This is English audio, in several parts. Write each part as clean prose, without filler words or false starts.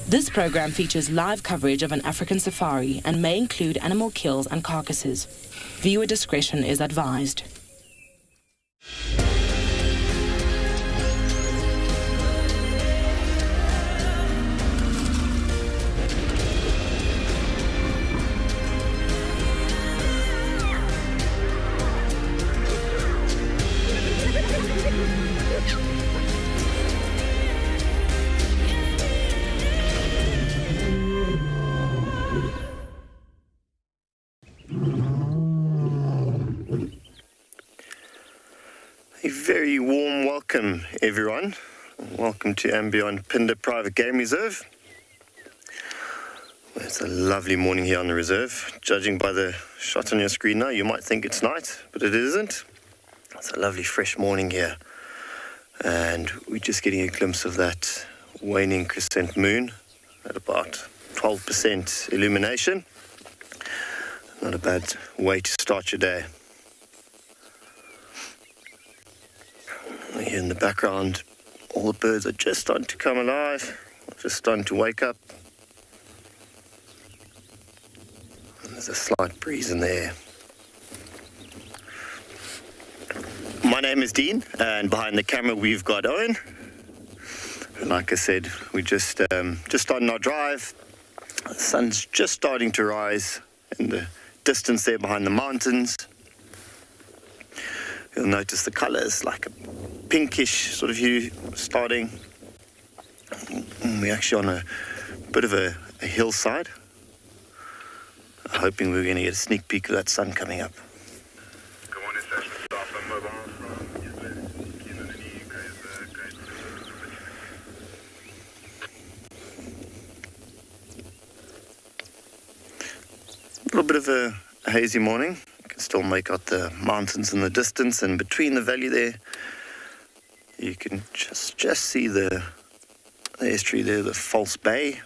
This program features live coverage of an African safari and may include animal kills and carcasses. Viewer discretion is advised. A very warm welcome, everyone. Welcome to andBeyond Phinda Private Game Reserve. It's a lovely morning here on the reserve. Judging by the shot on your screen now, you might think it's night, but it isn't. It's a lovely fresh morning here. And we're just getting a glimpse of that waning crescent moon at about 12% illumination. Not a bad way to start your day. Here in the background, all the birds are just starting to come alive, just starting to wake up. And there's a slight breeze in the air. My name is Dean, and behind the camera we've got Owen. And like I said, we're just starting our drive. The sun's just starting to rise in the distance there behind the mountains. You'll notice the colours like a pinkish sort of hue starting. We're actually on a bit of a hillside. Hoping we're going to get a sneak peek of that sun coming up. A little bit of a hazy morning. You can still make out the mountains in the distance, and between the valley there you can just see the estuary there, the false bay.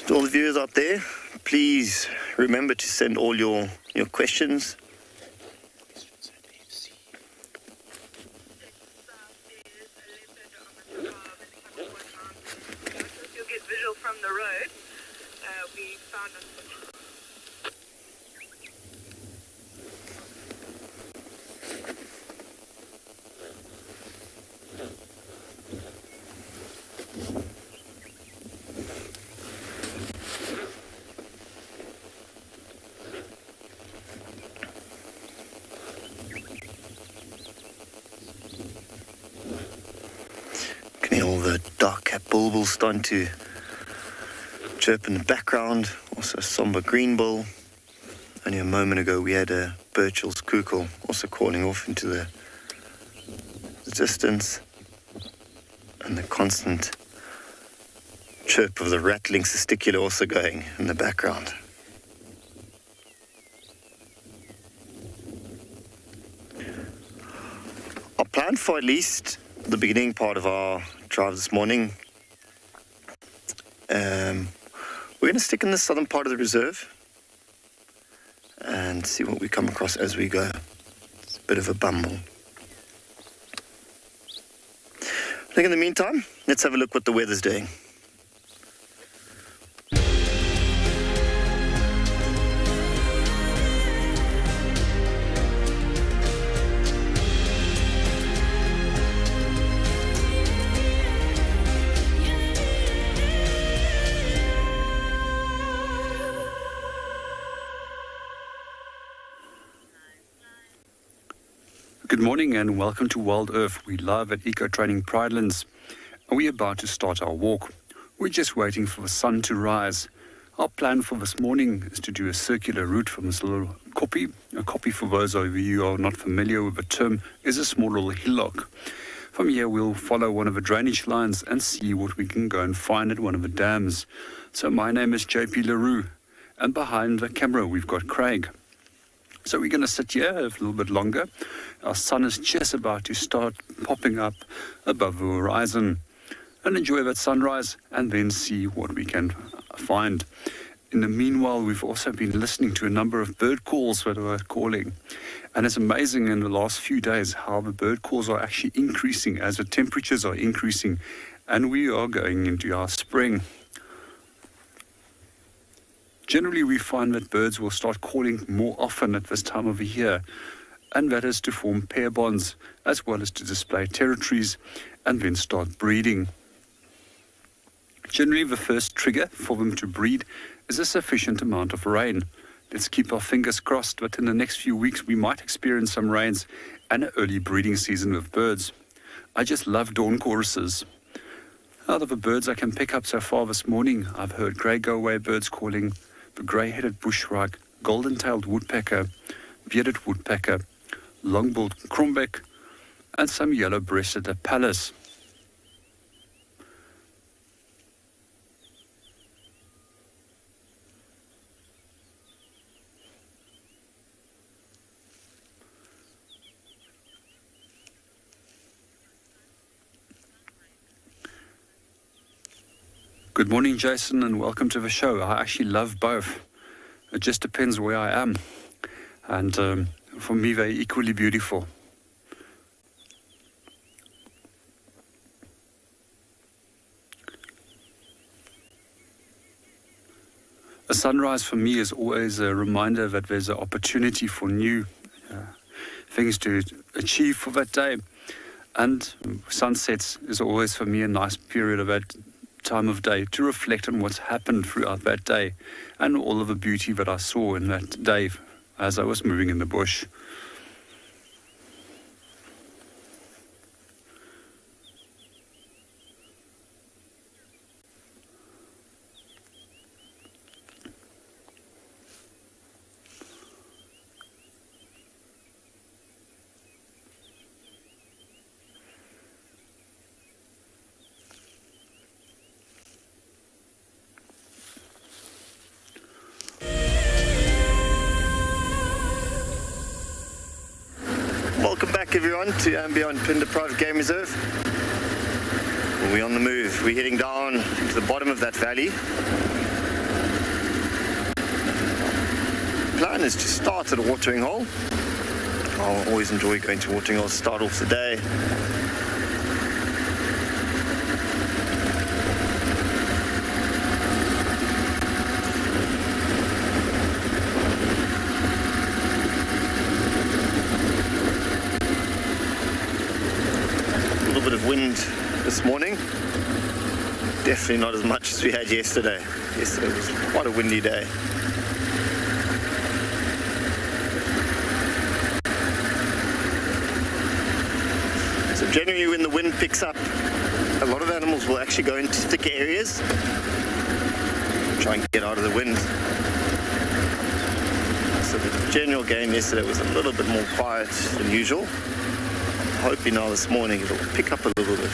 To all the viewers out there, please remember to send all your questions. You'll get visual from the road. We found all the dark-capped bulbuls starting to chirp in the background. Also a somber greenbill. Only a moment ago we had a Burchell's cuckoo also calling off into the distance. And the constant chirp of the rattling cesticula also going in the background. Our plan for at least the beginning part of our drive this morning, we're going to stick in the southern part of the reserve and see what we come across as we go. It's a bit of a bumble. I think in the meantime, let's have a look what the weather's doing. Good morning and welcome to WildEarth. We're live at Eco Training Pridelands. We're about to start our walk. We're just waiting for the sun to rise. Our plan for this morning is to do a circular route from this little koppie. A koppie, for those of you who are not familiar with the term, is a small little hillock. From here we'll follow one of the drainage lines and see what we can go and find at one of the dams. So my name is JP LaRue, and behind the camera we've got Craig. So we're going to sit here a little bit longer. Our sun is just about to start popping up above the horizon, and enjoy that sunrise and then see what we can find. In the meanwhile, we've also been listening to a number of bird calls that are calling. And it's amazing in the last few days how the bird calls are actually increasing as the temperatures are increasing and we are going into our spring. Generally, we find that birds will start calling more often at this time of the year, and that is to form pair bonds as well as to display territories and then start breeding. Generally, the first trigger for them to breed is a sufficient amount of rain. Let's keep our fingers crossed that in the next few weeks we might experience some rains and an early breeding season with birds. I just love dawn choruses. Out of the birds I can pick up so far this morning, I've heard grey go-away birds calling, the grey-headed bushwrack, golden-tailed woodpecker, bearded woodpecker, long-billed crombeck, and some yellow-breasted apelles. Good morning, Jason, and welcome to the show. I actually love both. It just depends where I am. And for me, they're equally beautiful. A sunrise for me is always a reminder that there's an opportunity for new things to achieve for that day. And sunsets is always for me a nice period of that time of day to reflect on what's happened throughout that day and all of the beauty that I saw in that day as I was moving in the bush. Welcome back everyone to andBeyond Phinda Private Game Reserve. We're on the move. We're heading down to the bottom of that valley. The plan is to start at a watering hole. I always enjoy going to watering holes to start off the day. Wind this morning, definitely not as much as we had yesterday. Yesterday was quite a windy day. So generally when the wind picks up, a lot of animals will actually go into thicker areas, try and get out of the wind. So the general game yesterday was a little bit more quiet than usual. Hoping now this morning it'll pick up a little bit.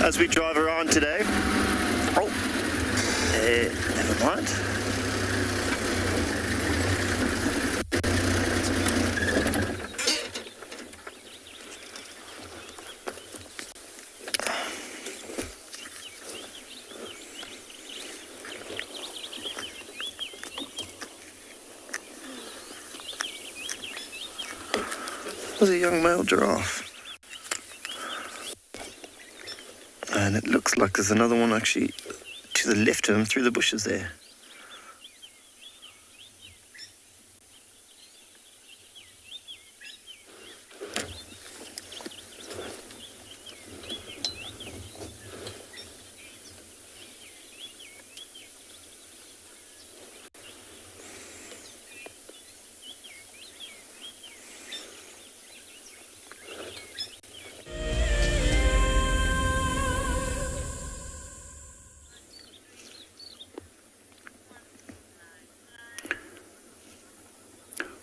As we drive around today, never mind. There's a young male giraffe. And it looks like there's another one actually to the left of him through the bushes there.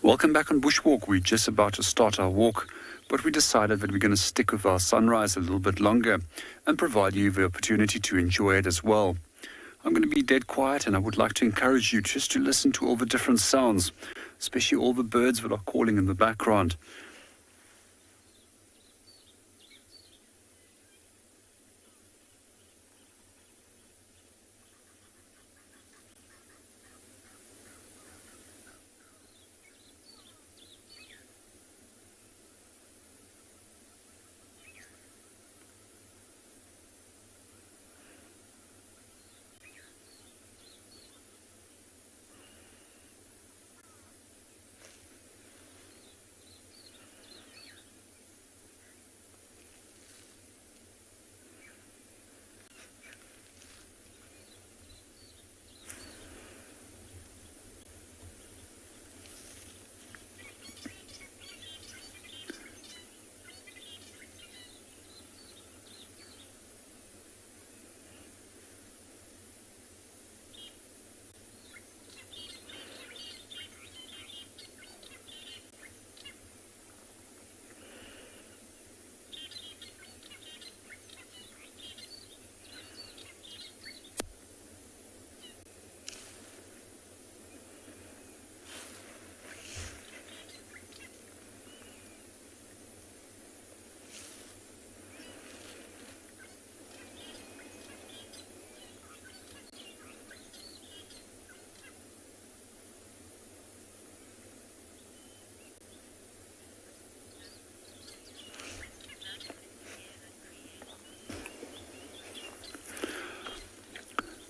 Welcome back on Bushwalk. We're just about to start our walk, but we decided that we're going to stick with our sunrise a little bit longer and provide you the opportunity to enjoy it as well. I'm going to be dead quiet, and I would like to encourage you just to listen to all the different sounds, especially all the birds that are calling in the background.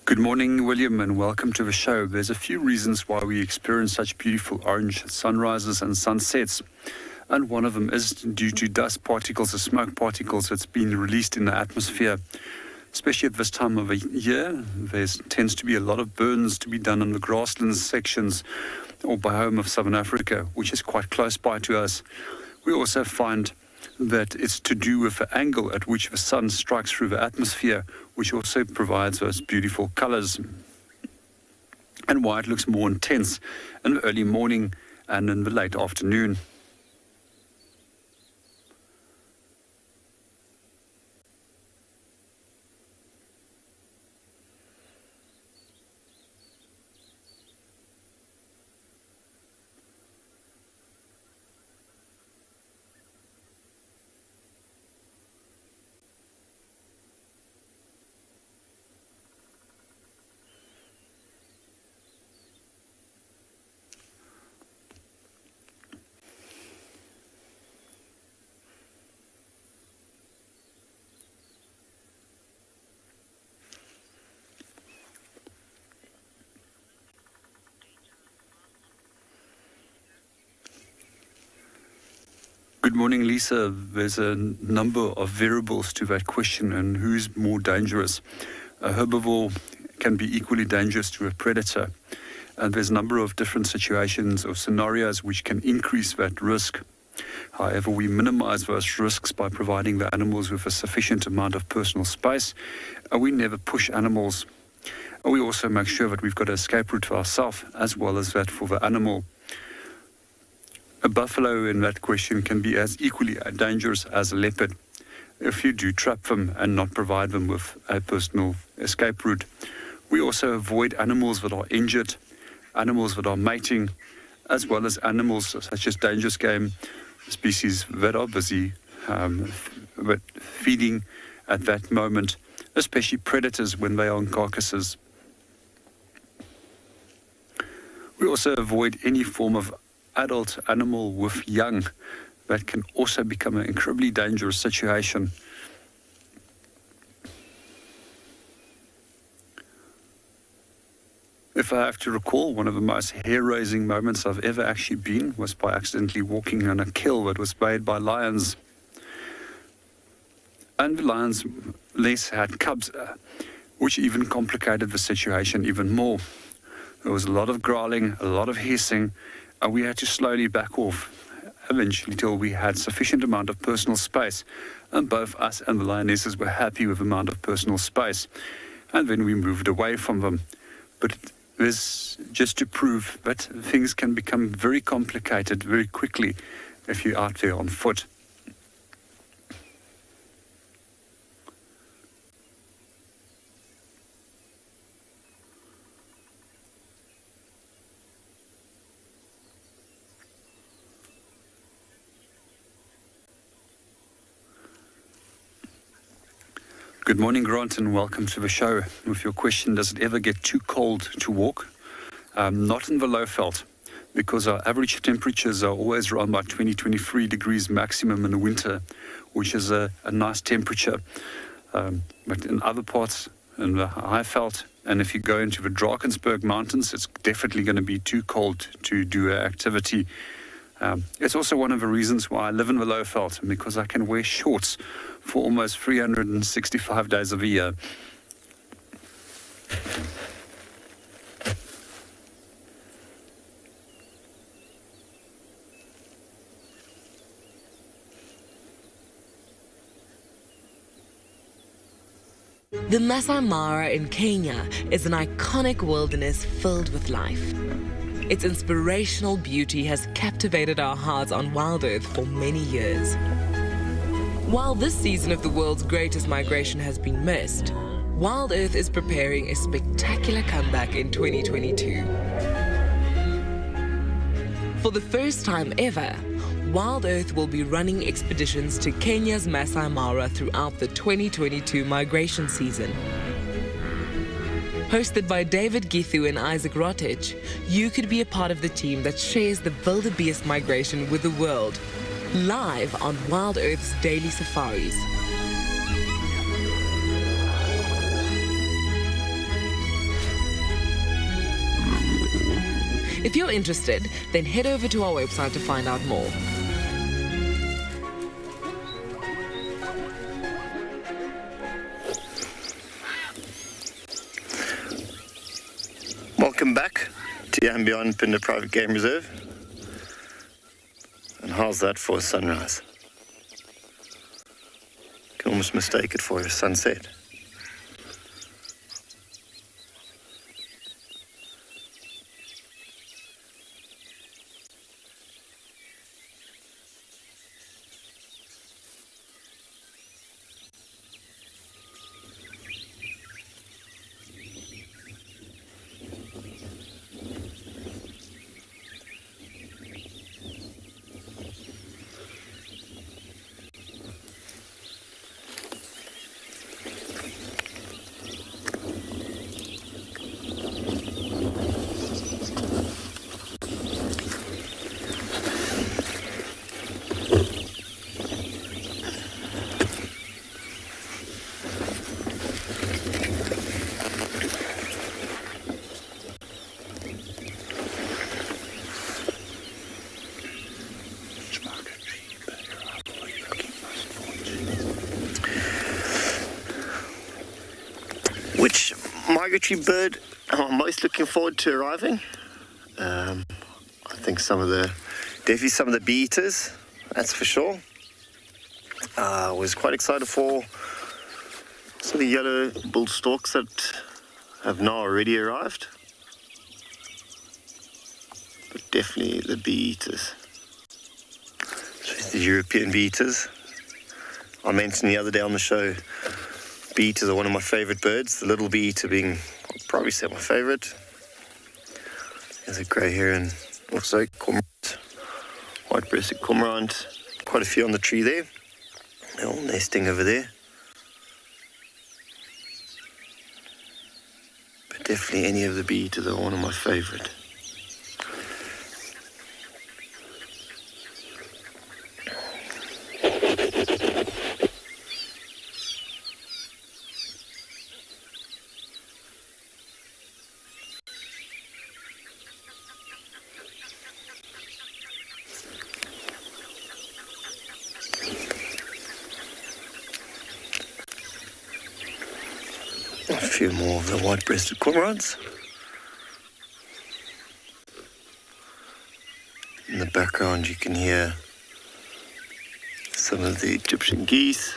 Good morning, William, and welcome to the show. There's a few reasons why we experience such beautiful orange sunrises and sunsets, and one of them is due to dust particles or smoke particles that's been released in the atmosphere. Especially at this time of the year, there tends to be a lot of burns to be done on the grasslands sections or biome of Southern Africa, which is quite close by to us. We also find that it's to do with the angle at which the sun strikes through the atmosphere, which also provides those beautiful colors, and why it looks more intense in the early morning and in the late afternoon. Good morning, Lisa. There's a number of variables to that question, and who's more dangerous? A herbivore can be equally dangerous to a predator, and there's a number of different situations or scenarios which can increase that risk. However, we minimize those risks by providing the animals with a sufficient amount of personal space, and we never push animals. And we also make sure that we've got an escape route for ourselves as well as that for the animal. A buffalo in that question can be as equally dangerous as a leopard if you do trap them and not provide them with a personal escape route. We also avoid animals that are injured, animals that are mating, as well as animals such as dangerous game species that are busy feeding at that moment, especially predators when they are on carcasses. We also avoid any form of adult animal with young. That can also become an incredibly dangerous situation. If I have to recall, one of the most hair-raising moments I've ever actually been was by accidentally walking on a kill that was made by lions. And the lions less had cubs, which even complicated the situation even more. There was a lot of growling, a lot of hissing, and we had to slowly back off, eventually till we had sufficient amount of personal space, and both us and the lionesses were happy with the amount of personal space, and then we moved away from them. But is just to prove that things can become very complicated very quickly if you're out there on foot. Good morning, Grant, and welcome to the show. With your question, does it ever get too cold to walk? Not in the low veld, because our average temperatures are always around about 23 degrees maximum in the winter, which is a nice temperature. But in other parts, in the high veld, and if you go into the Drakensberg Mountains, it's definitely going to be too cold to do activity. It's also one of the reasons why I live in the low veld, because I can wear shorts for almost 365 days of the year. The Masai Mara in Kenya is an iconic wilderness filled with life. Its inspirational beauty has captivated our hearts on WildEarth for many years. While this season of the world's greatest migration has been missed, WildEarth is preparing a spectacular comeback in 2022. For the first time ever, WildEarth will be running expeditions to Kenya's Masai Mara throughout the 2022 migration season. Hosted by David Githu and Isaac Rotich, you could be a part of the team that shares the wildebeest migration with the world, live on WildEarth's daily safaris. If you're interested, then head over to our website to find out more. Welcome back to andBeyond Phinda Private Game Reserve. And how's that for a sunrise? Can almost mistake it for a sunset. Which migratory bird am I most looking forward to arriving? I think definitely some of the bee eaters, that's for sure. I was quite excited for some of the yellow bull storks that have now already arrived. But definitely the bee eaters. The European bee eaters. I mentioned the other day on the show, bee eaters are one of my favourite birds, the little bee eater being, I'd probably say, my favourite. There's a grey heron, also cormorant, white-breasted cormorant, quite a few on the tree there. They're all nesting over there. But definitely any of the bee eaters are one of my favourite. A few more of the white-breasted cormorants. In the background you can hear some of the Egyptian geese.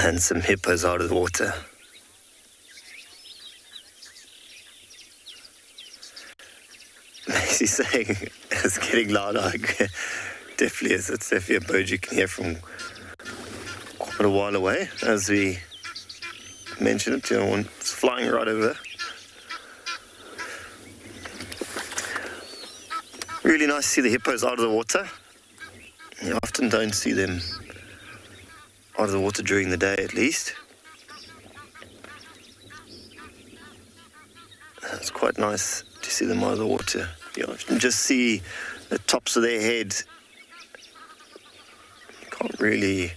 and some hippos out of the water. Macy's saying it's getting louder. Definitely is. It's definitely a bird you can hear from quite a while away. As we mentioned it, it's flying right over. Really nice to see the hippos out of the water. You often don't see them out of the water during the day, at least. It's quite nice to see them out of the water. You often just see the tops of their head. You can't really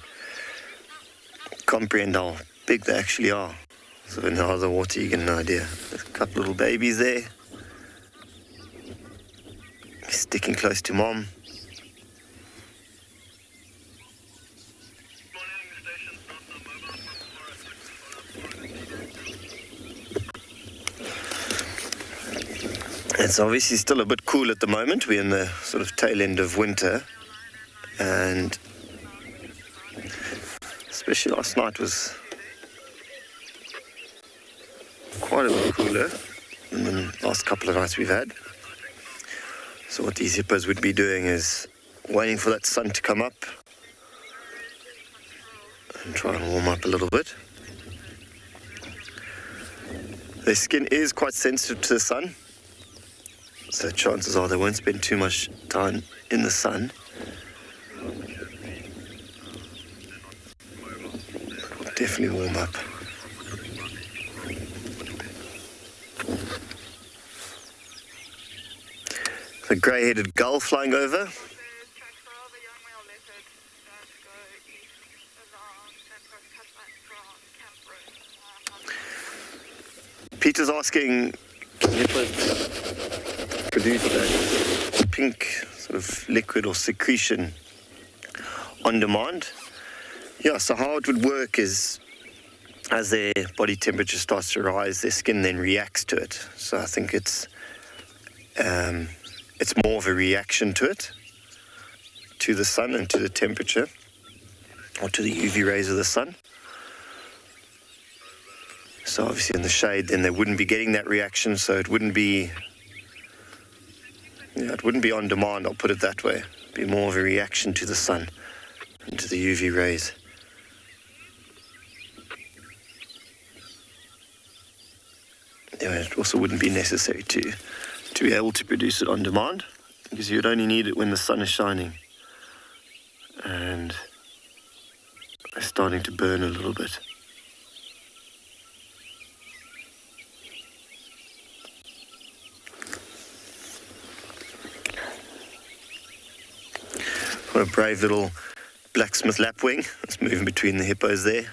comprehend how big they actually are. So when they're out of the water, you get an idea. There's a couple little babies there, sticking close to mom. It's obviously still a bit cool at the moment. We're in the sort of tail end of winter, and especially last night was quite a bit cooler than the last couple of nights we've had. So what these hippos would be doing is waiting for that sun to come up and try and warm up a little bit. Their skin is quite sensitive to the sun, so chances are they won't spend too much time in the sun. It will definitely warm up. The grey-headed gull flying over. Peter's asking, can hippos produce that pink sort of liquid or secretion on demand? Yeah, so how it would work is as their body temperature starts to rise, their skin then reacts to it. So I think it's more of a reaction to it, to the sun and to the temperature, or to the UV rays of the sun. So obviously in the shade, then they wouldn't be getting that reaction, so it wouldn't be on demand, I'll put it that way. It'd be more of a reaction to the sun and to the UV rays. Yeah, it also wouldn't be necessary to be able to produce it on demand, because you'd only need it when the sun is shining and it's starting to burn a little bit. What a brave little blacksmith lapwing. It's moving between the hippos there.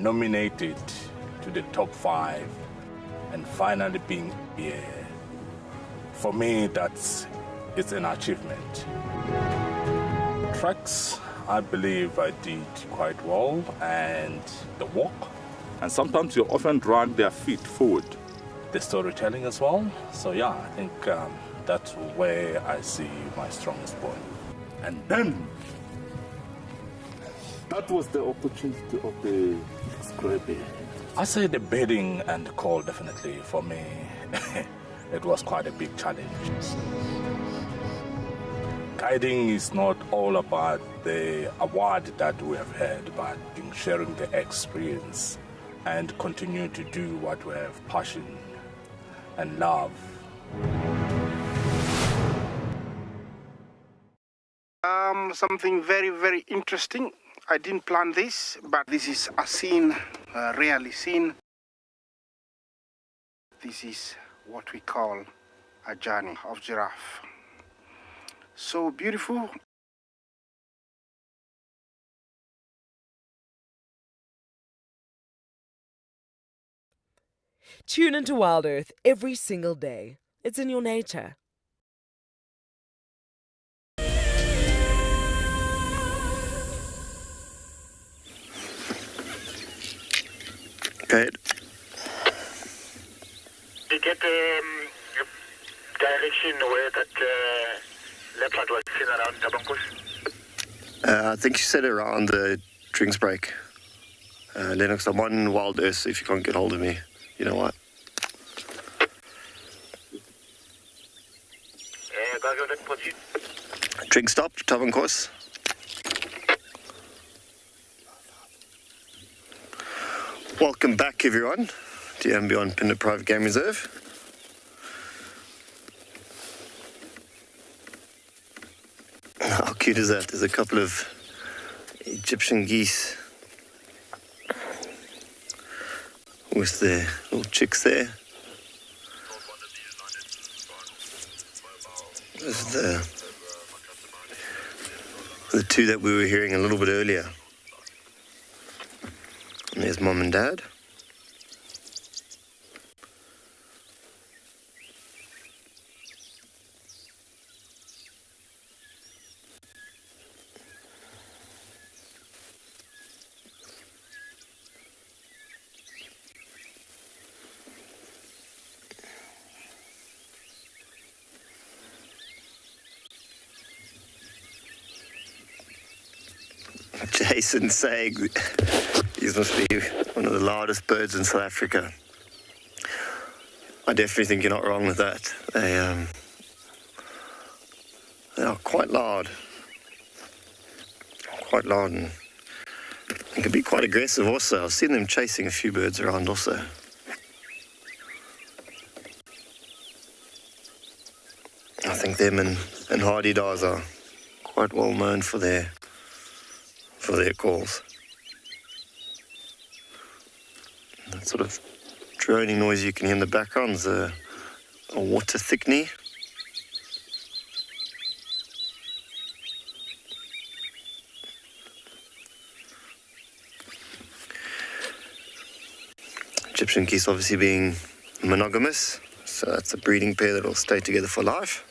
nominated to the top 5 and finally being here, for me, it's an achievement. Tracks, I believe I did quite well, and the walk. And sometimes you often drag their feet forward. The storytelling as well. So yeah, I think that's where I see my strongest point. And then, that was the opportunity of the Grebe. I say the bidding and the call, definitely, for me, it was quite a big challenge. Guiding is not all about the award that we have had, but in sharing the experience and continue to do what we have passion and love. Something very, very interesting. I didn't plan this, but this is a scene rarely seen. This is what we call a journey of giraffe. So beautiful. Tune into WildEarth every single day. It's in your nature. Go ahead. Did you get direction where that leopard was seen around Tabankus? I think she said around the drinks break. Lennox, I'm on WildEarth, so if you can't get hold of me, you know what? Drink stop, Tabankus. Welcome back, everyone, to andBeyond Phinda Private Game Reserve. How cute is that? There's a couple of Egyptian geese with the little chicks there. There's the two that we were hearing a little bit earlier. And there's Mum and Dad. Jason saying these must be one of the loudest birds in South Africa. I definitely think you're not wrong with that. They are quite loud. Quite loud, and they can be quite aggressive also. I've seen them chasing a few birds around also. I think them and hardy-dars are quite well known for their calls. That sort of droning noise you can hear in the background is a water thickney. Egyptian geese obviously being monogamous, so that's a breeding pair that will stay together for life.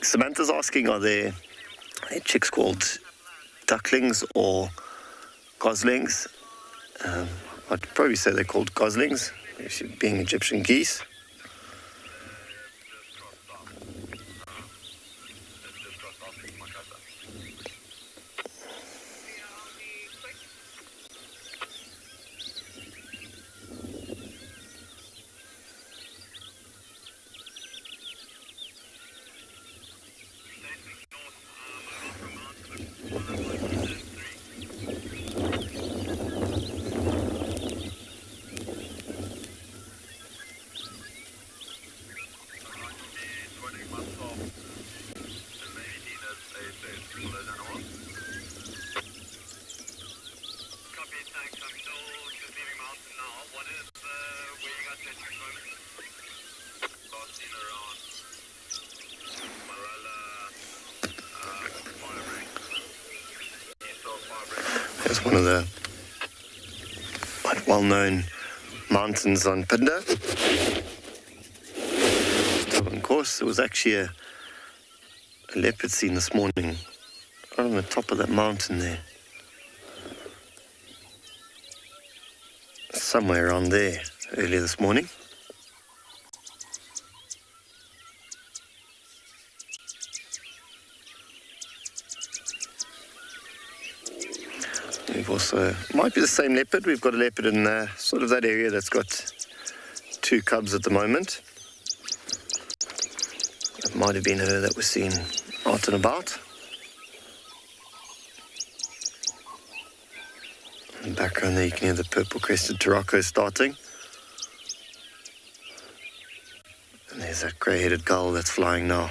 Samantha's asking, are there chicks called ducklings or goslings? I'd probably say they're called goslings, being Egyptian geese. It's one of the quite well-known mountains on Phinda. Still on course. There was actually a leopard seen this morning right on the top of that mountain there. Somewhere around there earlier this morning. We've also, might be the same leopard. We've got a leopard in sort of that area that's got 2 cubs at the moment. It might have been her that was seen out and about. In the background there you can hear the purple-crested Tarako starting. And there's that grey-headed gull that's flying now.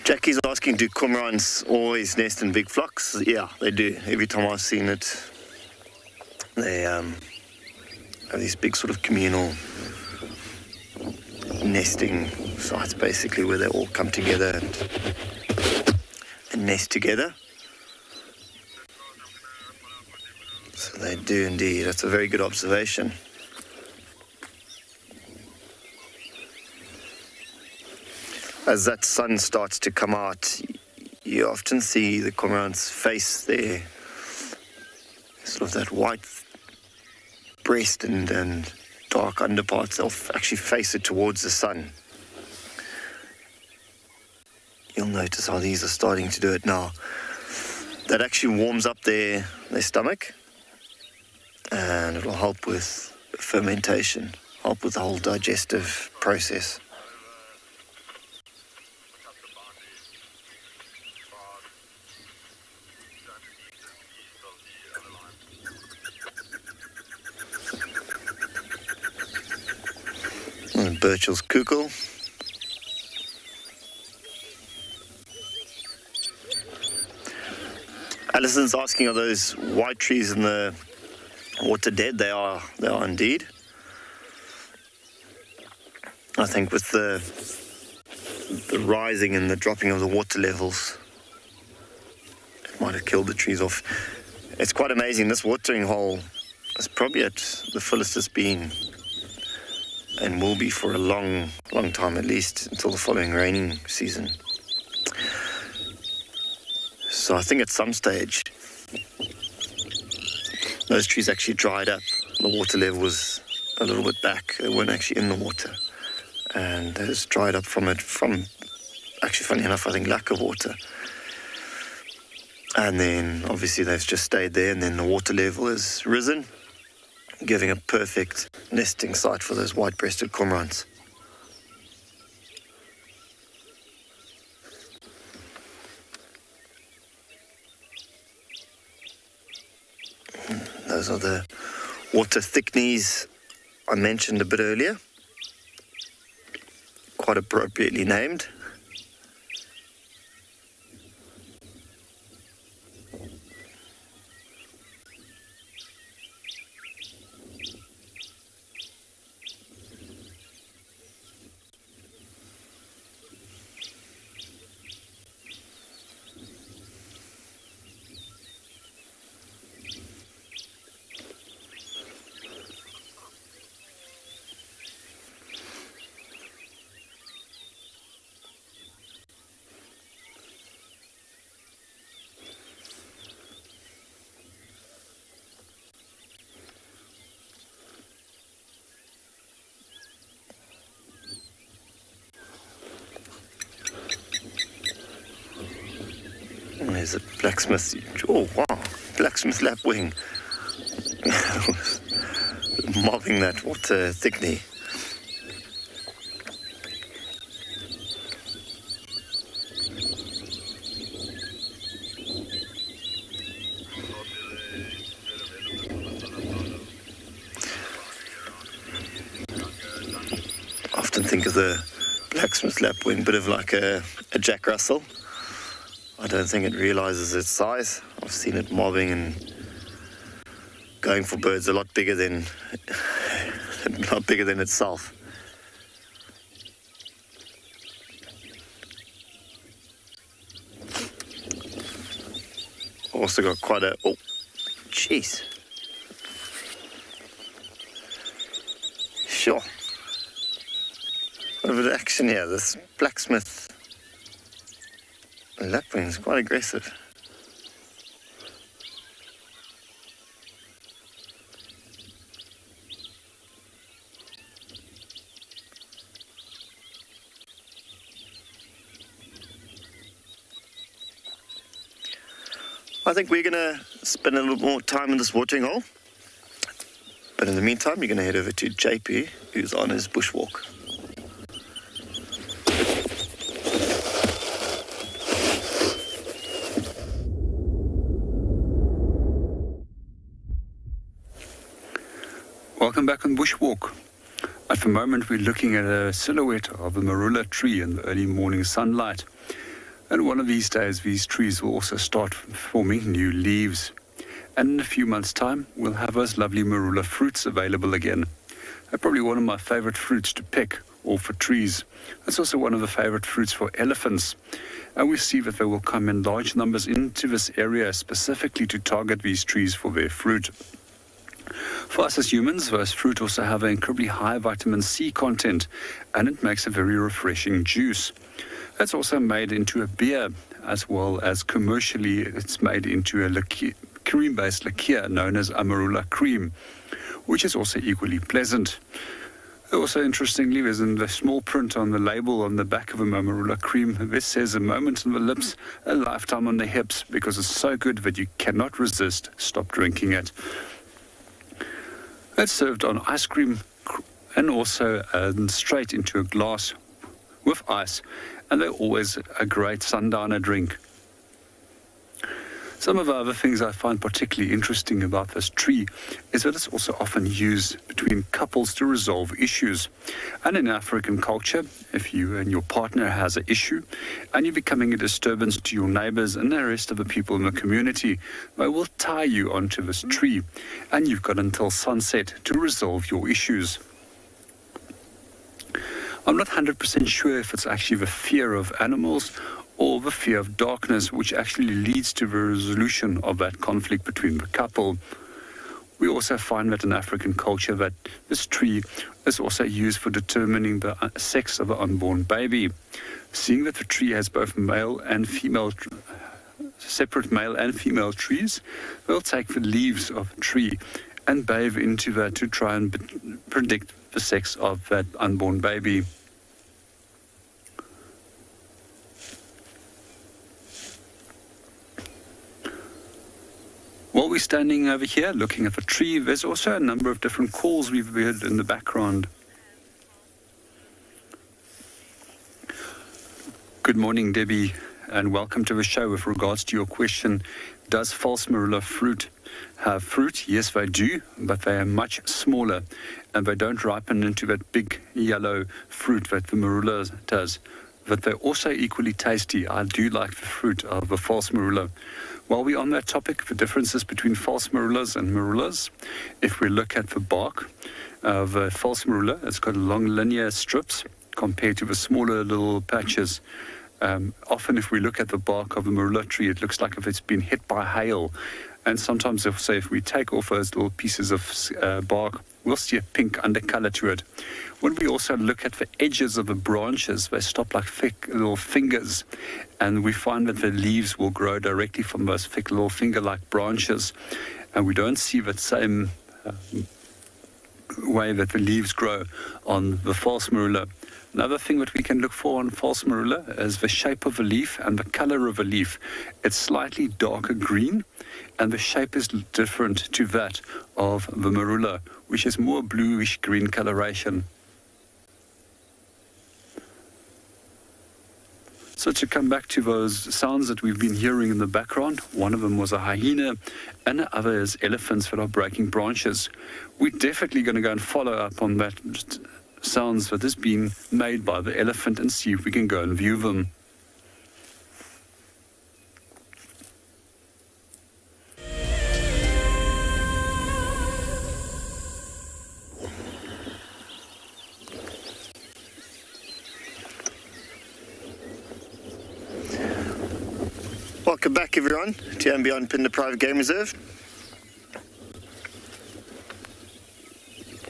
Jackie's asking, do cormorants always nest in big flocks? Yeah, they do. Every time I've seen it, they have these big sort of communal nesting sites, basically, where they all come together and nest together. So they do indeed. That's a very good observation. As that sun starts to come out, you often see the cormorants face their sort of that white breast and dark underparts. They'll actually face it towards the sun. You'll notice how these are starting to do it now. That actually warms up their stomach, and it'll help with fermentation, help with the whole digestive process. Birchall's kukul. Alison's asking, are those white trees in the water dead? They are indeed. I think with the rising and the dropping of the water levels, it might have killed the trees off. It's quite amazing. This watering hole is probably at the fullest it's been, and will be for a long time, at least until the following raining season. So I think at some stage those trees actually dried up. The water level was a little bit back. They weren't actually in the water, and they just dried up from actually, funny enough, I think lack of water. And then obviously they've just stayed there, and then the water level has risen, giving a perfect nesting site for those white-breasted cormorants. Those are the water thickneys I mentioned a bit earlier, quite appropriately named. There's a blacksmith. Oh, wow. Blacksmith lapwing. Mobbing that water thickney. think of the blacksmith lapwing, bit of like a Jack Russell. I don't think it realises its size. I've seen it mobbing and going for birds a lot bigger than itself. Also got quite a, oh, jeez. Sure. A bit of action here. This blacksmith lapwing is quite aggressive. I think we're going to spend a little more time in this watering hole. But in the meantime, you're going to head over to JP, who's on his bushwalk. Welcome back on Bushwalk. At the moment, we're looking at a silhouette of a Marula tree in the early morning sunlight. And one of these days, these trees will also start forming new leaves. And in a few months' time, we'll have those lovely Marula fruits available again. They're probably one of my favorite fruits to pick, or for trees. It's also one of the favorite fruits for elephants. And we see that they will come in large numbers into this area specifically to target these trees for their fruit. For us as humans, those fruit also have an incredibly high vitamin C content, and it makes a very refreshing juice. It's also made into a beer, as well as commercially it's made into a cream-based liqueur known as Marula cream, which is also equally pleasant. Also, interestingly, there's in the small print on the label on the back of a Marula cream, this says a moment on the lips, a lifetime on the hips, because it's so good that you cannot resist, stop drinking it. It's served on ice cream and also straight into a glass with ice, and they're always a great sundowner drink. Some of the other things I find particularly interesting about this tree is that it's also often used between couples to resolve issues. And in African culture, if you and your partner has an issue and you're becoming a disturbance to your neighbors and the rest of the people in the community, they will tie you onto this tree, and you've got until sunset to resolve your issues. I'm not 100% sure if it's actually the fear of animals or the fear of darkness which actually leads to the resolution of that conflict between the couple. We also find that in African culture that this tree is also used for determining the sex of an unborn baby. Seeing that the tree has both male and female, separate male and female trees, they'll take the leaves of the tree and bathe into that to try and predict the sex of that unborn baby. While we're standing over here looking at the tree, there's also a number of different calls we've heard in the background. Good morning, Debbie, and welcome to the show. With regards to your question, does false Marula fruit have fruit? Yes, they do, but they are much smaller, and they don't ripen into that big yellow fruit that the Marula does. But they're also equally tasty. I do like the fruit of the false Marula. While we're on that topic, the differences between false Marulas and Marulas, if we look at the bark of a false Marula, it's got long linear strips compared to the smaller little patches. Often if we look at the bark of a Marula tree, it looks like if it's been hit by hail. And sometimes, if we take off those little pieces of bark, we'll see a pink undercolor to it. When we also look at the edges of the branches, they stop like thick little fingers, and we find that the leaves will grow directly from those thick little finger-like branches, and we don't see that same way that the leaves grow on the false Marula. Another thing that we can look for on false Marula is the shape of the leaf and the color of the leaf. It's slightly darker green, and the shape is different to that of the Marula, which is more bluish green coloration. So to come back to those sounds that we've been hearing in the background, one of them was a hyena and the other is elephants that are breaking branches. We're definitely going to go and follow up on that sounds that has been made by the elephant and see if we can go and view them. Welcome back everyone to andBeyond Phinda Private Game Reserve,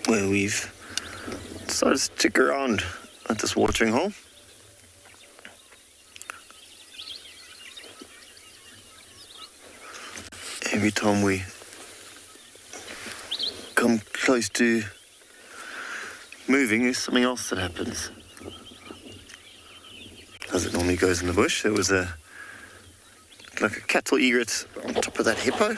where we've decided to stick around at this watering hole. Every time we come close to moving, there's something else that happens. As it normally goes in the bush, there was like a cattle egret on top of that hippo.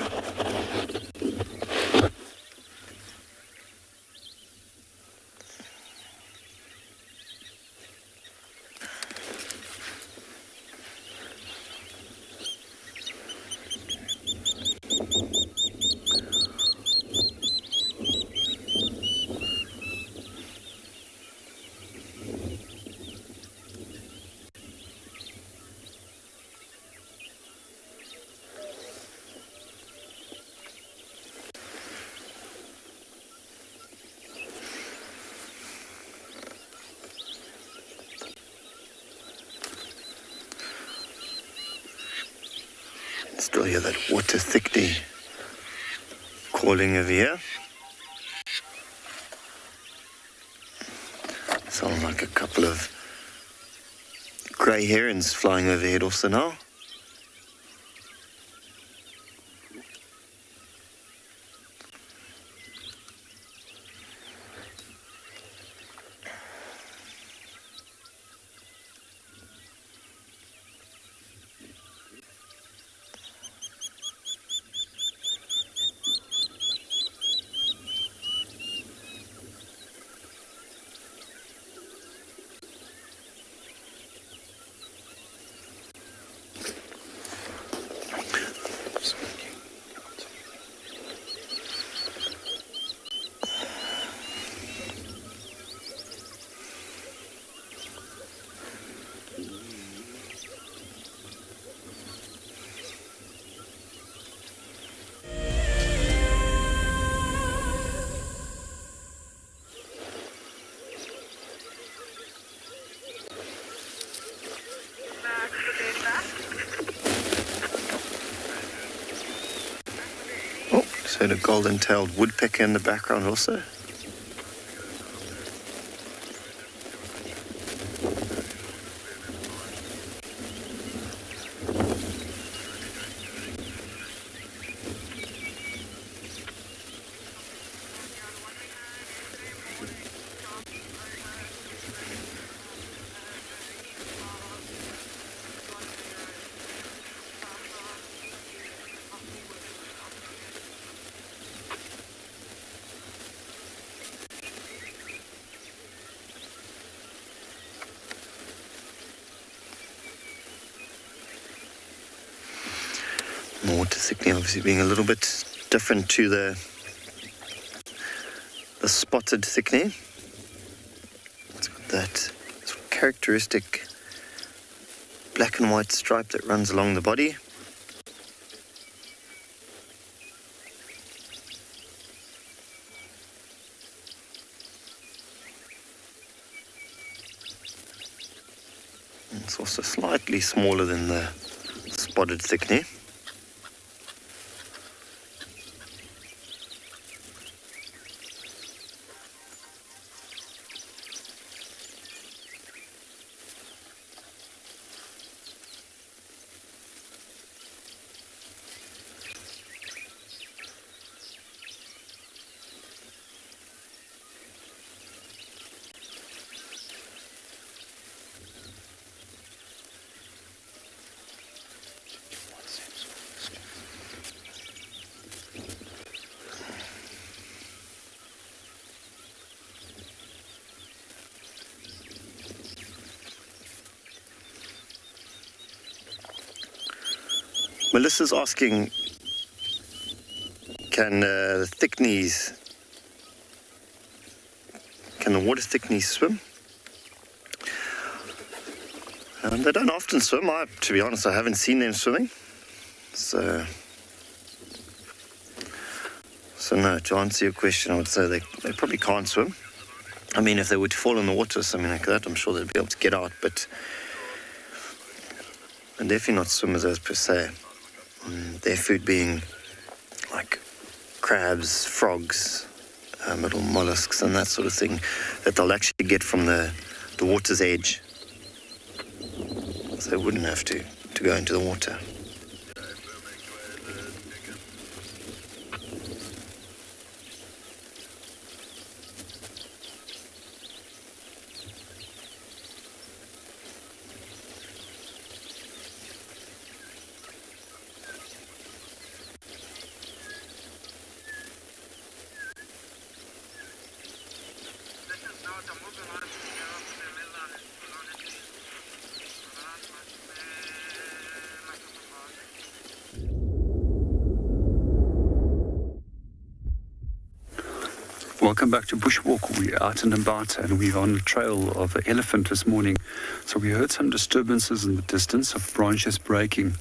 Still hear that water thickly calling over here. Sounds like a couple of grey herons flying overhead also now. So the golden-tailed woodpecker in the background also. Water thickening obviously being a little bit different to the spotted thickening. It's got that sort of characteristic black and white stripe that runs along the body. And it's also slightly smaller than the spotted thickening. Melissa's asking, can the the water thickness swim. They don't often swim. To be honest, I haven't seen them swimming. So no, to answer your question, I would say they probably can't swim. I mean, if they were to fall in the water or something like that, I'm sure they'd be able to get out, but they're definitely not swimmers as per se. Their food being like crabs, frogs, little mollusks and that sort of thing that they'll actually get from the water's edge. So they wouldn't have to go into the water. Welcome back to Bushwalk. We're out and about and we're on the trail of the elephant this morning. So we heard some disturbances in the distance of branches breaking.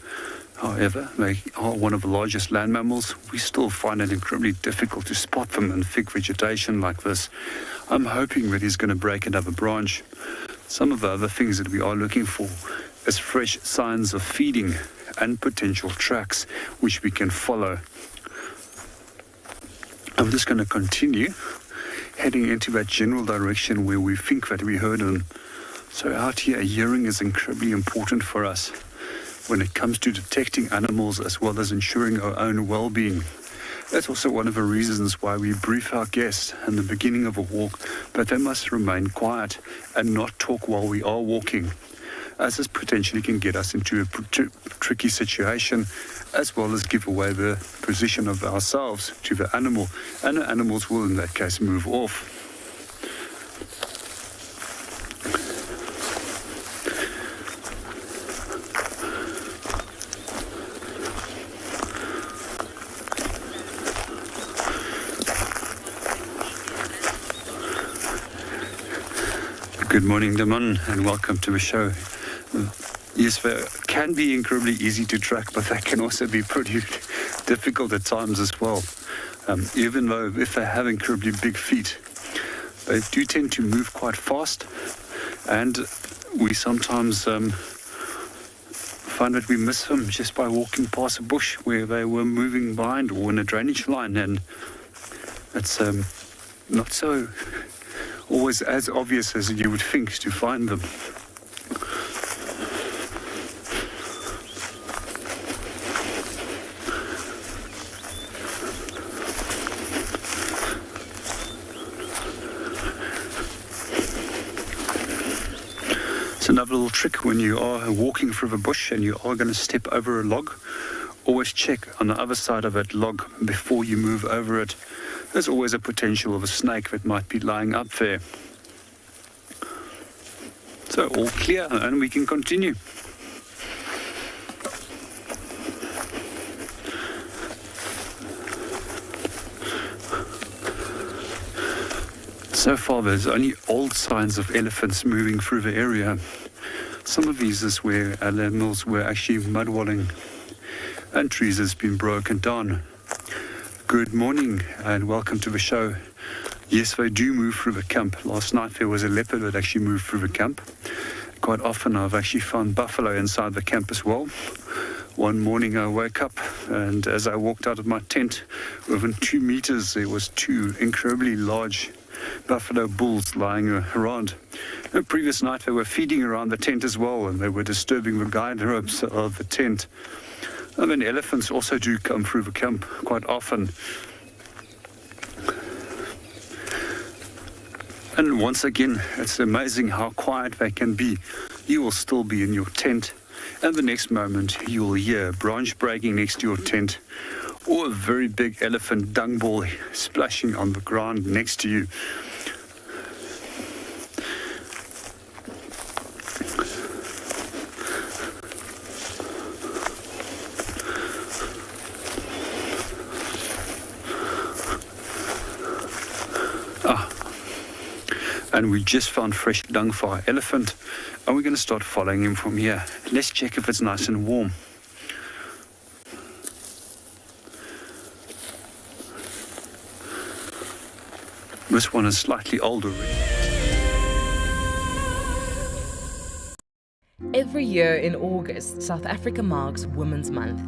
However, they are one of the largest land mammals. We still find it incredibly difficult to spot them in thick vegetation like this. I'm hoping that he's going to break another branch. Some of the other things that we are looking for is fresh signs of feeding and potential tracks which we can follow. I'm just going to continue heading into that general direction where we think that we heard him. So out here, hearing is incredibly important for us when it comes to detecting animals as well as ensuring our own well-being. That's also one of the reasons why we brief our guests in the beginning of a walk that they must remain quiet and not talk while we are walking, as this potentially can get us into a tricky situation, as well as give away the position of ourselves to the animal, and the animals will in that case move off. Good morning, Damon, and welcome to the show. Yes, they can be incredibly easy to track, but they can also be pretty difficult at times as well. Even though if they have incredibly big feet, they do tend to move quite fast, and we sometimes find that we miss them just by walking past a bush where they were moving behind or in a drainage line, and it's not so always as obvious as you would think to find them. It's another little trick when you are walking through the bush and you are going to step over a log. Always check on the other side of that log before you move over it. There's always a potential of a snake that might be lying up there. So all clear and we can continue. So far there's only old signs of elephants moving through the area. Some of these is where animals were actually mudwalling and trees has been broken down. Good morning and welcome to the show. Yes, they do move through the camp. Last night there was a leopard that actually moved through the camp. Quite often I've actually found buffalo inside the camp as well. One morning I woke up and as I walked out of my tent, within 2 meters there was 2 incredibly large buffalo bulls lying around. The previous night they were feeding around the tent as well, and they were disturbing the guide ropes of the tent. And then elephants also do come through the camp quite often. And once again, it's amazing how quiet they can be. You will still be in your tent, and the next moment you will hear a branch breaking next to your tent, or a very big elephant dung ball splashing on the ground next to you. And we just found fresh dung for our elephant, and we're going to start following him from here. Let's check if it's nice and warm. This one is slightly older. Every year in August, South Africa marks Women's Month.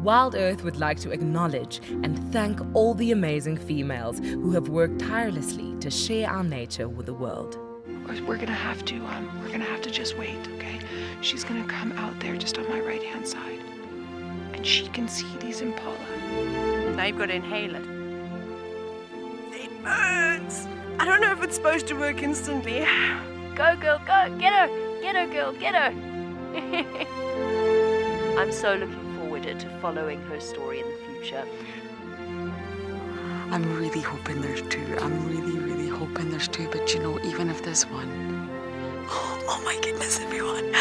WildEarth would like to acknowledge and thank all the amazing females who have worked tirelessly to share our nature with the world. We're gonna have to just wait, okay? She's gonna come out there just on my right-hand side, and she can see these impala. Now you've got to inhale it. It burns. I don't know if it's supposed to work instantly. Go, girl, go. Get her. Get her, girl. Get her. I'm so looking forward to following her story in the future. I'm really hoping there's two. I'm really hoping there's two. But you know, even if there's one, oh my goodness, everyone.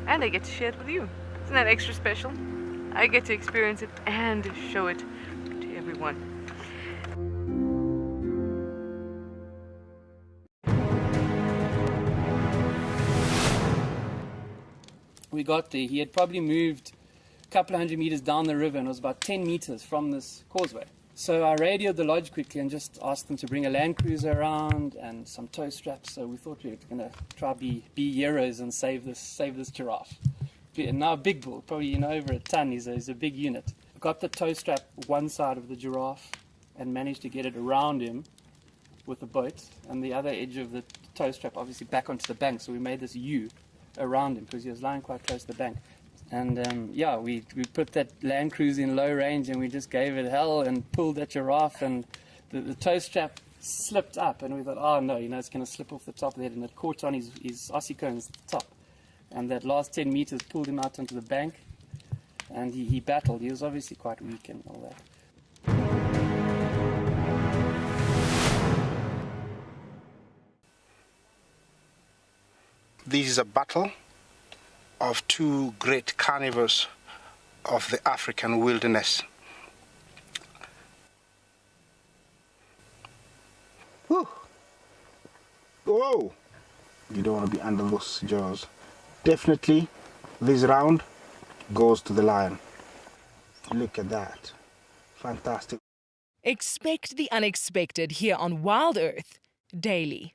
And I get to share it with you. Isn't that extra special? I get to experience it and show it to everyone. We got there. He had probably moved a couple of 100 meters down the river and was about 10 meters from this causeway. So I radioed the lodge quickly and just asked them to bring a land cruiser around and some tow straps. So we thought we were going to try be heroes and save this giraffe. And now a big bull, probably over a ton. He's a big unit. Got the tow strap one side of the giraffe and managed to get it around him with the boat, and the other edge of the tow strap obviously back onto the bank. So we made this U around him because he was lying quite close to the bank. And we put that land cruiser in low range and we just gave it hell and pulled that giraffe, and the tow strap slipped up and we thought, oh no, it's going to slip off the top of the head, and it caught on his ossicones at the top. And that last 10 meters pulled him out onto the bank, and he battled. He was obviously quite weak and all that. This is a battle of two great carnivores of the African wilderness. Whew. Whoa! You don't want to be under those jaws. Definitely, this round goes to the lion. Look at that. Fantastic. Expect the unexpected here on WildEarth daily.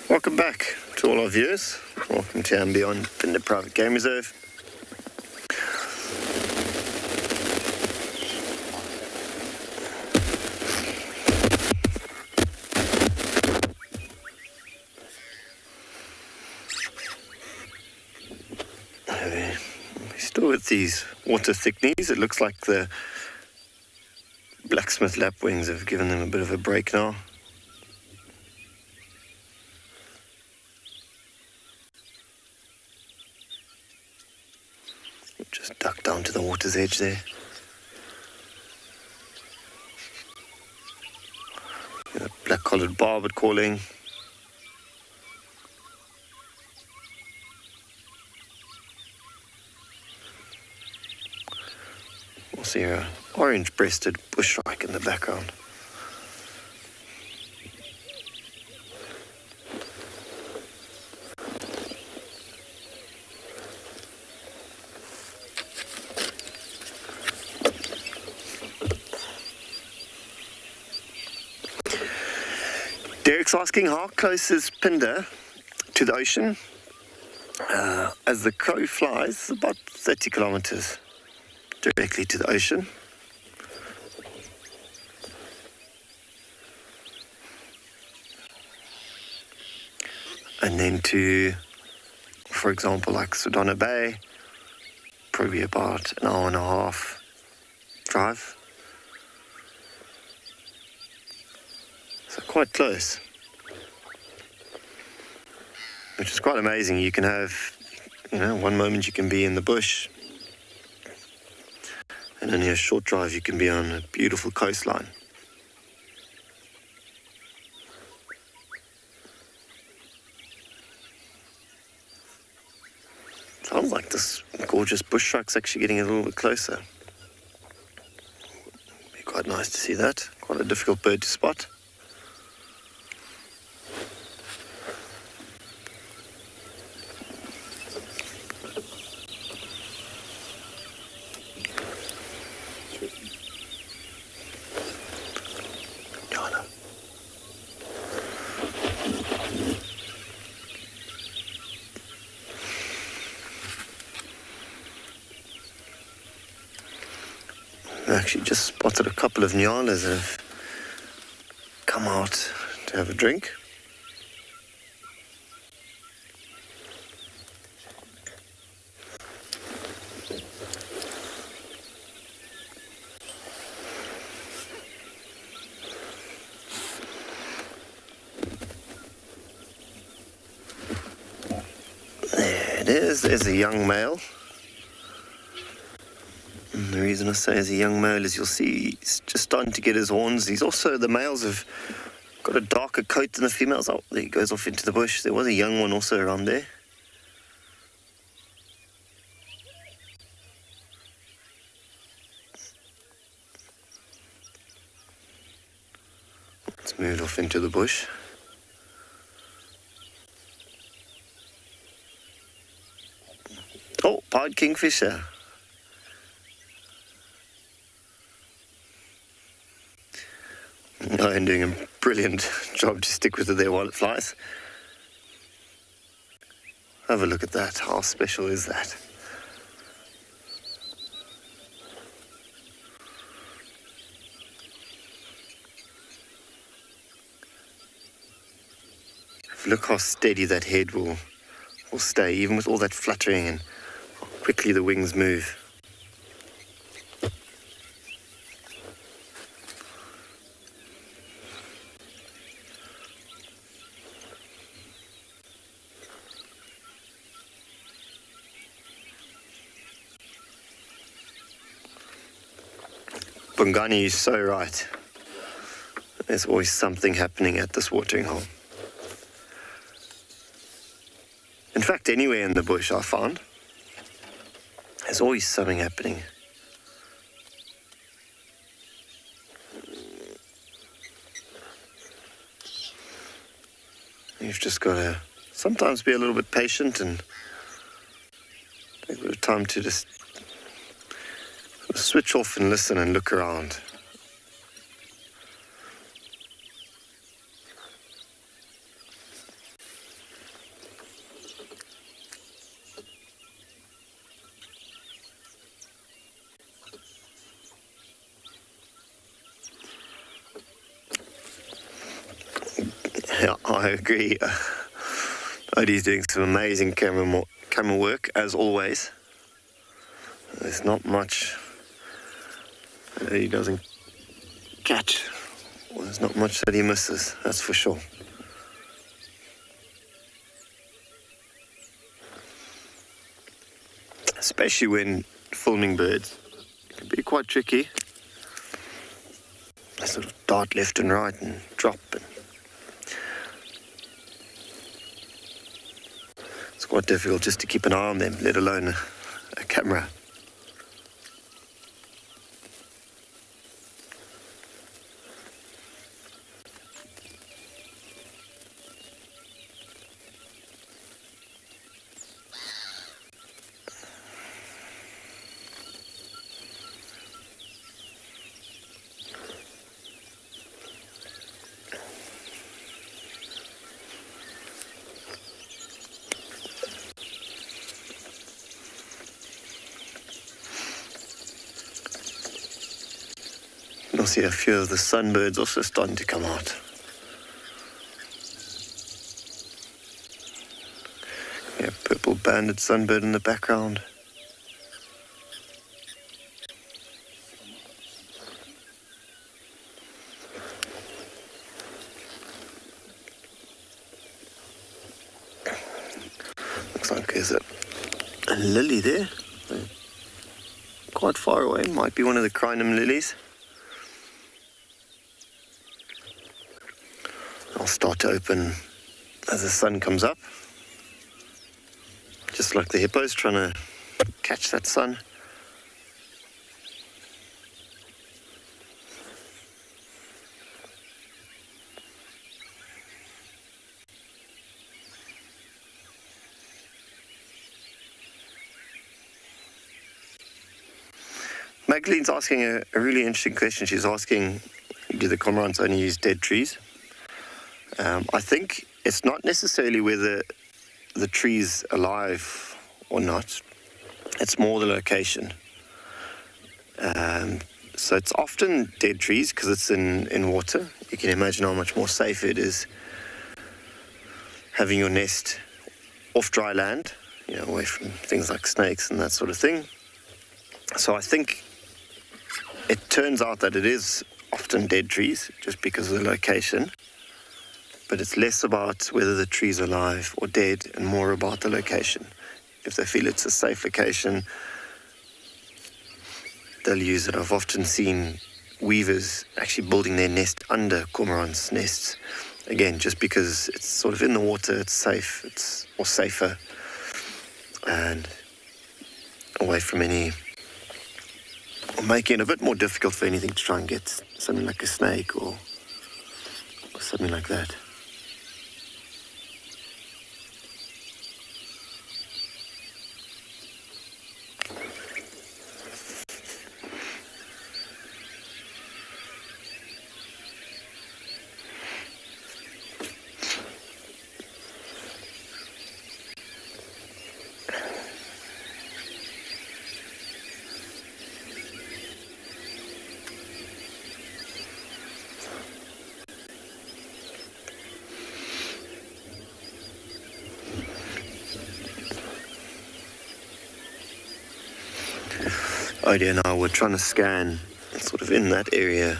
Welcome back to all our viewers. Welcome to andBeyond, Phinda Private Game Reserve. Still with these water thickenings, it looks like the blacksmith lapwings have given them a bit of a break now. Just duck down to the water's edge there. The black-collared barbet calling. We'll see an orange-breasted bushshrike in the background. Derek's asking, how close is Phinda to the ocean? As the crow flies, about 30 kilometers directly to the ocean. And then to, for example, like Sodana Bay, probably about an hour and a half drive. So quite close. Which is quite amazing. You can have, one moment you can be in the bush, and only a short drive you can be on a beautiful coastline. Sounds like gorgeous bush shrikes actually getting a little bit closer. Be quite nice to see that. Quite a difficult bird to spot. I actually just spotted a couple of nyalas that have come out to have a drink. There it is, there's a young male. And the reason I say as a young male is you'll see he's just starting to get his horns. He's also, the males have got a darker coat than the females. Oh, there he goes off into the bush. There was a young one also around there. Let's move off into the bush. Oh, pied kingfisher. I'm doing a brilliant job to stick with it there while it flies. Have a look at that. How special is that? Look how steady that head will stay, even with all that fluttering and how quickly the wings move. Bongani is so right. There's always something happening at this watering hole. In fact, anywhere in the bush I found, there's always something happening. You've just got to sometimes be a little bit patient and take a bit of time to just switch off and listen and look around. Yeah, I agree. Odie's doing some amazing camera work, as always. There's not much that he doesn't catch. Well, there's not much that he misses, that's for sure. Especially when filming birds. It can be quite tricky. They sort of dart left and right and drop. It's quite difficult just to keep an eye on them, let alone a camera. You'll see a few of the sunbirds also starting to come out. Yeah, purple banded sunbird in the background. Looks like there's a lily there. Quite far away, might be one of the crinum lilies. I'll start to open as the sun comes up. Just like the hippos, trying to catch that sun. Magdalene's asking a really interesting question. She's asking, do the cormorants only use dead trees? I think it's not necessarily whether the tree's alive or not. It's more the location. So it's often dead trees because it's in water. You can imagine how much more safe it is having your nest off dry land, away from things like snakes and that sort of thing. So I think it turns out that it is often dead trees just because of the location, but it's less about whether the trees are alive or dead and more about the location. If they feel it's a safe location, they'll use it. I've often seen weavers actually building their nest under cormorants' nests, again, just because it's sort of in the water, it's safe, it's more safer, and away from making it a bit more difficult for anything to try and get something like a snake or something like that. Odie and I were trying to scan sort of in that area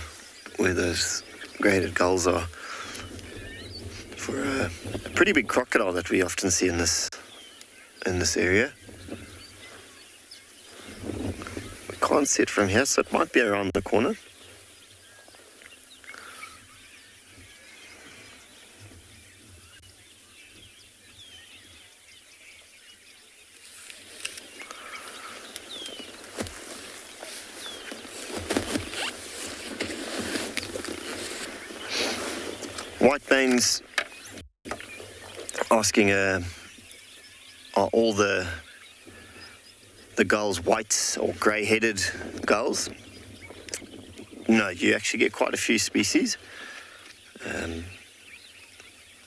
where those grey-headed gulls are for a pretty big crocodile that we often see in this area. We can't see it from here, so it might be around the corner. Whitebane's asking, are all the gulls white or grey-headed gulls? No, you actually get quite a few species.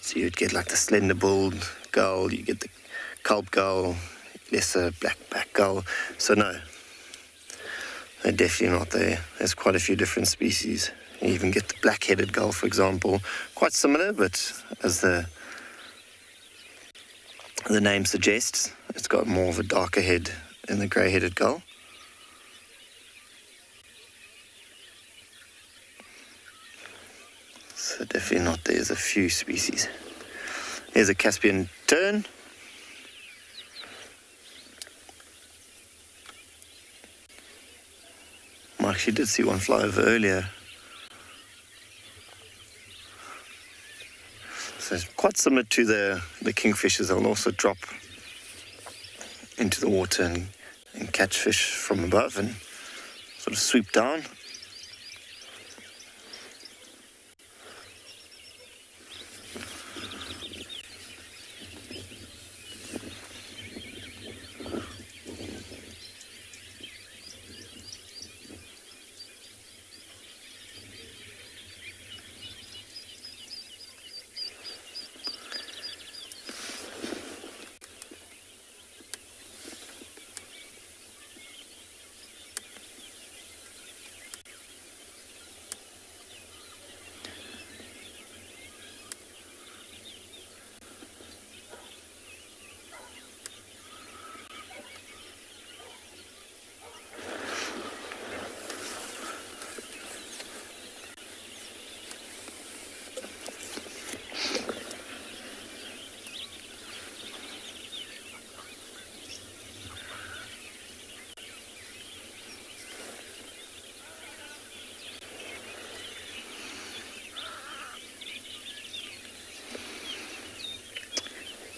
So you'd get like the slender-billed gull, you get the culp gull, lesser black-back gull. So no, they're definitely not there. There's quite a few different species. You even get the black-headed gull, for example. Quite similar, but as the name suggests, it's got more of a darker head than the grey-headed gull. So definitely not. There's a few species. Here's a Caspian tern. I actually did see one fly over earlier. So it's quite similar to the kingfishers. They'll also drop into the water and catch fish from above and sort of swoop down.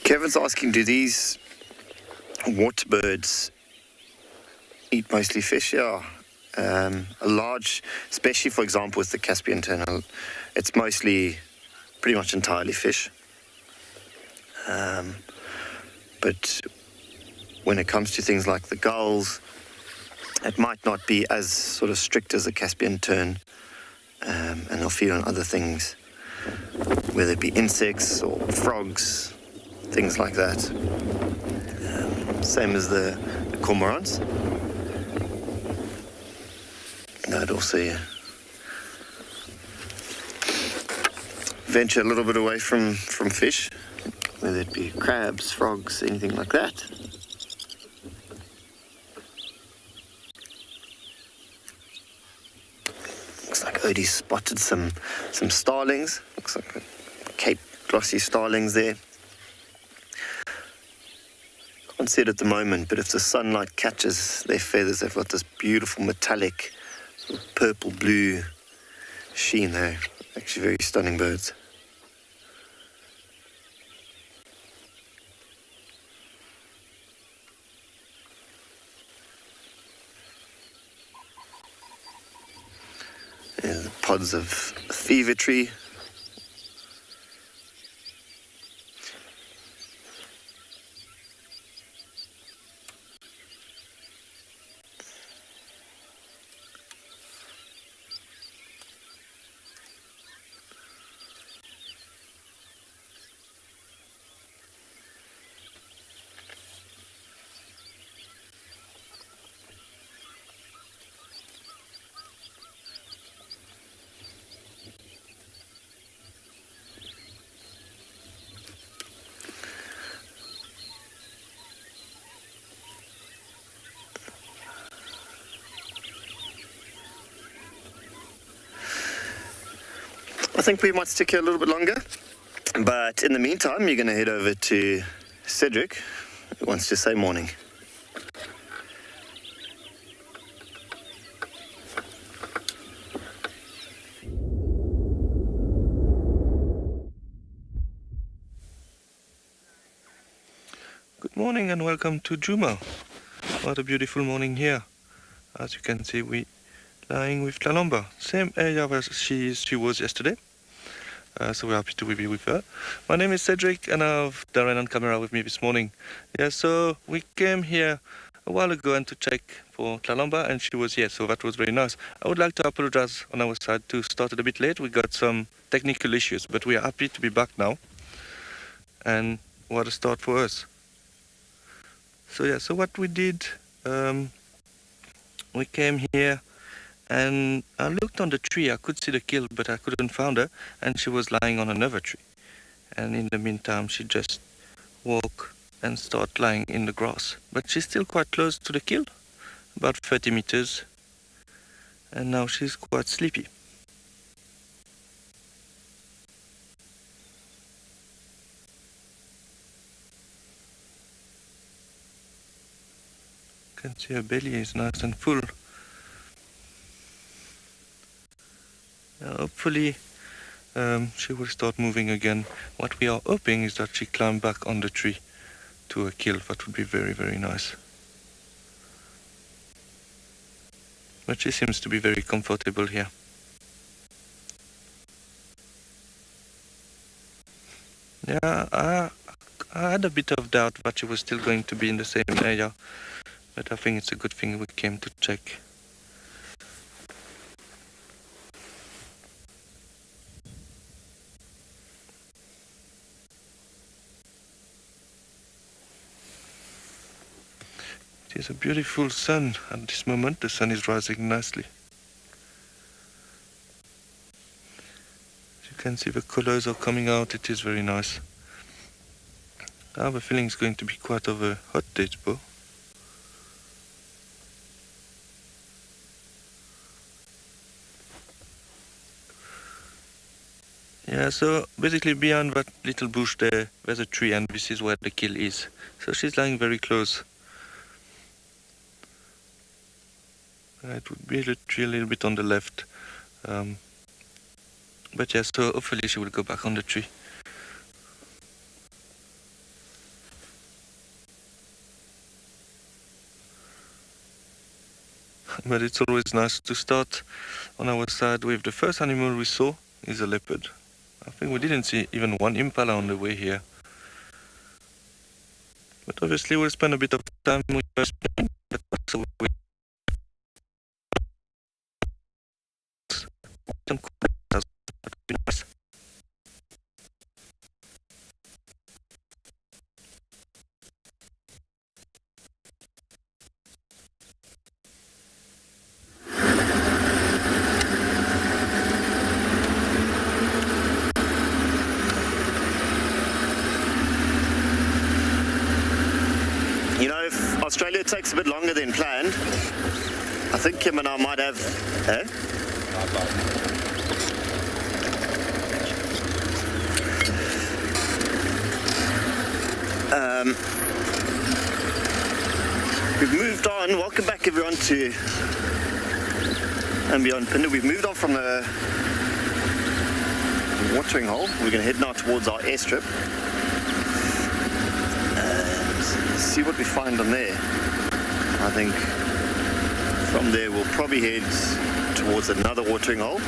Kevin's asking, do these water birds eat mostly fish, yeah. A large, especially for example with the Caspian tern, it's mostly pretty much entirely fish. But when it comes to things like the gulls, it might not be as sort of strict as the Caspian tern, and they'll feed on other things, whether it be insects or frogs, things like that. Same as the cormorants. They'd also venture a little bit away from fish, whether it be crabs, frogs, anything like that. Looks like Odie's spotted some starlings. Looks like a Cape glossy starlings there. Can't see it at the moment, but if the sunlight catches their feathers, they've got this beautiful metallic sort of purple blue sheen. They're actually very stunning birds. There's the pods of fever tree. I think we might stick here a little bit longer, but in the meantime, you're going to head over to Cedric, who wants to say morning. Good morning and welcome to Djuma. What a beautiful morning here. As you can see, we lying with Kalamba, same area where she was yesterday. So we're happy to be with her. My name is Cedric and I have Darren on camera with me this morning. Yeah, so we came here a while ago and to check for Kalamba and she was here, so that was very nice. I would like to apologize on our side to started a bit late. We got some technical issues, but we are happy to be back now. And what a start for us. So yeah, so what we did, we came here and I looked on the tree. I could see the kill, but I couldn't find her, and she was lying on another tree. And in the meantime, she just walked and started lying in the grass. But she's still quite close to the kill, about 30 meters. And now she's quite sleepy. You can see her belly is nice and full. Hopefully she will start moving again. What we are hoping is that she climb back on the tree to a kill. That would be very, very nice. But she seems to be very comfortable here. Yeah, I had a bit of doubt that she was still going to be in the same area, but I think it's a good thing we came to check. It is a beautiful sun at this moment. The sun is rising nicely. As you can see, the colors are coming out. It is very nice. I have a feeling it's going to be quite of a hot day, though. Yeah, so basically behind that little bush there, there's a tree and this is where the kill is. So she's lying very close. It would be a little bit on the left. But yeah, so hopefully she will go back on the tree. but it's always nice to start on our side with the first animal we saw is a leopard. I think we didn't see even one impala on the way here. But obviously we'll spend a bit of time with us. You know, if Australia takes a bit longer than planned, I think Kim and I might have... Eh? We've moved on. Welcome back everyone to andBeyond Phinda. We've moved on from the watering hole. We're going to head now towards our airstrip and see what we find on there. I think from there we'll probably head towards another watering hole.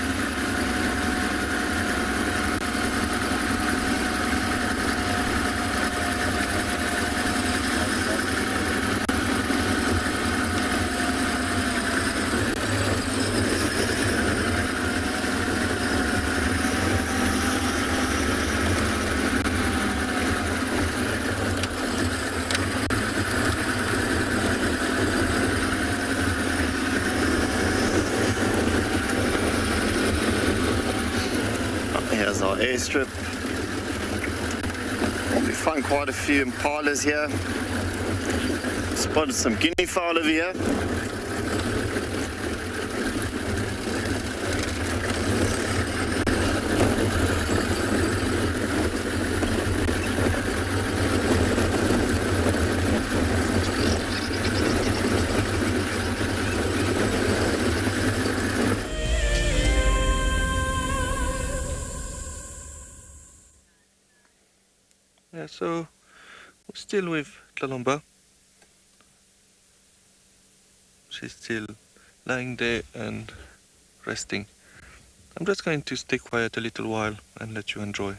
Here's our airstrip. We find quite a few impalas here. Spotted some guinea fowl over here. Yeah, so we're still with Kalamba. She's still lying there and resting. I'm just going to stay quiet a little while and let you enjoy.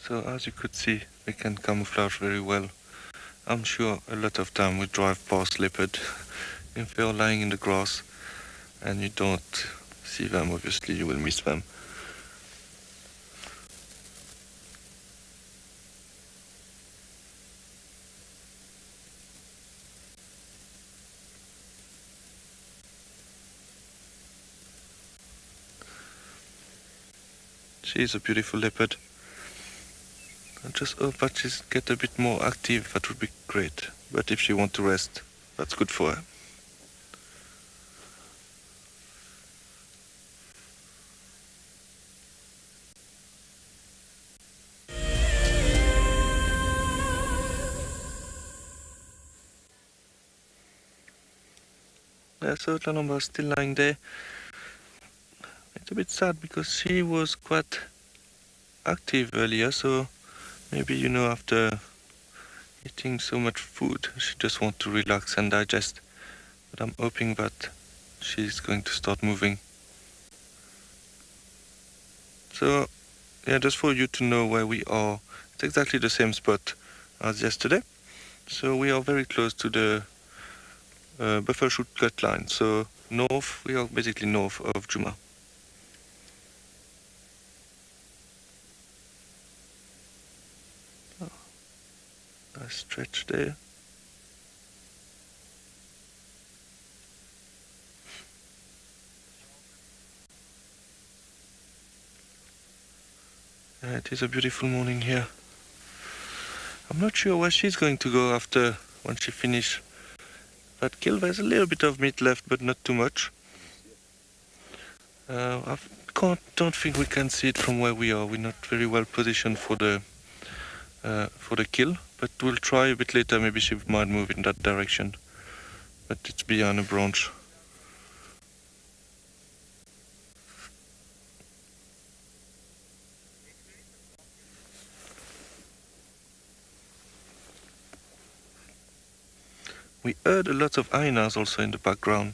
So as you could see, we can camouflage very well. I'm sure a lot of time we drive past leopard if they're lying in the grass and you don't see them, obviously you will miss them. She is a beautiful leopard. I just hope that she's get a bit more active, that would be great. But if she wants to rest, that's good for her. Yeah, so Kalamba is still lying there. It's a bit sad because she was quite active earlier, so maybe, you know, after eating so much food, she just wants to relax and digest. But I'm hoping that she's going to start moving. So, yeah, just for you to know where we are, it's exactly the same spot as yesterday. So we are very close to the buffer shoot cut line. So north, we are basically north of Djuma. Oh, nice stretch there. It is a beautiful morning here. I'm not sure where she's going to go after when she finishes that kill. There's a little bit of meat left, but not too much. I don't think we can see it from where we are. We're not very well positioned for the kill, but we'll try a bit later. Maybe she might move in that direction, but it's behind a branch. We heard a lot of hyenas also in the background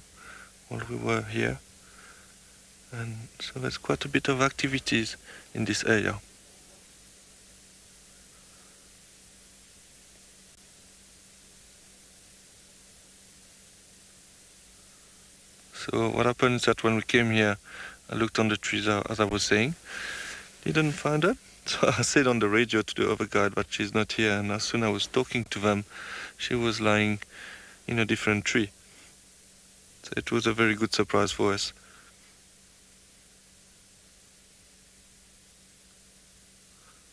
while we were here, and so there's quite a bit of activities in this area. So what happened is that when we came here, I looked on the trees as I was saying, didn't find her. So I said on the radio to the other guide that she's not here, and as soon as I was talking to them, she was lying in a different tree. So it was a very good surprise for us.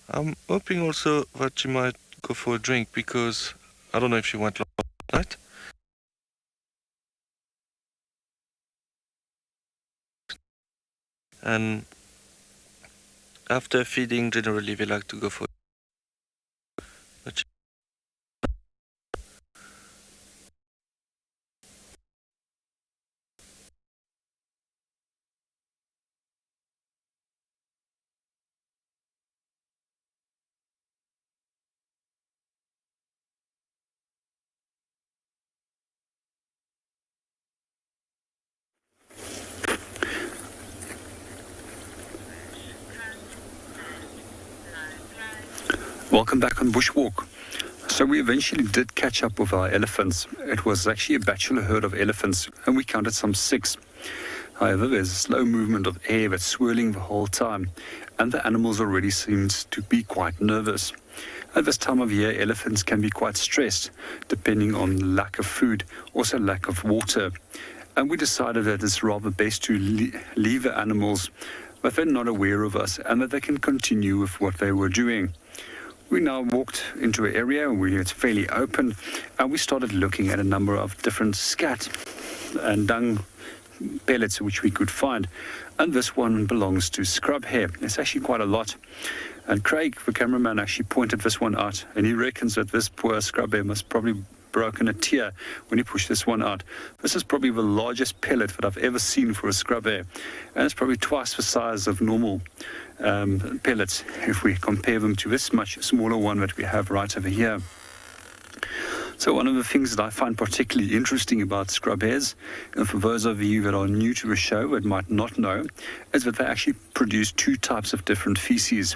I'm hoping also that she might go for a drink, because I don't know if she went last night. And after feeding, generally they like to go for but she Welcome back on Bushwalk. So we eventually did catch up with our elephants. It was actually a bachelor herd of elephants, and we counted some 6. However, there's a slow movement of air that's swirling the whole time, and the animals already seems to be quite nervous. At this time of year, elephants can be quite stressed, depending on lack of food, also lack of water. And we decided that it's rather best to leave the animals, but they're not aware of us, and that they can continue with what they were doing. We now walked into an area where it's fairly open, and we started looking at a number of different scat and dung pellets which we could find. And this one belongs to scrub hare. It's actually quite a lot. And Craig, the cameraman, actually pointed this one out, and he reckons that this poor scrub hare must probably broken a tear when he pushed this one out. This is probably the largest pellet that I've ever seen for a scrub hare, and it's probably twice the size of normal pellets if we compare them to this much smaller one that we have right over here. So one of the things that I find particularly interesting about scrub hares, and for those of you that are new to the show that might not know, is that they actually produce 2 types of different feces.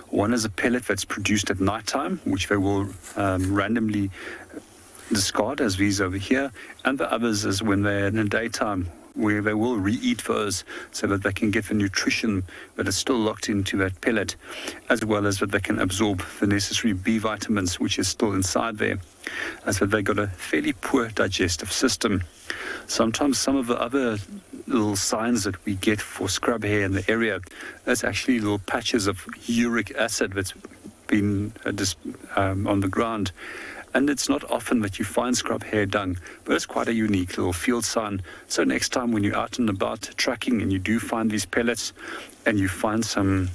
One is a pellet that's produced at night time, which they will randomly discard, as these over here, and the others is when they're in the daytime, where they will re-eat those so that they can get the nutrition that is still locked into that pellet, as well as that they can absorb the necessary B vitamins which is still inside there, as that they've got a fairly poor digestive system. Sometimes some of the other little signs that we get for scrub hare in the area is actually little patches of uric acid that's been on the ground. And it's not often that you find scrub hare dung, but it's quite a unique little field sign. So next time when you're out and about tracking and you do find these pellets and you find some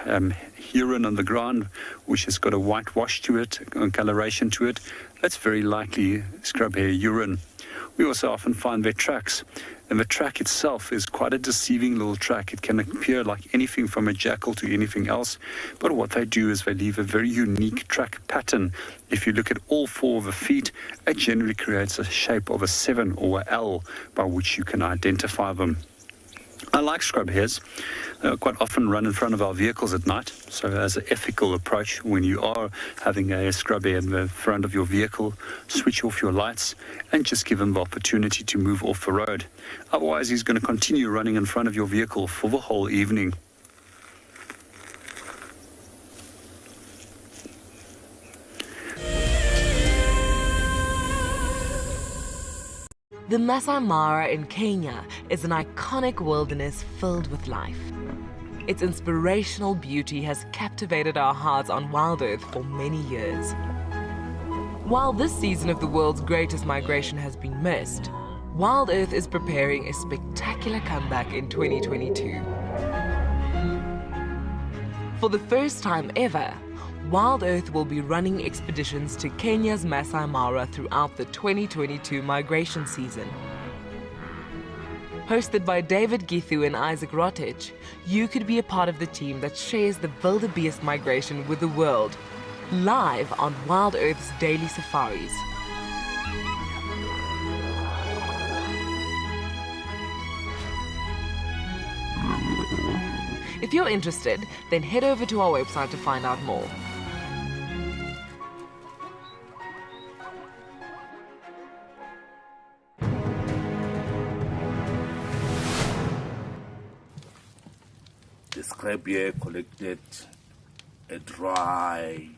heron on the ground, which has got a white wash to it, a coloration to it, that's very likely scrub hare urine. We also often find their tracks, and the track itself is quite a deceiving little track. It can appear like anything from a jackal to anything else, but what they do is they leave a very unique track pattern. If you look at all four of the feet, it generally creates a shape of a 7 or a L by which you can identify them. I like scrub hares. They quite often run in front of our vehicles at night. So as an ethical approach, when you are having a scrub hare in the front of your vehicle, switch off your lights and just give him the opportunity to move off the road. Otherwise, he's going to continue running in front of your vehicle for the whole evening. The Masai Mara in Kenya is an iconic wilderness filled with life. Its inspirational beauty has captivated our hearts on WildEarth for many years. While this season of the world's greatest migration has been missed, WildEarth is preparing a spectacular comeback in 2022. For the first time ever, WildEarth will be running expeditions to Kenya's Masai Mara throughout the 2022 migration season. Hosted by David Githu and Isaac Rotich, you could be a part of the team that shares the wildebeest migration with the world, live on WildEarth's daily safaris. If you're interested, then head over to our website to find out more. The scrub hare collected a dry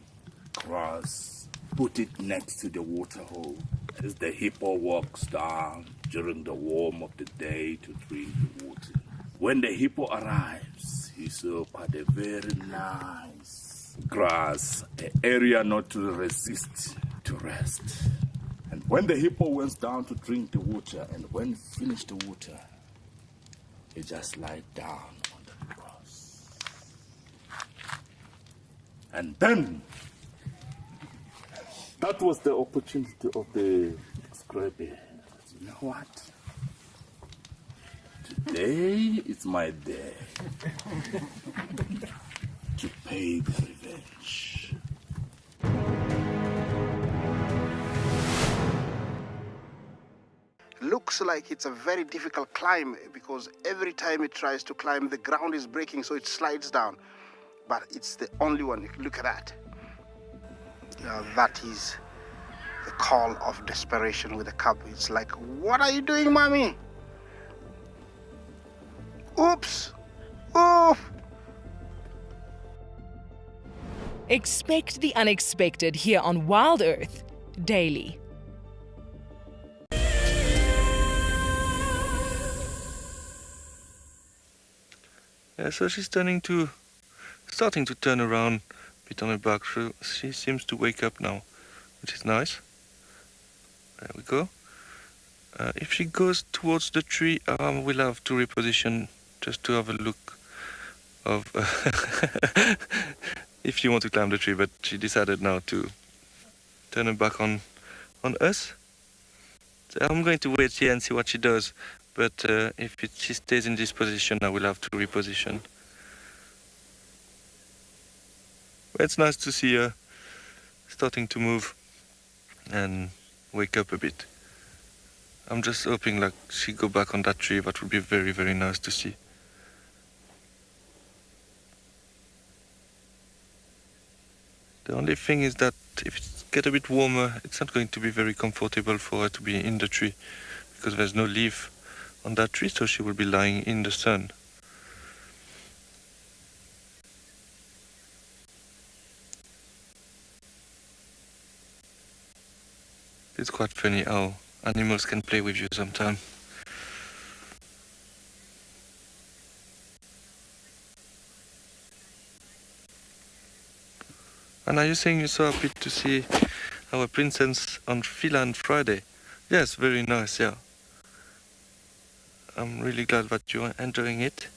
grass, put it next to the waterhole as the hippo walks down during the warm of the day to drink the water. When the hippo arrives, he saw quite a very nice grass, an area not to resist to rest. And when the hippo went down to drink the water, and when he finished the water, he just lied down on the grass. And then, that was the opportunity of the Grebe. You know what? Today is my day to pay the revenge. Looks like it's a very difficult climb because every time it tries to climb, the ground is breaking, so it slides down. But it's the only one. Look at that. That is the call of desperation with a cub. It's like, what are you doing, mommy? Oops! Oof! Expect the unexpected here on WildEarth daily. Yeah, so she's starting to turn around a bit on her back. So she seems to wake up now, which is nice. There we go. If she goes towards the tree, we'll have to reposition just to have a look of if she wants to climb the tree, but she decided now to turn her back on us. So I'm going to wait here and see what she does, but if she stays in this position, I will have to reposition. But it's nice to see her starting to move and wake up a bit. I'm just hoping like she go back on that tree. That would be very, very nice to see. The only thing is that if it gets a bit warmer, it's not going to be very comfortable for her to be in the tree because there's no leaf on that tree, so she will be lying in the sun. It's quite funny how animals can play with you sometimes. And are you saying you're so happy to see our princess on Fila on Friday? Yes, very nice, yeah. I'm really glad that you're enjoying it.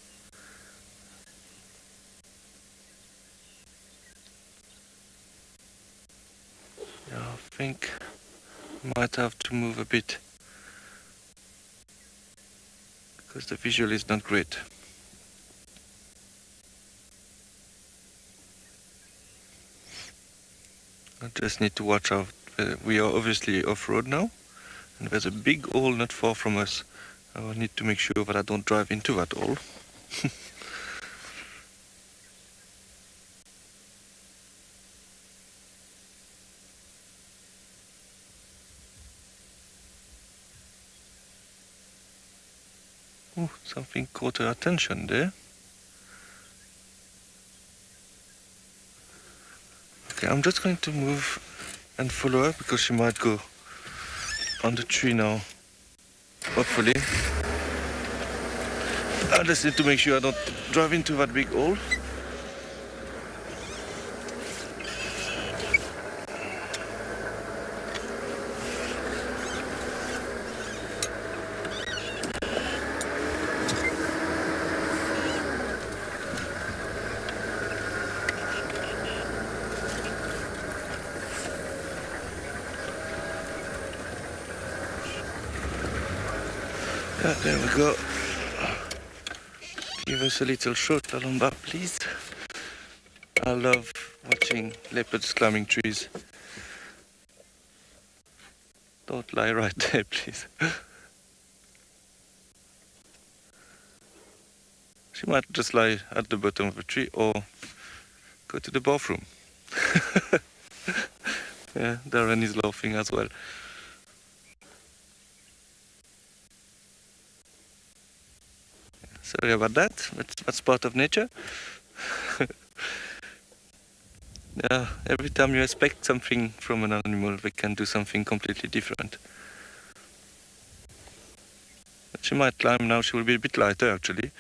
think might have to move a bit because the visual is not great. I just need to watch out. We are obviously off-road now, and there's a big hole not far from us. I will need to make sure that I don't drive into that hole. Oh, something caught her attention there. Okay, I'm just going to move and follow her because she might go on the tree now. Hopefully. I just need to make sure I don't drive into that big hole. Yeah, there we go. Give us a little shot, Kalahari, please. I love watching leopards climbing trees. Don't lie right there, please. She might just lie at the bottom of a tree or go to the bathroom. Yeah, Darren is laughing as well. Sorry about that, but that's part of nature. Yeah, every time you expect something from an animal, they can do something completely different. But she might climb now, she will be a bit lighter actually.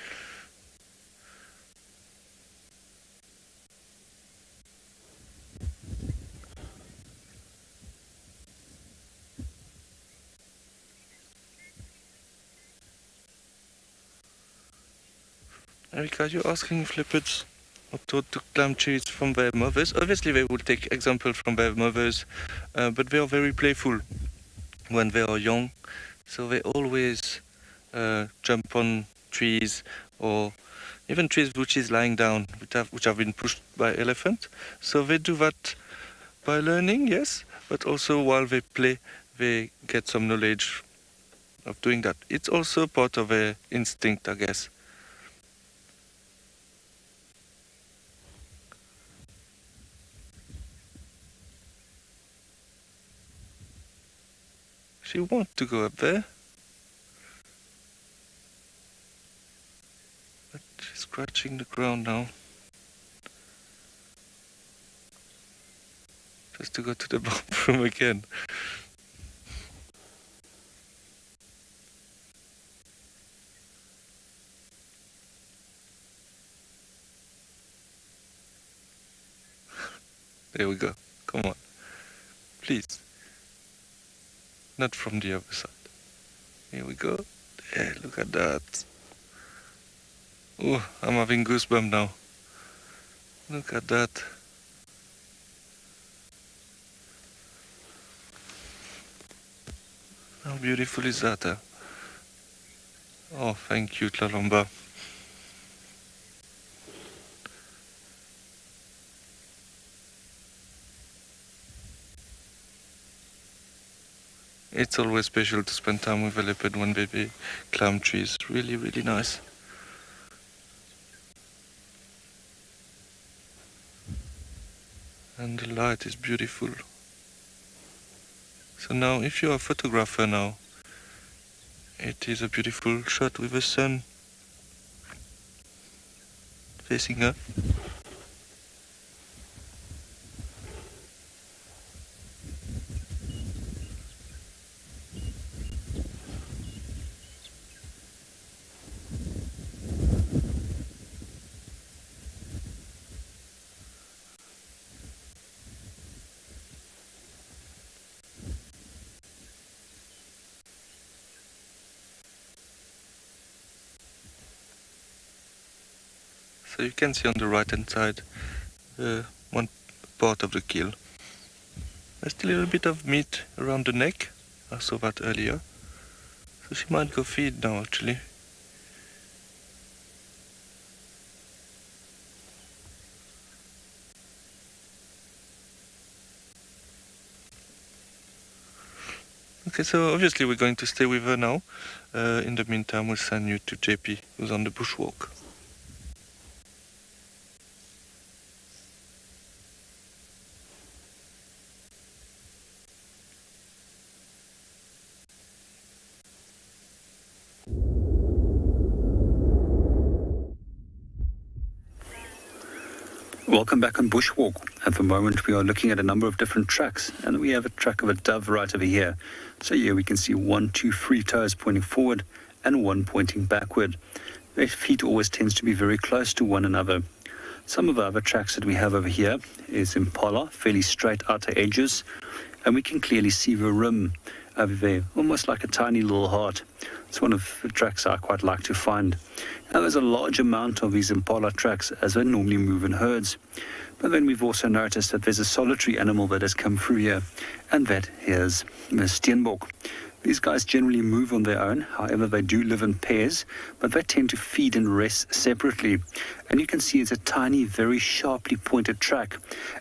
Erika, you're asking if leopards are taught to climb trees from their mothers. Obviously, they will take example from their mothers, but they are very playful when they are young. So they always jump on trees or even trees which is lying down, which have been pushed by elephants. So they do that by learning, yes, but also while they play, they get some knowledge of doing that. It's also part of their instinct, I guess. She wants to go up there, but she's scratching the ground now. Just to go to the bathroom again. There we go. Come on. Please. Not from the other side. Here we go. There, look at that. Oh, I'm having goosebumps now. Look at that. How beautiful is that? Eh? Oh, thank you, Kalahari. It's always special to spend time with a leopard when they climb trees. Really, really nice. And the light is beautiful. So now, if you're a photographer now, it is a beautiful shot with the sun facing her. So you can see on the right hand side one part of the kill. There's still a little bit of meat around the neck. I saw that earlier. So she might go feed now, actually. Okay, so obviously we're going to stay with her now. In the meantime, we'll send you to JP, who's on the bushwalk. Welcome back on Bushwalk. At the moment we are looking at a number of different tracks, and we have a track of a dove right over here. So here we can see 1, 2, 3 toes pointing forward and one pointing backward. Their feet always tends to be very close to one another. Some of the other tracks that we have over here is impala, fairly straight outer edges, and we can clearly see the rim over there, almost like a tiny little heart. It's one of the tracks I quite like to find. Now there's a large amount of these impala tracks as they normally move in herds. But then we've also noticed that there's a solitary animal that has come through here, and that is the steenbok. These guys generally move on their own, however they do live in pairs, but they tend to feed and rest separately. And you can see it's a tiny, very sharply pointed track.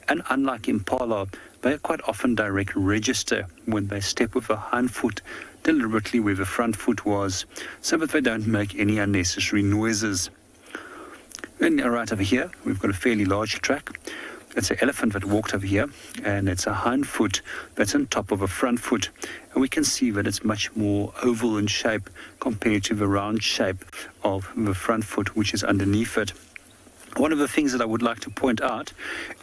And unlike impala, they quite often direct register when they step with the hind foot deliberately where the front foot was, so that they don't make any unnecessary noises. Then right over here, we've got a fairly large track. It's an elephant that walked over here, and it's a hind foot that's on top of a front foot. And we can see that it's much more oval in shape compared to the round shape of the front foot, which is underneath it. One of the things that I would like to point out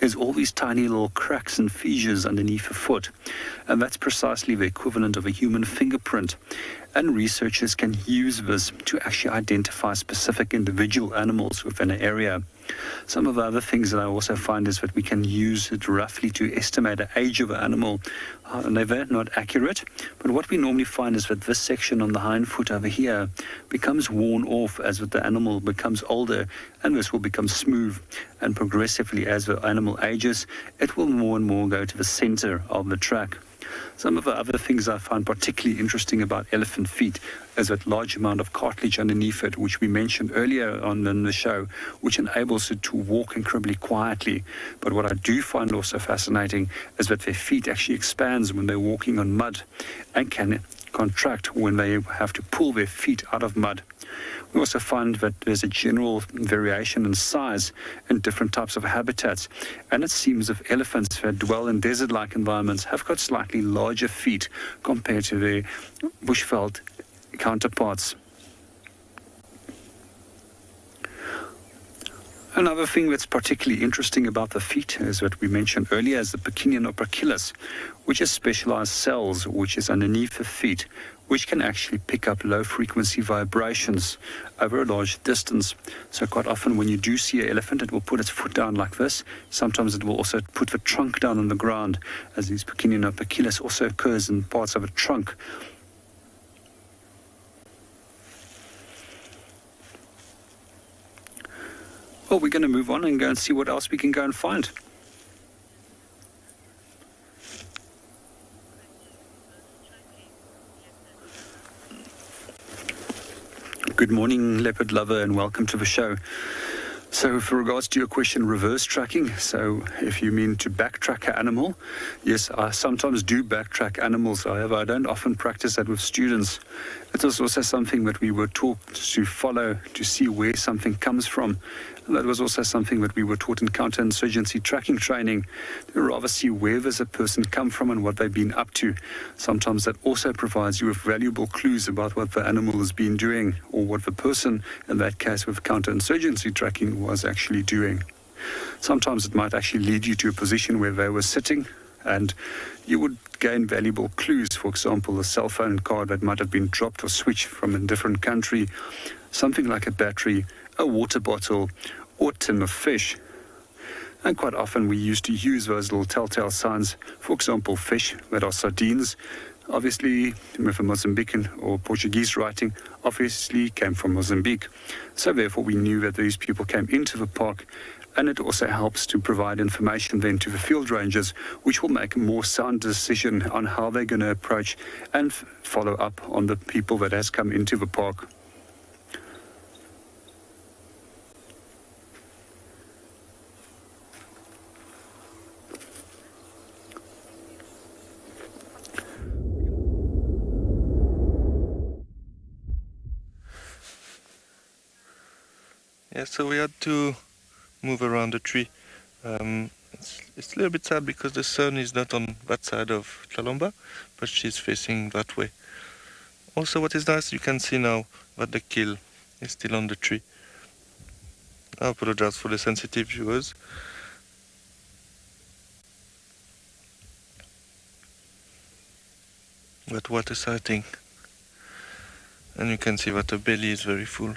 is all these tiny little cracks and fissures underneath the foot. And that's precisely the equivalent of a human fingerprint. And researchers can use this to actually identify specific individual animals within an area. Some of the other things that I also find is that we can use it roughly to estimate the age of an animal. They're not accurate, but what we normally find is that this section on the hind foot over here becomes worn off as the animal becomes older, and this will become smooth. And progressively, as the animal ages, it will more and more go to the center of the track. Some of the other things I find particularly interesting about elephant feet is that large amount of cartilage underneath it, which we mentioned earlier on in the show, which enables it to walk incredibly quietly. But what I do find also fascinating is that their feet actually expands when they're walking on mud and can contract when they have to pull their feet out of mud. We also find that there's a general variation in size in different types of habitats, and it seems that elephants that dwell in desert-like environments have got slightly larger feet compared to their bushveld counterparts. Another thing that's particularly interesting about the feet is that we mentioned earlier is the Pacinian operculus, which is specialized cells which is underneath the feet, which can actually pick up low-frequency vibrations over a large distance. So quite often when you do see an elephant, it will put its foot down like this. Sometimes it will also put the trunk down on the ground, as these Pacinian operculus also occurs in parts of a trunk. Well, we're going to move on and go and see what else we can go and find. Good morning, leopard lover, and welcome to the show. So with regards to your question, reverse tracking, so if you mean to backtrack an animal, yes, I sometimes do backtrack animals. However, I don't often practice that with students. It was also something that we were taught to follow to see where something comes from. And that was also something that we were taught in counterinsurgency tracking training, to rather see where does a person come from and what they've been up to. Sometimes that also provides you with valuable clues about what the animal has been doing, or what the person, in that case with counterinsurgency tracking, was actually doing. Sometimes it might actually lead you to a position where they were sitting, and you would gain valuable clues. For example, a cell phone card that might have been dropped or switched from a different country, something like a battery, a water bottle, or a tin of fish. And quite often we used to use those little telltale signs. For example, fish that are sardines obviously, with a Mozambican or Portuguese writing, obviously came from Mozambique. So therefore we knew that these people came into the park, and it also helps to provide information then to the field rangers, which will make a more sound decision on how they're going to approach and follow up on the people that has come into the park. Yeah, so we had to move around the tree. It's a little bit sad because the sun is not on that side of Tlalomba, but she's facing that way. Also, what is nice, you can see now that the kill is still on the tree. I apologize for the sensitive viewers. But what a sighting. And you can see that the belly is very full.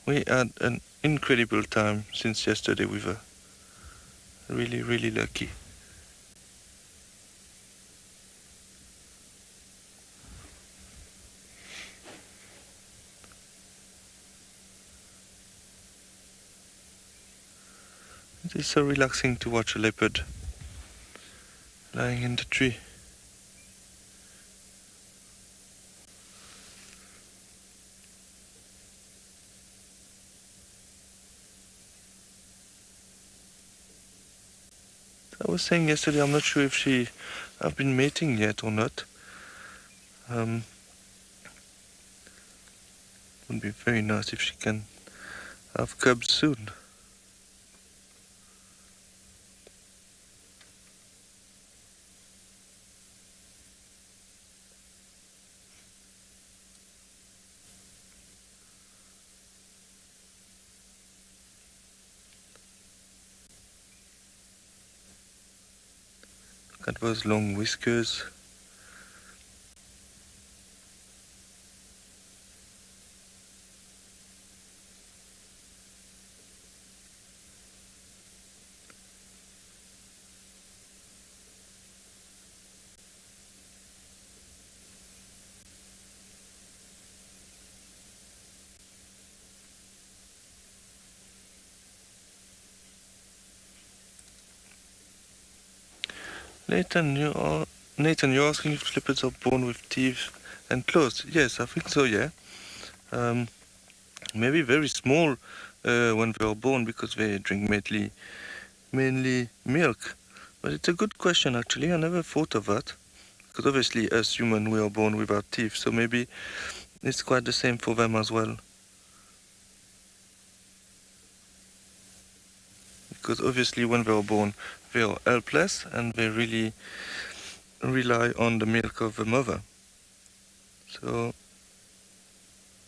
We had an incredible time since yesterday with her. Really, really lucky. It is so relaxing to watch a leopard lying in the tree. I was saying yesterday, I'm not sure if she have been mating yet or not. Would be very nice if she can have cubs soon. Look at those long whiskers. Nathan, you're asking if leopards are born with teeth and claws. Yes, I think so, yeah. Maybe very small when they are born because they drink mainly milk. But it's a good question, actually. I never thought of that. Because obviously, us humans, we are born without teeth. So maybe it's quite the same for them as well. Because obviously when they are born, they are helpless and they really rely on the milk of the mother. So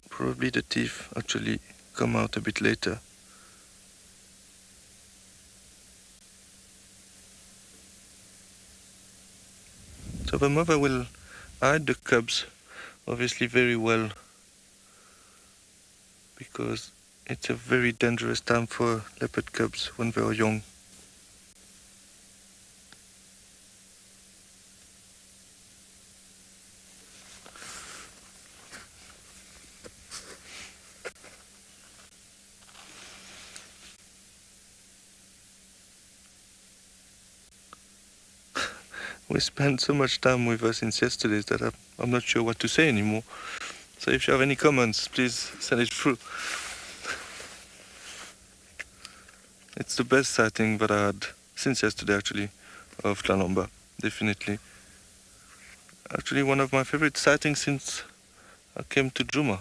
probably the teeth actually come out a bit later. So the mother will hide the cubs obviously very well, because it's a very dangerous time for leopard cubs when they are young. We spent so much time with her since yesterday that I'm not sure what to say anymore. So if you have any comments, please send it through. It's the best sighting that I had since yesterday, actually, of Tlalomba, definitely. Actually, one of my favorite sightings since I came to Djuma.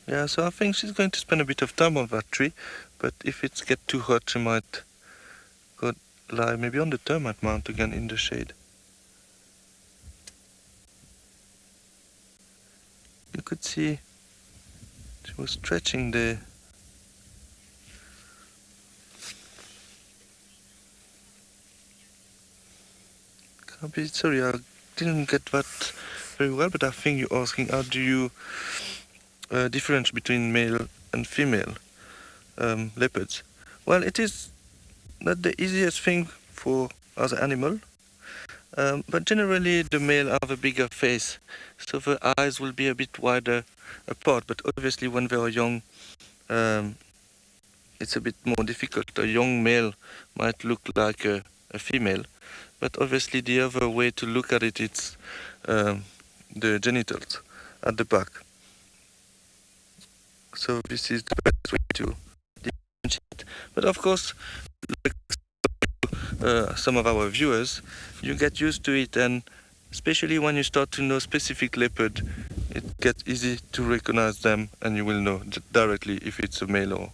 Yeah, so I think she's going to spend a bit of time on that tree, but if it gets too hot, she might go lie maybe on the termite mount again in the shade. You could see she was stretching the sorry, I didn't get that very well, but I think you're asking how do you differentiate between male and female leopards. Well, it is not the easiest thing for other animal, but generally the male have a bigger face, so the eyes will be a bit wider apart, but obviously when they are young, it's a bit more difficult. A young male might look like a female, but obviously the other way to look at it, it's the genitals at the back. So this is the best way to differentiate. But of course, like some of our viewers, you get used to it, and especially when you start to know specific leopard, it gets easy to recognize them, and you will know directly if it's a male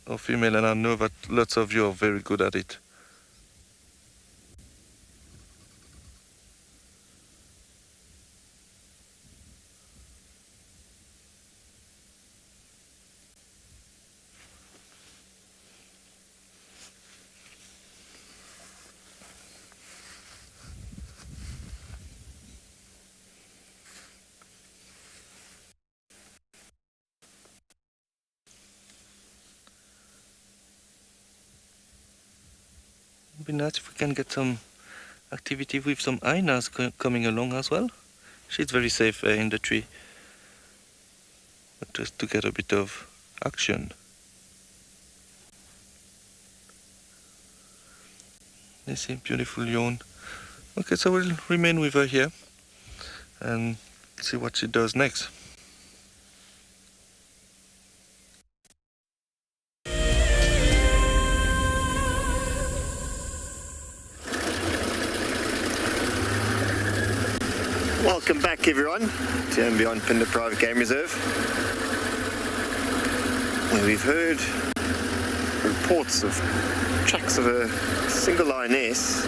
or female, and I know that lots of you are very good at it. It'd be nice if we can get some activity with some hyenas coming along as well. She's very safe in the tree, but just to get a bit of action. You see, beautiful yawn. Okay, so we'll remain with her here and see what she does next. Welcome back everyone to andBeyond Phinda Private Game Reserve, where we've heard reports of tracks of a single lioness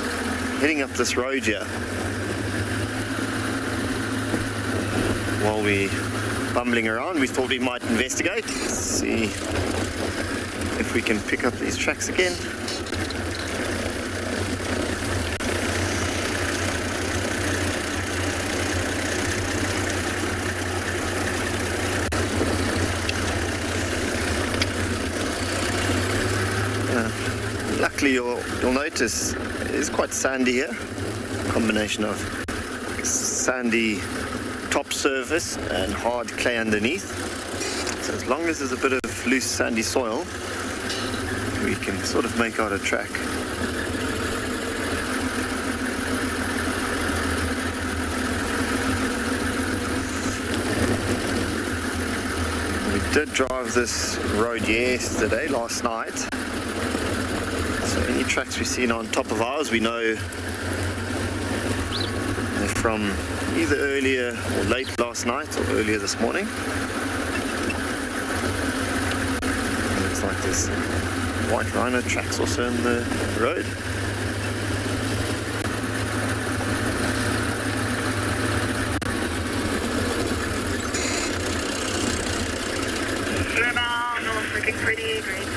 heading up this road here. While we're bumbling around, we thought we might investigate, see if we can pick up these tracks again. Luckily you'll notice it is quite sandy here, a combination of sandy top surface and hard clay underneath. So as long as there's a bit of loose sandy soil, we can sort of make out a track. We did drive this road last night. So any tracks we've seen on top of ours, we know they're from either earlier or late last night or earlier this morning. And looks like there's white rhino tracks also in the road. Looking pretty, great.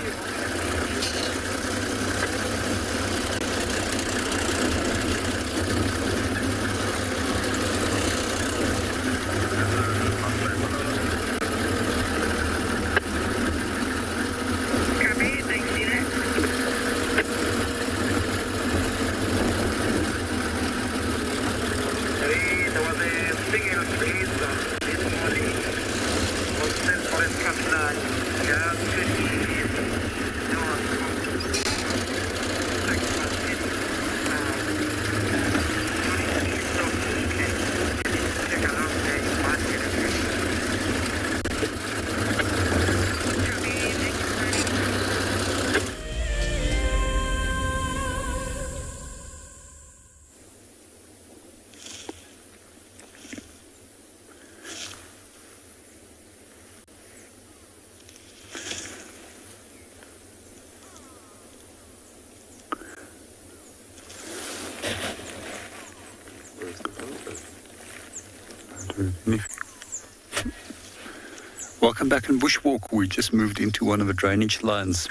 Welcome back in Bushwalk. We just moved into one of the drainage lines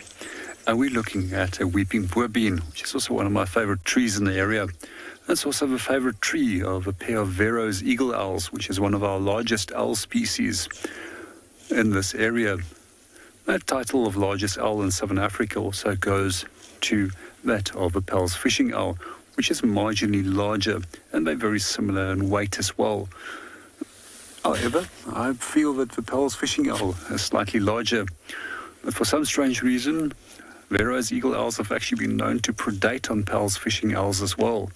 and we're looking at a weeping boerbean, which is also one of my favorite trees in the area. It's also the favorite tree of a pair of Vero's eagle owls, which is one of our largest owl species in this area. That title of largest owl in Southern Africa also goes to that of a Pell's fishing owl, which is marginally larger, and they're very similar in weight as well. However, I feel that the Pell's fishing owl is slightly larger. But for some strange reason, Vero's eagle owls have actually been known to predate on Pell's fishing owls as well.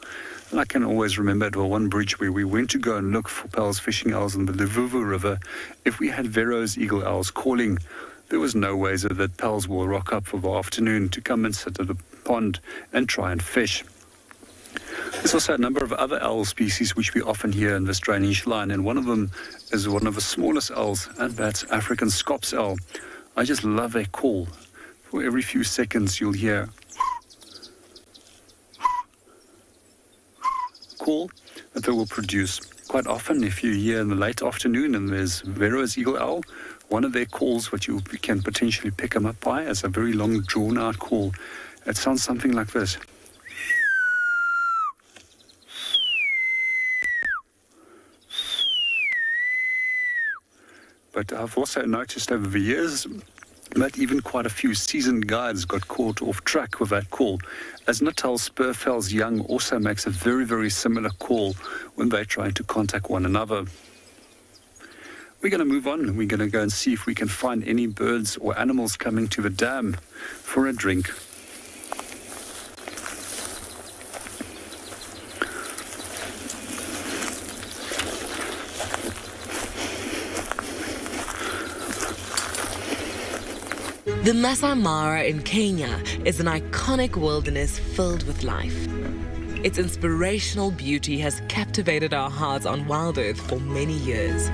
And I can always remember at one bridge where we went to go and look for Pell's fishing owls in the Luvuvu River. If we had Vero's eagle owls calling, there was no way that Pell's will rock up for the afternoon to come and sit at the pond and try and fish. There's also a number of other owl species which we often hear in this drainage line, and one of them is one of the smallest owls, and that's African scops owl. I just love their call. For every few seconds you'll hear call that they will produce. Quite often, if you're here in the late afternoon and there's Vero's eagle owl, one of their calls, what you can potentially pick them up by, is a very long, drawn-out call. It sounds something like this. But I've also noticed over the years that even quite a few seasoned guides got caught off track with that call, as Natal Spurfell's young also makes a very, very similar call when they're trying to contact one another. We're going to move on. We're going to go and see if we can find any birds or animals coming to the dam for a drink. The Masai Mara in Kenya is an iconic wilderness filled with life. Its inspirational beauty has captivated our hearts on WildEarth for many years.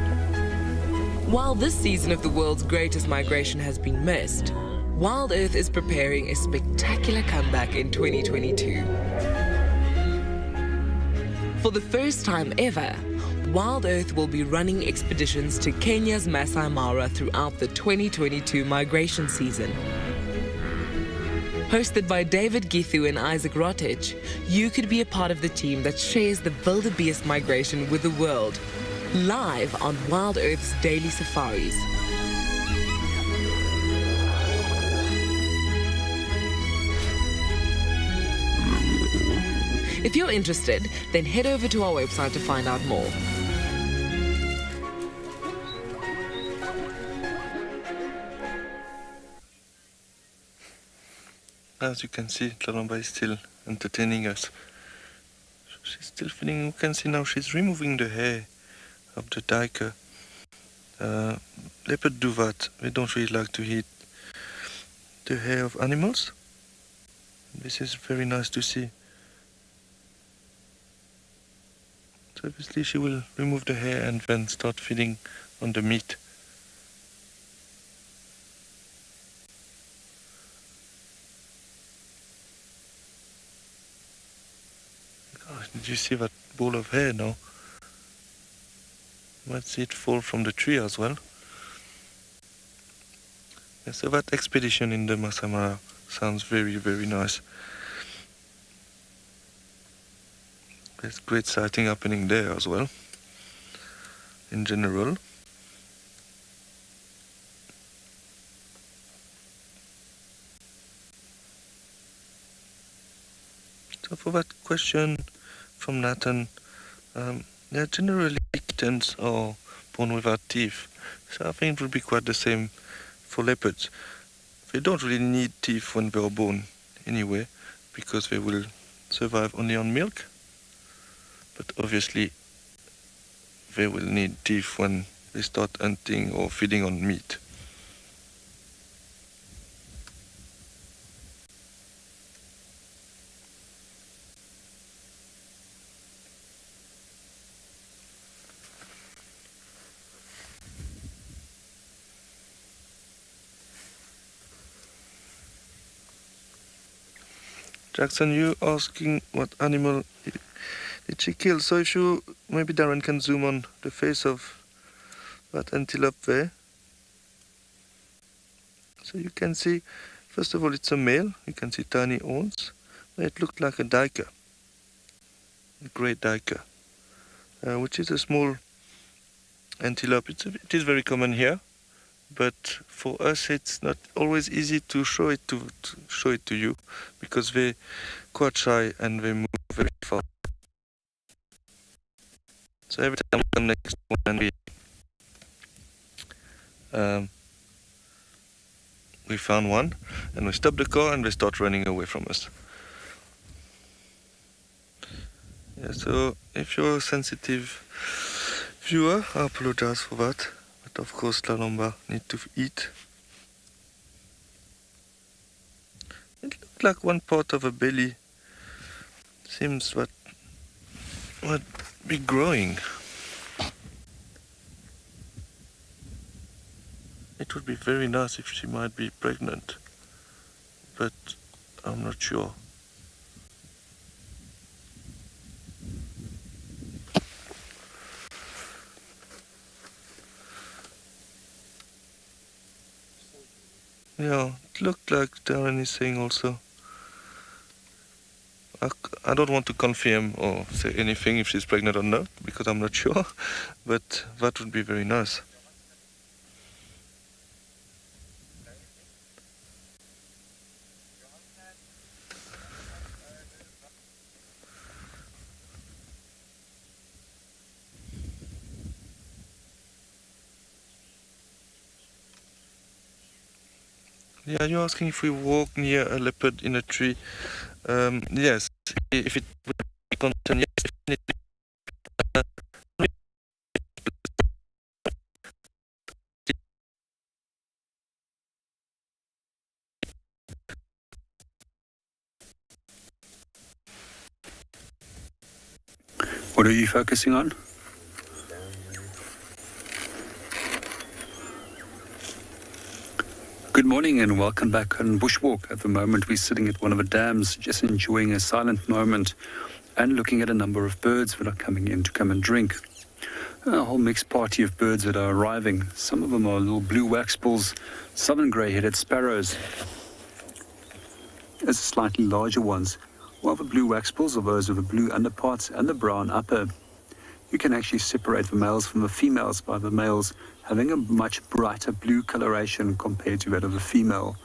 While this season of the world's greatest migration has been missed, WildEarth is preparing a spectacular comeback in 2022. For the first time ever, WildEarth will be running expeditions to Kenya's Masai Mara throughout the 2022 migration season. Hosted by David Githu and Isaac Rotich, you could be a part of the team that shares the wildebeest migration with the world, live on WildEarth's daily safaris. If you're interested, then head over to our website to find out more. As you can see, Kalamba is still entertaining us. She's still feeding. You can see now she's removing the hair of the duiker. Leopard do that. They don't really like to eat the hair of animals. This is very nice to see. So obviously she will remove the hair and then start feeding on the meat. Did you see that ball of hair now? You might see it fall from the tree as well. Yeah, so that expedition in the Masai Mara sounds very, very nice. There's great sighting happening there as well, in general. So for that question from Nathan, they're generally kittens or born without teeth. So I think it would be quite the same for leopards. They don't really need teeth when they're born anyway, because they will survive only on milk. But obviously they will need teeth when they start hunting or feeding on meat. Jackson, you asking what animal did she kill? So if you maybe Darren can zoom on the face of that antelope there. So you can see, first of all, it's a male. You can see tiny horns. It looked like a duiker, a great duiker, which is a small antelope. It is very common here, but for us it's not always easy to show it to you, because they're quite shy and they move very fast. So every time we come next to one, we found one, and we stop the car and they start running away from us. Yeah, so if you're a sensitive viewer, I apologize for that. But of course, Lalomba need to eat. It looked like one part of a belly. Seems that might be growing. It would be very nice if she might be pregnant, but I'm not sure. Yeah, it looked like Darren is saying also. I don't want to confirm or say anything if she's pregnant or not, because I'm not sure, but that would be very nice. Yeah, you're asking if we walk near a leopard in a tree. Yes, if it would be concerned, yes, definitely. What are you focusing on? Good morning and welcome back on Bushwalk. At the moment we're sitting at one of the dams, just enjoying a silent moment and looking at a number of birds that are coming in to come and drink. A whole mixed party of birds that are arriving. Some of them are little blue waxbills, southern grey-headed sparrows. There's slightly larger ones, while the blue waxbills are those with the blue underparts and the brown upper. You can actually separate the males from the females by the males having a much brighter blue coloration compared to that of the female.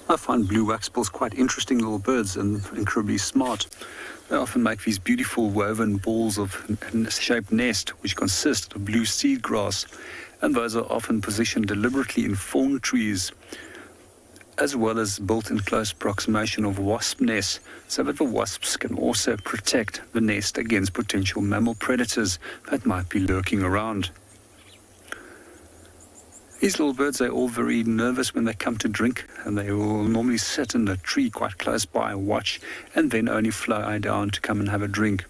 I find blue waxbills quite interesting little birds and incredibly smart. They often make these beautiful woven balls of a shaped nest which consist of blue seed grass, and those are often positioned deliberately in thorn trees, as well as built in close approximation of wasp nests, so that the wasps can also protect the nest against potential mammal predators that might be lurking around. These little birds are all very nervous when they come to drink, and they will normally sit in a tree quite close by, watch, and then only fly down to come and have a drink.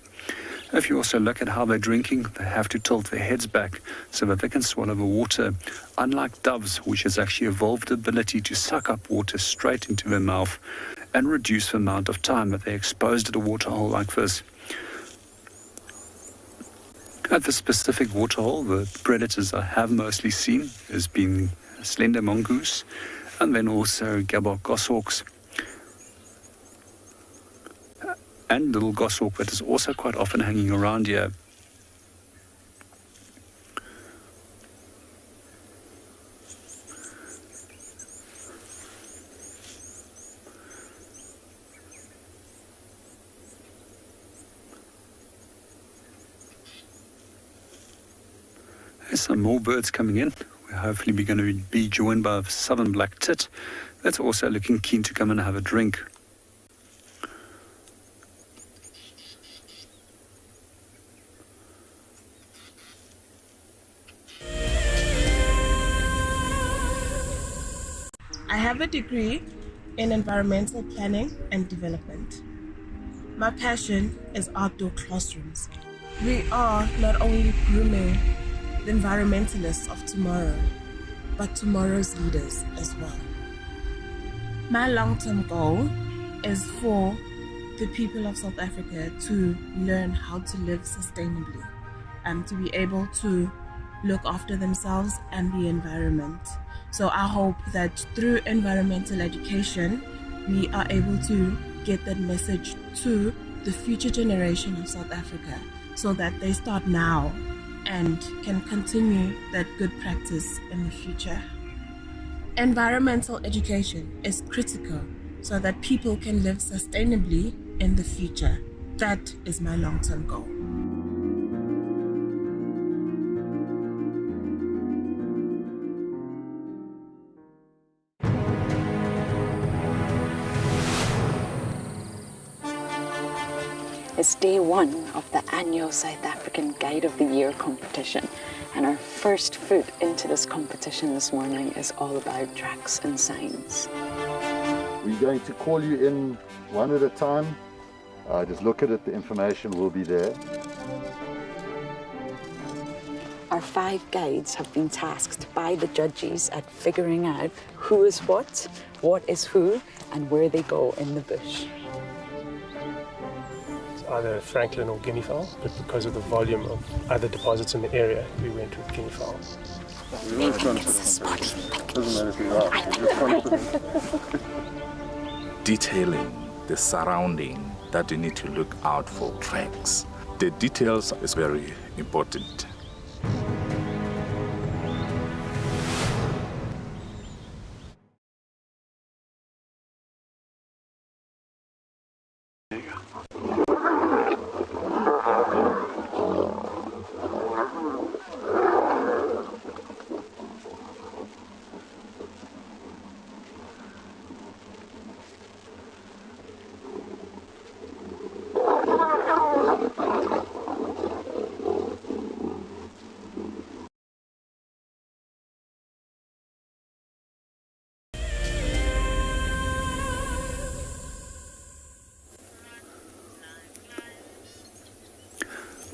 If you also look at how they're drinking, they have to tilt their heads back so that they can swallow the water, unlike doves, which has actually evolved the ability to suck up water straight into their mouth and reduce the amount of time that they're exposed at a waterhole like this. At this specific waterhole, the predators I have mostly seen has been slender mongoose and then also gabok goshawks. And little goshawk that is also quite often hanging around here. There's some more birds coming in. We're hopefully going to be joined by a southern black tit that's also looking keen to come and have a drink. I have a degree in environmental planning and development. My passion is outdoor classrooms. We are not only grooming the environmentalists of tomorrow, but tomorrow's leaders as well. My long-term goal is for the people of South Africa to learn how to live sustainably, to be able to look after themselves and the environment. So I hope that through environmental education, we are able to get that message to the future generation of South Africa so that they start now and can continue that good practice in the future. Environmental education is critical so that people can live sustainably in the future. That is my long-term goal. It's day one of the annual South African Guide of the Year competition, and our first foot into this competition this morning is all about tracks and signs. We're going to call you in one at a time. Just look at it, the information will be there. Our 5 guides have been tasked by the judges at figuring out who is what is who, and where they go in the bush. Either Franklin or guinea fowl, but because of the volume of other deposits in the area, we went with guinea fowl. Detailing the surrounding that you need to look out for tracks. The details is very important.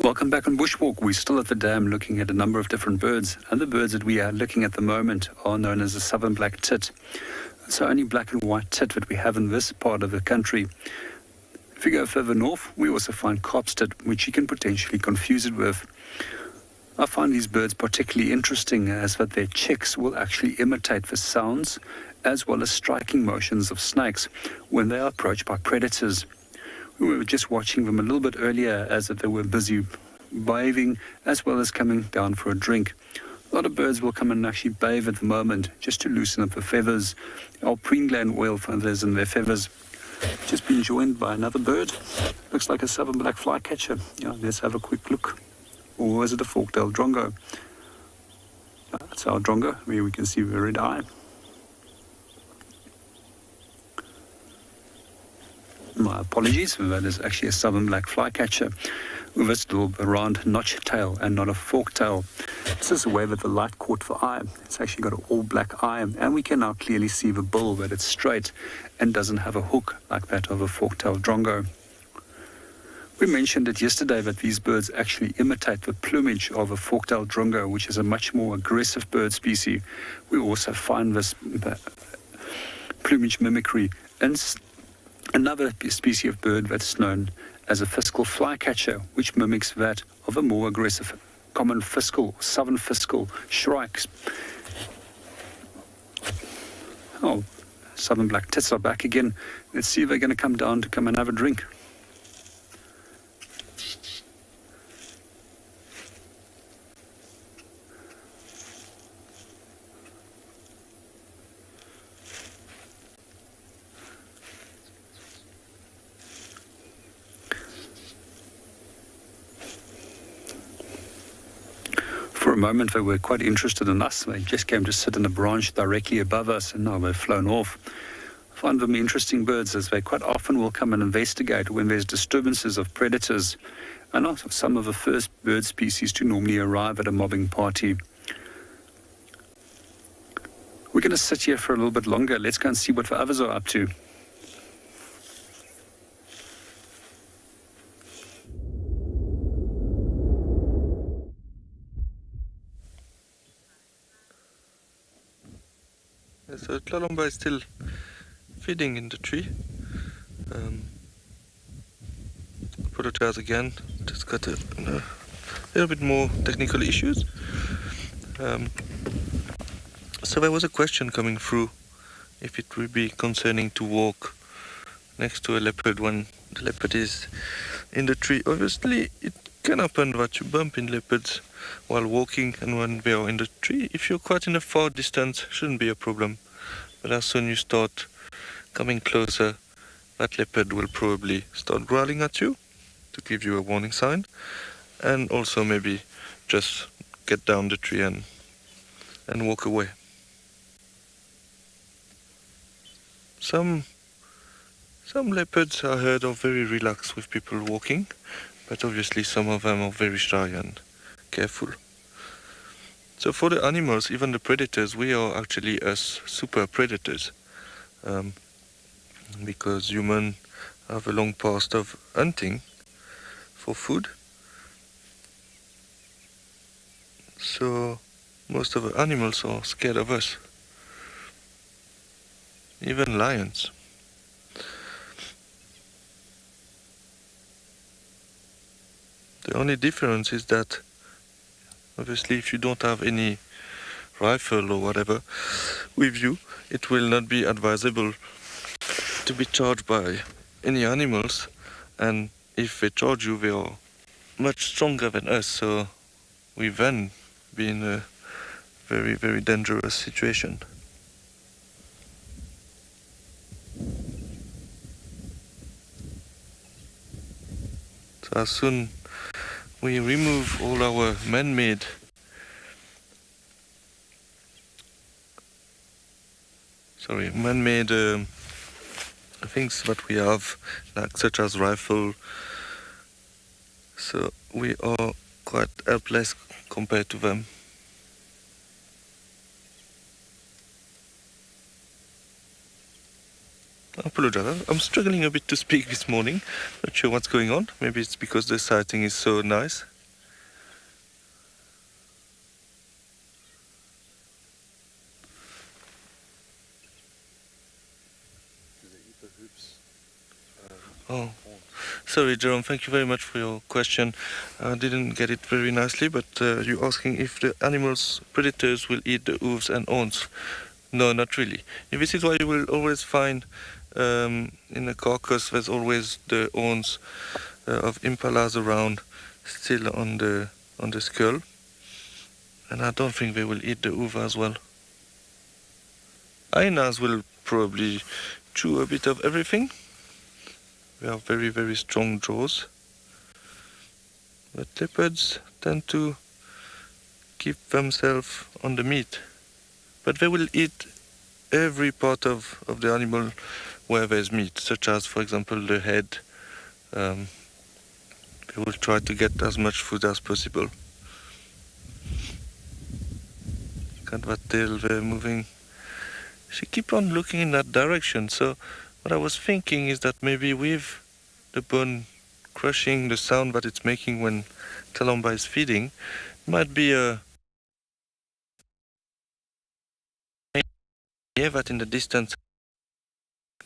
Welcome back on Bushwalk. We're still at the dam looking at a number of different birds, and the birds that we are looking at the moment are known as the southern black tit. It's the only black and white tit that we have in this part of the country. If you go further north, we also find Kaap's tit, which you can potentially confuse it with. I find these birds particularly interesting as that their chicks will actually imitate the sounds as well as striking motions of snakes when they are approached by predators. We were just watching them a little bit earlier as that they were busy bathing as well as coming down for a drink. A lot of birds will come and actually bathe at the moment just to loosen up the feathers. Our preen gland oil feathers in their feathers. Just been joined by another bird. Looks like a southern black flycatcher. Yeah, let's have a quick look. Or is it a fork-tailed drongo? That's our drongo, where we can see the red eye. My apologies, that is actually a southern black flycatcher with this little round notch tail and not a fork tail. This is the way that the light caught the eye. It's actually got an all black eye, and we can now clearly see the bill, that it's straight and doesn't have a hook like that of a fork-tailed drongo. We mentioned it yesterday that these birds actually imitate the plumage of a fork-tailed drongo, which is a much more aggressive bird species. We also find this plumage mimicry in another species of bird that's known as a fiscal flycatcher, which mimics that of a more aggressive common fiscal, southern fiscal shrikes. Oh, southern black tits are back again. Let's see if they're going to come down to come and have a drink. For a moment, they were quite interested in us. They just came to sit in a branch directly above us, and now they've flown off. I find them interesting birds, as they quite often will come and investigate when there's disturbances of predators, and also some of the first bird species to normally arrive at a mobbing party. We're going to sit here for a little bit longer. Let's go and see what the others are up to. So Kalahari is still feeding in the tree. Apologize again, just got a little bit more technical issues. So there was a question coming through if it would be concerning to walk next to a leopard when the leopard is in the tree. Obviously, it can happen that you bump in leopards while walking, and when they are in the tree, if you're quite in a far distance, shouldn't be a problem. But as soon as you start coming closer, that leopard will probably start growling at you to give you a warning sign, and also maybe just get down the tree and walk away. Some leopards I heard are very relaxed with people walking, but obviously some of them are very shy and careful. So for the animals, even the predators, we are actually us super predators, because humans have a long past of hunting for food. So most of the animals are scared of us, even lions. The only difference is that obviously if you don't have any rifle or whatever with you, it will not be advisable to be charged by any animals, and if they charge you, they are much stronger than us, so we then be in a very, very dangerous situation. So as soon we remove all our man-made things that we have, like such as rifle, so we are quite helpless compared to them. I apologize, I'm struggling a bit to speak this morning, not sure what's going on. Maybe it's because the sighting is so nice. Oh, sorry, Jerome, thank you very much for your question. I didn't get it very nicely, but you're asking if the animals, predators, will eat the hooves and horns. No, not really. This is why you will always find in a carcass, there's always the horns of impalas around, still on the skull. And I don't think they will eat the hoof as well. Hyenas will probably chew a bit of everything. They have very, very strong jaws. But leopards tend to keep themselves on the meat. But they will eat every part of the animal where there's meat, such as, for example, the head. They will try to get as much food as possible. Look at that tail there moving. She keep on looking in that direction, so what I was thinking is that maybe with the bone crushing, the sound that it's making when Talamba is feeding, it might be a... hear that in the distance.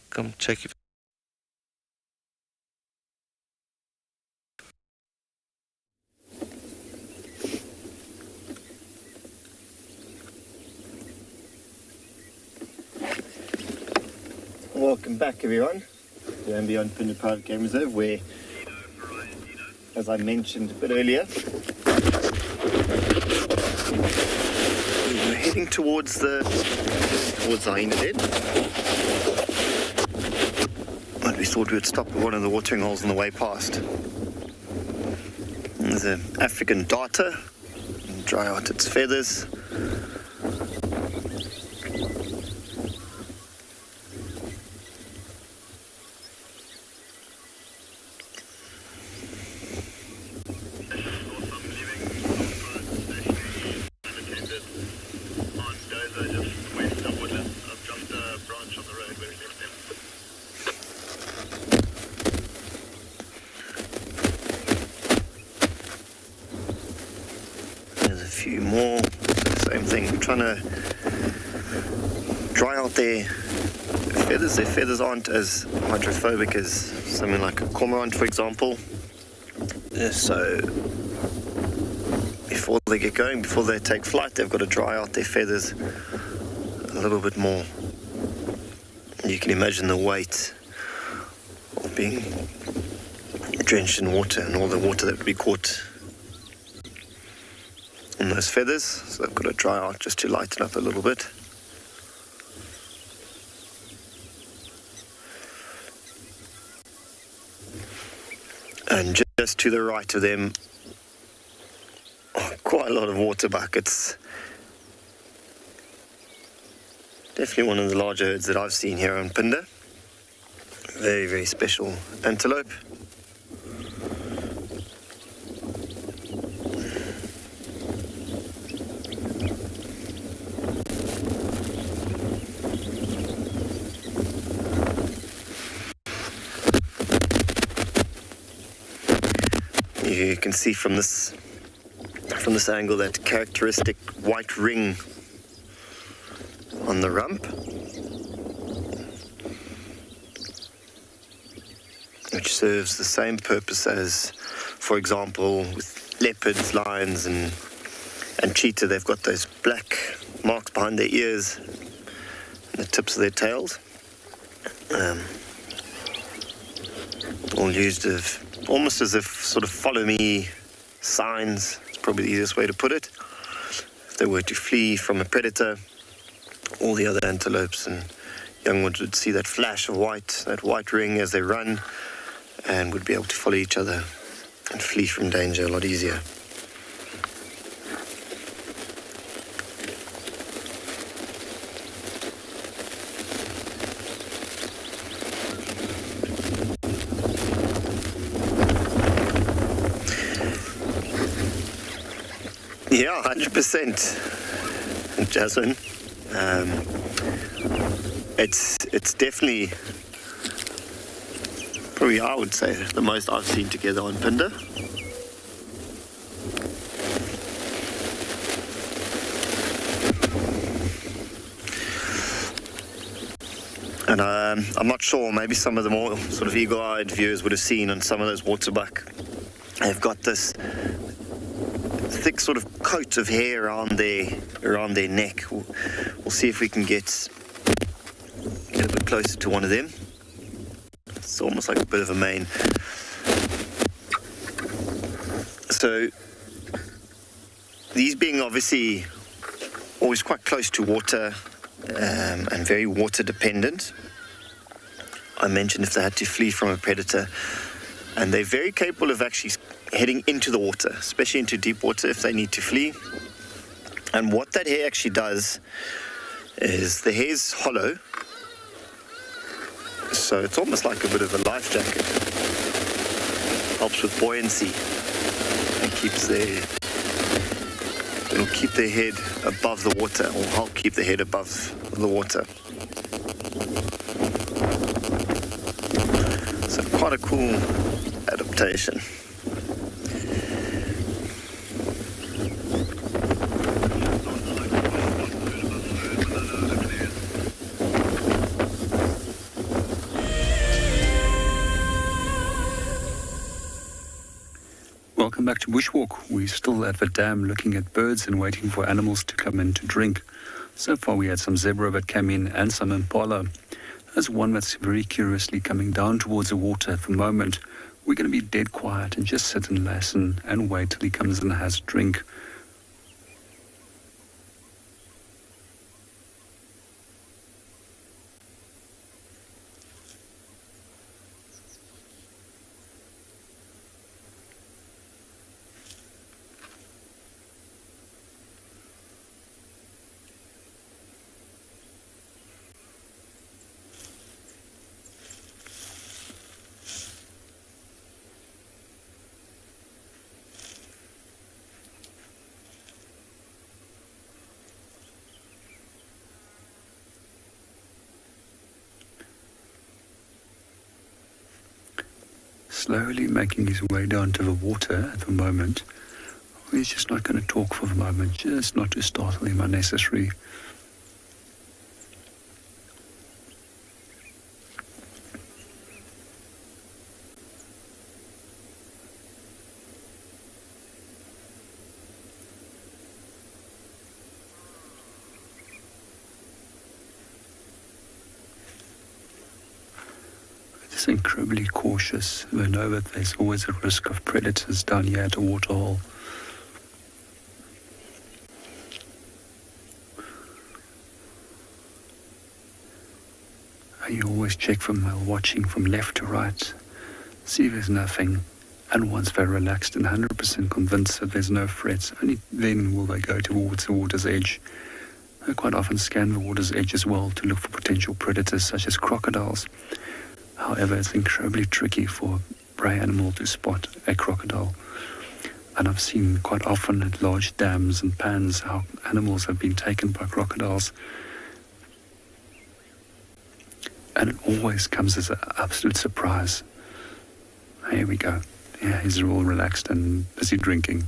Come check if... Welcome back, everyone, to andBeyond Phinda Private Game Reserve, where, as I mentioned a bit earlier, we're heading towards Hyena Head. But we thought we would stop at one of the watering holes on the way past. There's an African darter, dry out its feathers. Few more, same thing, trying to dry out their Their feathers aren't as hydrophobic as something like a cormorant, for example. So before they get going, before they take flight, they've got to dry out their feathers a little bit more. You can imagine the weight of being drenched in water and all the water that would be caught in those feathers. So they've got to dry out just to lighten up a little bit. And just to the right of them, quite a lot of waterbuck. It's definitely one of the larger herds that I've seen here on Phinda. Very, very special antelope. You can see from this angle that characteristic white ring on the rump, which serves the same purpose as, for example, with leopards, lions and cheetah. They've got those black marks behind their ears and the tips of their tails, all used as almost as if sort of follow me signs. It's probably the easiest way to put it. If they were to flee from a predator, all the other antelopes and young ones would see that flash of white, that white ring as they run, and would be able to follow each other and flee from danger a lot easier. Yeah, 100%, Jasmine. It's definitely, probably I would say, the most I've seen together on Phinda. And I'm not sure, maybe some of the more sort of eagle-eyed viewers would have seen on some of those waterbuck, they've got this thick sort of coat of hair around their neck. We'll see if we can get a bit closer to one of them. It's almost like a bit of a mane. So these being obviously always quite close to water and very water dependent. I mentioned if they had to flee from a predator, and they're very capable of actually heading into the water, especially into deep water if they need to flee. And what that hair actually does is the hair's hollow, so it's almost like a bit of a life jacket. Helps with buoyancy and it'll keep their head above the water, or help keep the head above the water. So quite a cool adaptation. Welcome back to Bushwalk. We're still at the dam looking at birds and waiting for animals to come in to drink. So far we had some zebra that came in and some impala. There's one that's very curiously coming down towards the water at the moment. We're going to be dead quiet and just sit and listen and wait till he comes and has a drink. Slowly making his way down to the water at the moment. He's just not going to talk for the moment, just not to startle him unnecessarily. just incredibly cautious. They know that there's always a risk of predators down here at the Waterhole. You always check while watching from left to right, see if there's nothing, and once they're relaxed and 100% convinced that there's no threats, only then will they go towards the water's edge. They quite often scan the water's edge as well to look for potential predators such as crocodiles. However, it's incredibly tricky for a prey animal to spot a crocodile. And I've seen quite often at large dams and pans how animals have been taken by crocodiles. And it always comes as an absolute surprise. Here we go. Yeah, he's all relaxed and busy drinking.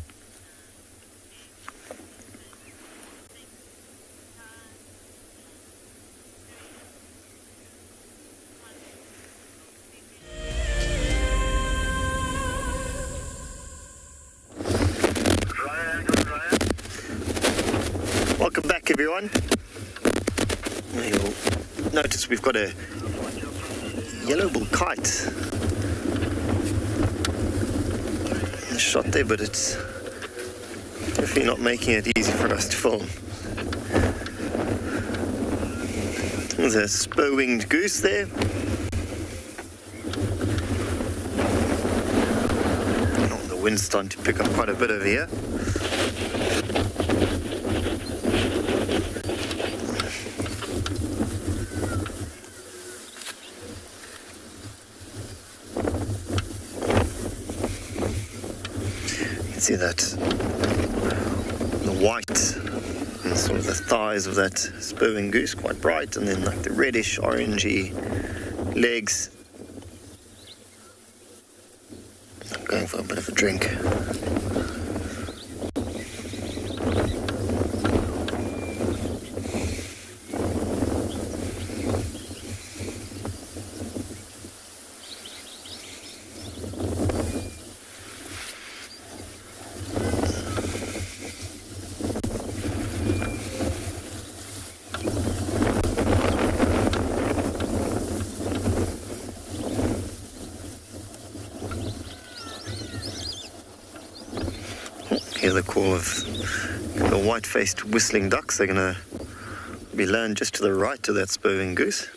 Welcome back, everyone. You'll notice we've got a yellow-billed kite in the shot there, but it's definitely not making it easy for us to film. There's a spur-winged goose there. Oh, the wind's starting to pick up quite a bit over here. See that the white and sort of the thighs of that spur-winged goose quite bright, and then like the reddish orangey legs. I'm going for a bit of a drink. Hear the call of the white-faced whistling ducks. They're going to be land just to the right of that spur-winged goose.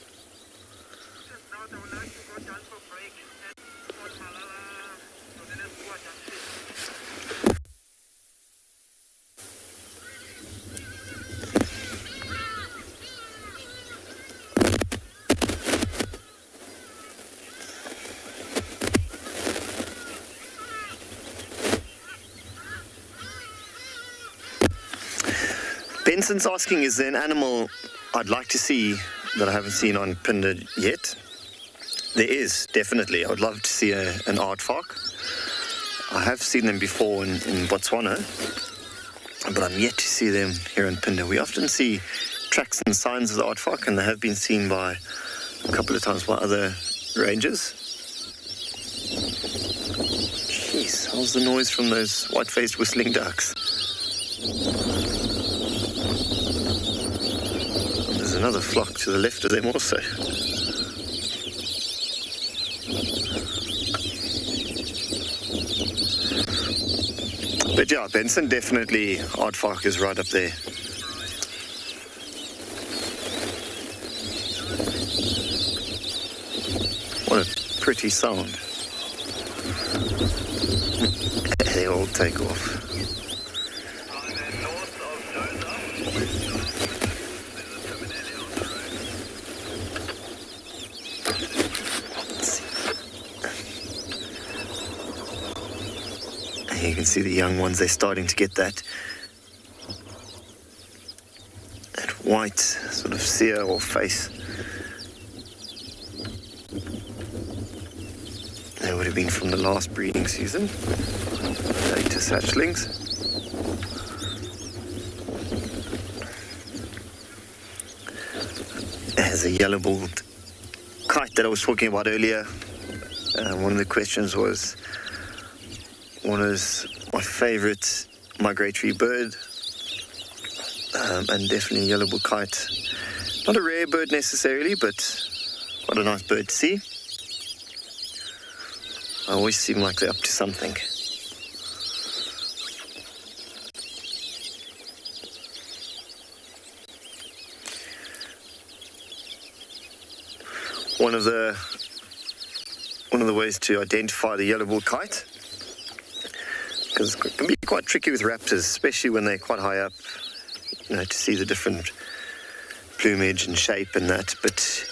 Benson's asking, is there an animal I'd like to see that I haven't seen on Phinda yet? There is, definitely. I would love to see an aardvark. I have seen them before in Botswana, but I'm yet to see them here in Phinda. We often see tracks and signs of the aardvark, and they have been seen by a couple of times by other rangers. Jeez, how's the noise from those white-faced whistling ducks? There's another flock to the left of them also. But yeah, Benson, definitely aardvark is right up there. What a pretty sound. They all take off. You can see the young ones, they're starting to get that white sort of cere or face. They would have been from the last breeding season, latest hatchlings. There's a yellow-billed kite that I was talking about earlier. One of the questions was, what is my favourite migratory bird? And definitely a yellow-billed kite. Not a rare bird necessarily, but quite a nice bird to see. They always seem like they're up to something. One of the ways to identify the yellow-billed kite, because it can be quite tricky with raptors, especially when they're quite high up, you know, to see the different plumage and shape and that. But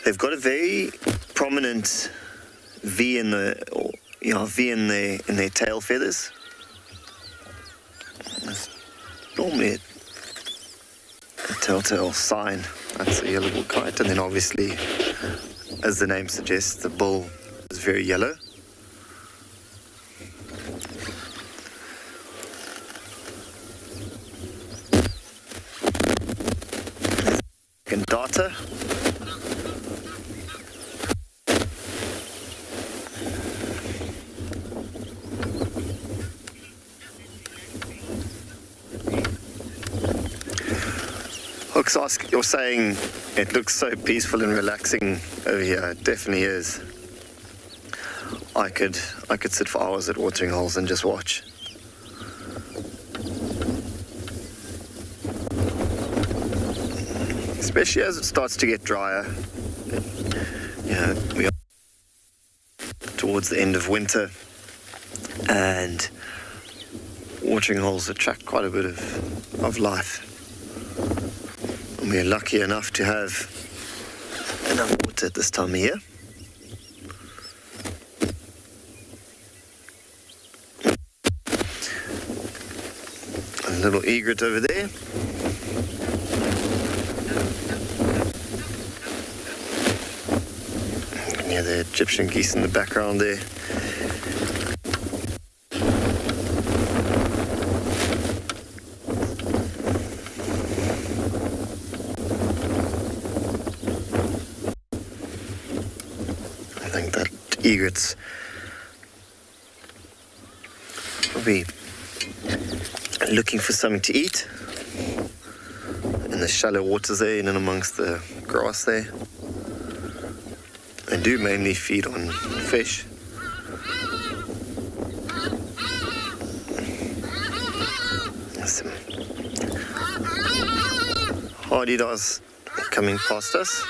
they've got a very prominent V in their tail feathers. That's normally a telltale sign. That's a yellow-billed kite, and then obviously, as the name suggests, the bill is very yellow. And data. Hooks, you're saying it looks so peaceful and relaxing over here. It definitely is. I could sit for hours at watering holes and just watch. Especially as it starts to get drier. You know, we are towards the end of winter, and watering holes attract quite a bit of life. And we're lucky enough to have enough water at this time of year. A little egret over there. Yeah, the Egyptian geese in the background there. Egrets will be looking for something to eat in the shallow waters there, in and amongst the grass there. They do mainly feed on fish. There's some hardy-daws coming past us.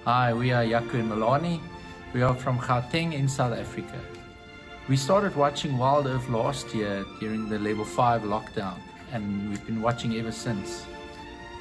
Hi, we are Yaku and Milani. We are from Gauteng in South Africa. We started watching WildEarth last year during the level 5 lockdown, and we've been watching ever since.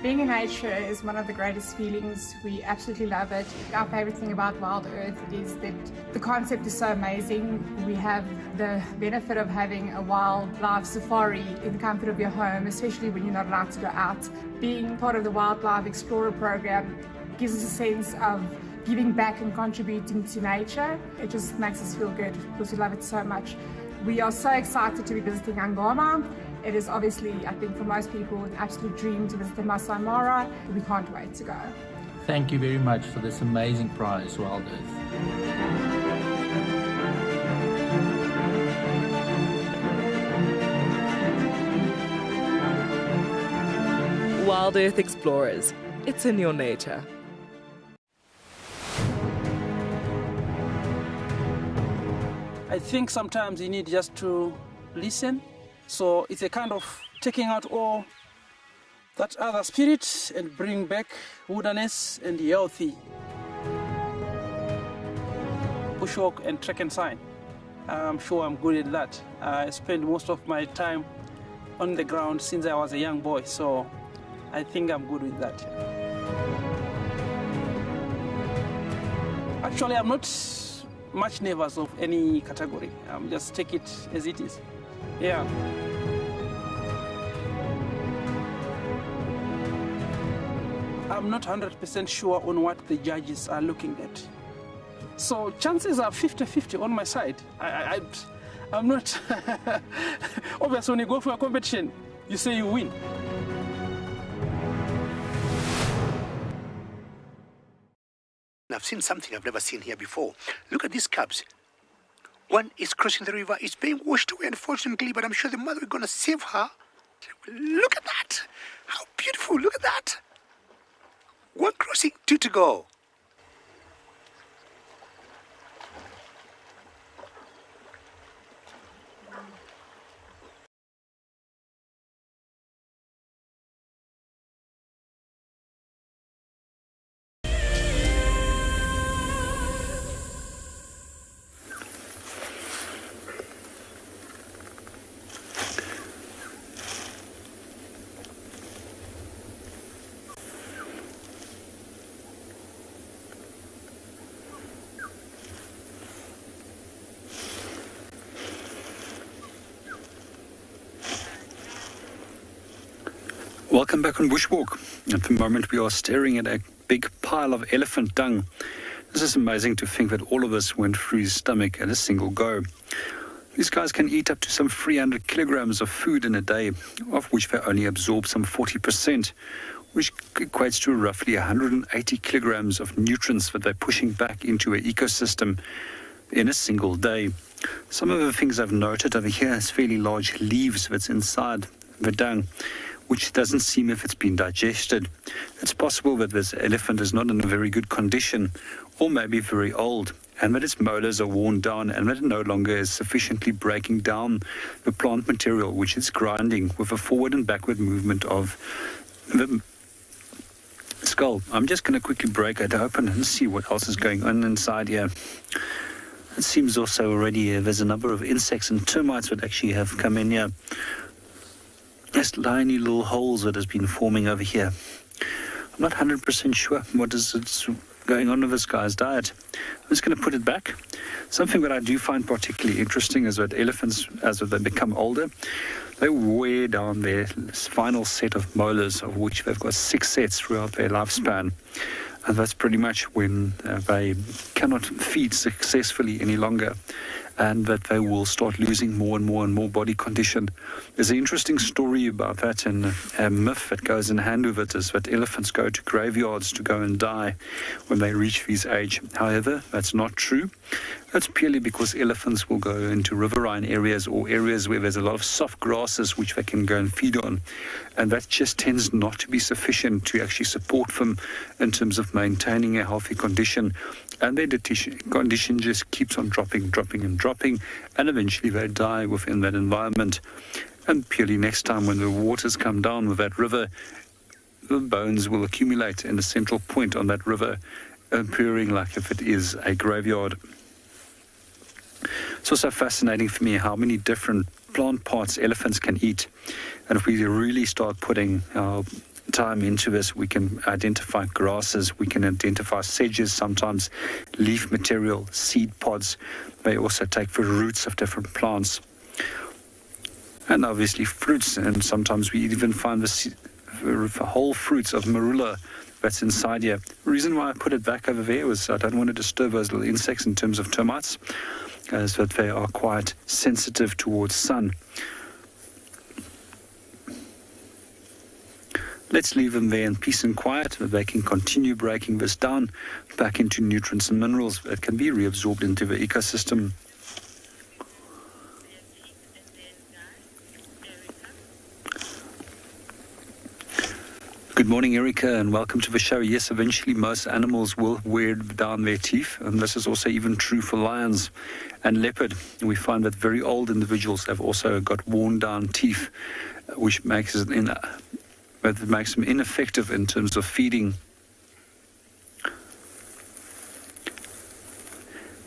Being in nature is one of the greatest feelings. We absolutely love it. Our favorite thing about WildEarth is that the concept is so amazing. We have the benefit of having a wildlife safari in the comfort of your home, especially when you're not allowed to go out. Being part of the Wildlife Explorer program gives us a sense of giving back and contributing to nature. It just makes us feel good because we love it so much. We are so excited to be visiting Ngala. It is obviously, I think for most people, an absolute dream to visit the Masai Mara. We can't wait to go. Thank you very much for this amazing prize, WildEarth. WildEarth Explorers. It's in your nature. I think sometimes you need just to listen. So it's a kind of taking out all that other spirit and bring back wilderness and healthy. Bushwalk and trek and sign. I'm sure I'm good at that. I spend most of my time on the ground since I was a young boy, so I think I'm good with that. Actually, I'm not much nervous of any category. Just take it as it is. Yeah. I'm not 100% sure on what the judges are looking at. So chances are 50-50 on my side. I'm not... Obviously, when you go for a competition, you say you win. I've seen something I've never seen here before. Look at these cubs. One is crossing the river. It's being washed away, unfortunately, but I'm sure the mother is going to save her. Look at that. How beautiful. Look at that. One crossing, 2 to go. Welcome back on Bushwalk. At the moment we are staring at a big pile of elephant dung. This is amazing to think that all of this went through his stomach at a single go. These guys can eat up to some 300 kilograms of food in a day, of which they only absorb some 40%, which equates to roughly 180 kilograms of nutrients that they're pushing back into an ecosystem in a single day. Some of the things I've noted over here is fairly large leaves that's inside the dung, which doesn't seem if it's been digested. It's possible that this elephant is not in a very good condition, or maybe very old, and that its molars are worn down and that it no longer is sufficiently breaking down the plant material, which it's grinding with a forward and backward movement of the skull. I'm just going to quickly break it open and see what else is going on inside here. It seems also already there's a number of insects and termites that actually have come in here. There's tiny little holes that has been forming over here. I'm not 100% sure what is going on with this guy's diet. I'm just going to put it back. Something that I do find particularly interesting is that elephants, as they become older, they wear down their final set of molars, of which they've got 6 sets throughout their lifespan. And that's pretty much when they cannot feed successfully any longer, and that they will start losing more and more body condition. There's an interesting story about that, and a myth that goes in hand with it is that elephants go to graveyards to go and die when they reach this age. However, that's not true. That's purely because elephants will go into riverine areas or areas where there's a lot of soft grasses which they can go and feed on, and that just tends not to be sufficient to actually support them in terms of maintaining a healthy condition, and their condition just keeps on dropping, and eventually they die within that environment. And purely next time when the waters come down with that river, the bones will accumulate in a central point on that river, appearing like if it is a graveyard. It's also fascinating for me how many different plant parts elephants can eat, and if we really start putting our time into this, we can identify grasses, we can identify sedges, sometimes leaf material, seed pods. They also take the roots of different plants, and obviously fruits, and sometimes we even find the whole fruits of Marula that's inside here. The reason why I put it back over there was I don't want to disturb those little insects in terms of termites, as that they are quite sensitive towards sun. Let's leave them there in peace and quiet, that they can continue breaking this down back into nutrients and minerals that can be reabsorbed into the ecosystem. Good morning, Erica, and welcome to the show. Yes, eventually most animals will wear down their teeth, and this is also even true for lions and leopard. We find that very old individuals have also got worn down teeth, which makes it makes them ineffective in terms of feeding.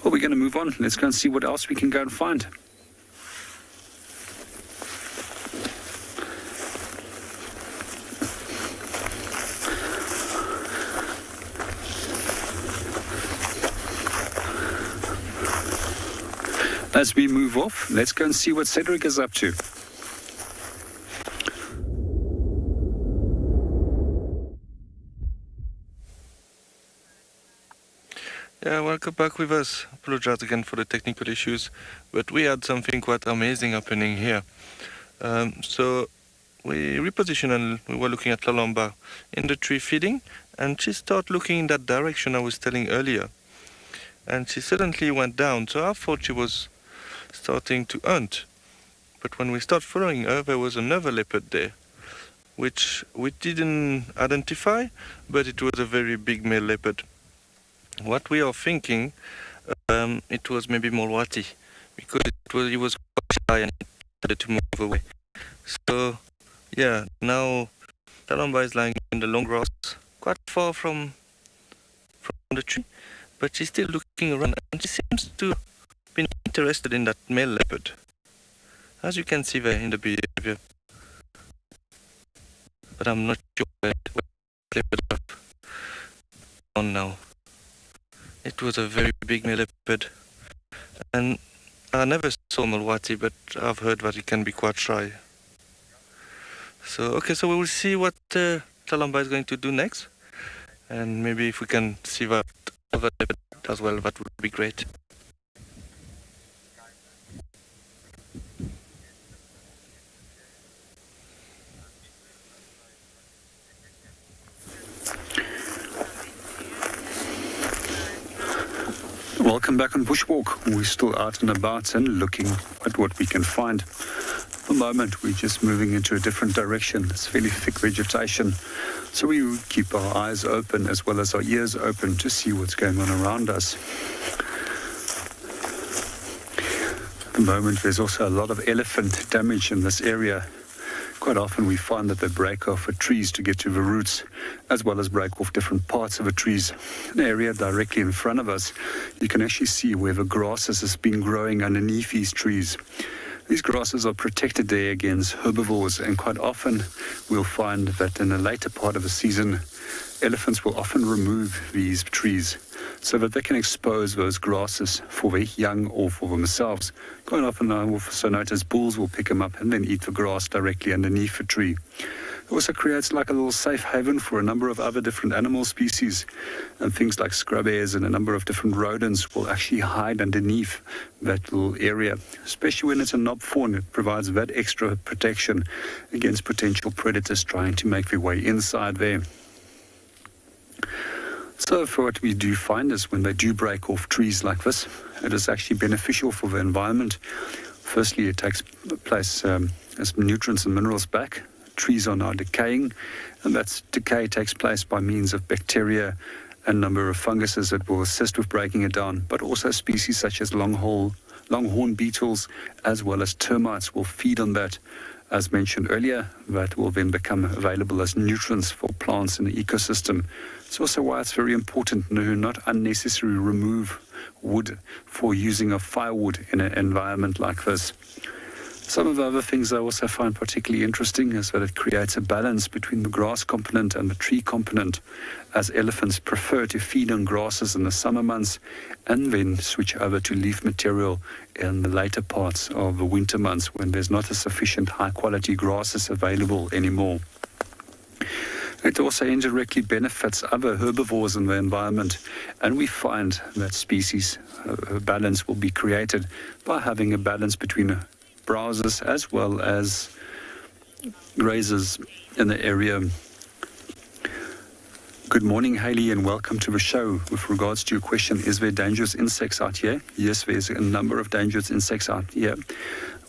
Well, we're going to move on. Let's go and see what else we can go and find. As we move off, let's go and see what Cedric is up to. Yeah, welcome back with us. Apologize again for the technical issues, but we had something quite amazing happening here. So we repositioned and we were looking at Lalomba in the tree feeding, and she started looking in that direction I was telling earlier. And she suddenly went down, so I thought she was starting to hunt. But when we started following her, there was another leopard there, which we didn't identify, but it was a very big male leopard. What we are thinking, it was maybe Mulwati, because he was quite shy and he started to move away. So, yeah, now Lalomba is lying in the long grass, quite far from the tree, but she's still looking around, and she seems to be interested in that male leopard, as you can see there in the behavior. But I'm not sure where leopard are on now. It was a very big male leopard, and I never saw Mulwati, but I've heard that he can be quite shy. So, okay, so we will see what Lalomba is going to do next, and maybe if we can see that other leopard as well, that would be great. Welcome back on Bushwalk. We're still out and about and looking at what we can find. At the moment, we're just moving into a different direction. It's fairly thick vegetation, so we keep our eyes open as well as our ears open to see what's going on around us. At the moment, there's also a lot of elephant damage in this area. Quite often we find that they break off at trees to get to the roots, as well as break off different parts of the trees. An area directly in front of us, you can actually see where the grasses has been growing underneath these trees. These grasses are protected there against herbivores, and quite often we'll find that in the later part of the season, elephants will often remove these trees so that they can expose those grasses for their young or for themselves. Quite often I also notice bulls will pick them up and then eat the grass directly underneath the tree. It also creates like a little safe haven for a number of other different animal species, and things like scrubbears and a number of different rodents will actually hide underneath that little area. Especially when it's a knob fawn, it provides that extra protection against potential predators trying to make their way inside there. So for what we do find is when they do break off trees like this, it is actually beneficial for the environment. Firstly, it takes place as nutrients and minerals back. Trees are now decaying, and that decay takes place by means of bacteria and a number of funguses that will assist with breaking it down, but also species such as longhorn beetles as well as termites will feed on that. As mentioned earlier, that will then become available as nutrients for plants in the ecosystem. It's also why it's very important to not unnecessarily remove wood for using of firewood in an environment like this. Some of the other things I also find particularly interesting is that it creates a balance between the grass component and the tree component, as elephants prefer to feed on grasses in the summer months and then switch over to leaf material in the later parts of the winter months when there's not a sufficient high quality grasses available anymore. It also indirectly benefits other herbivores in the environment, and we find that species balance will be created by having a balance between browsers as well as grazers in the area. Good morning, Hayley, and welcome to the show. With regards to your question, is there dangerous insects out here? Yes, there's a number of dangerous insects out here.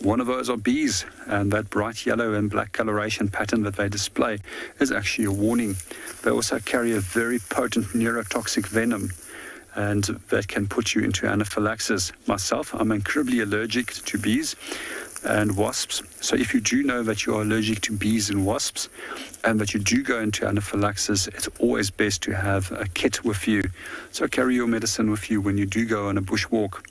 One of those are bees, and that bright yellow and black coloration pattern that they display is actually a warning. They also carry a very potent neurotoxic venom, and that can put you into anaphylaxis. Myself, I'm incredibly allergic to bees and wasps. So if you do know that you are allergic to bees and wasps and that you do go into anaphylaxis, it's always best to have a kit with you. So carry your medicine with you when you do go on a bushwalk.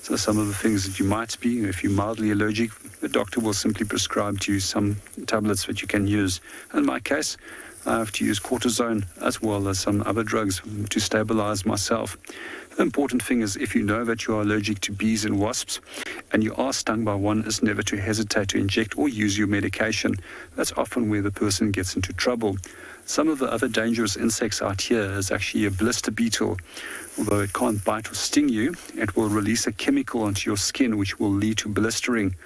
So some of the things that you might be, if you're mildly allergic, the doctor will simply prescribe to you some tablets that you can use. In my case, I have to use cortisone as well as some other drugs to stabilize myself. The important thing is, if you know that you are allergic to bees and wasps and you are stung by one, is never to hesitate to inject or use your medication. That's often where the person gets into trouble. Some of the other dangerous insects out here is actually a blister beetle. Although it can't bite or sting you, it will release a chemical onto your skin which will lead to blistering.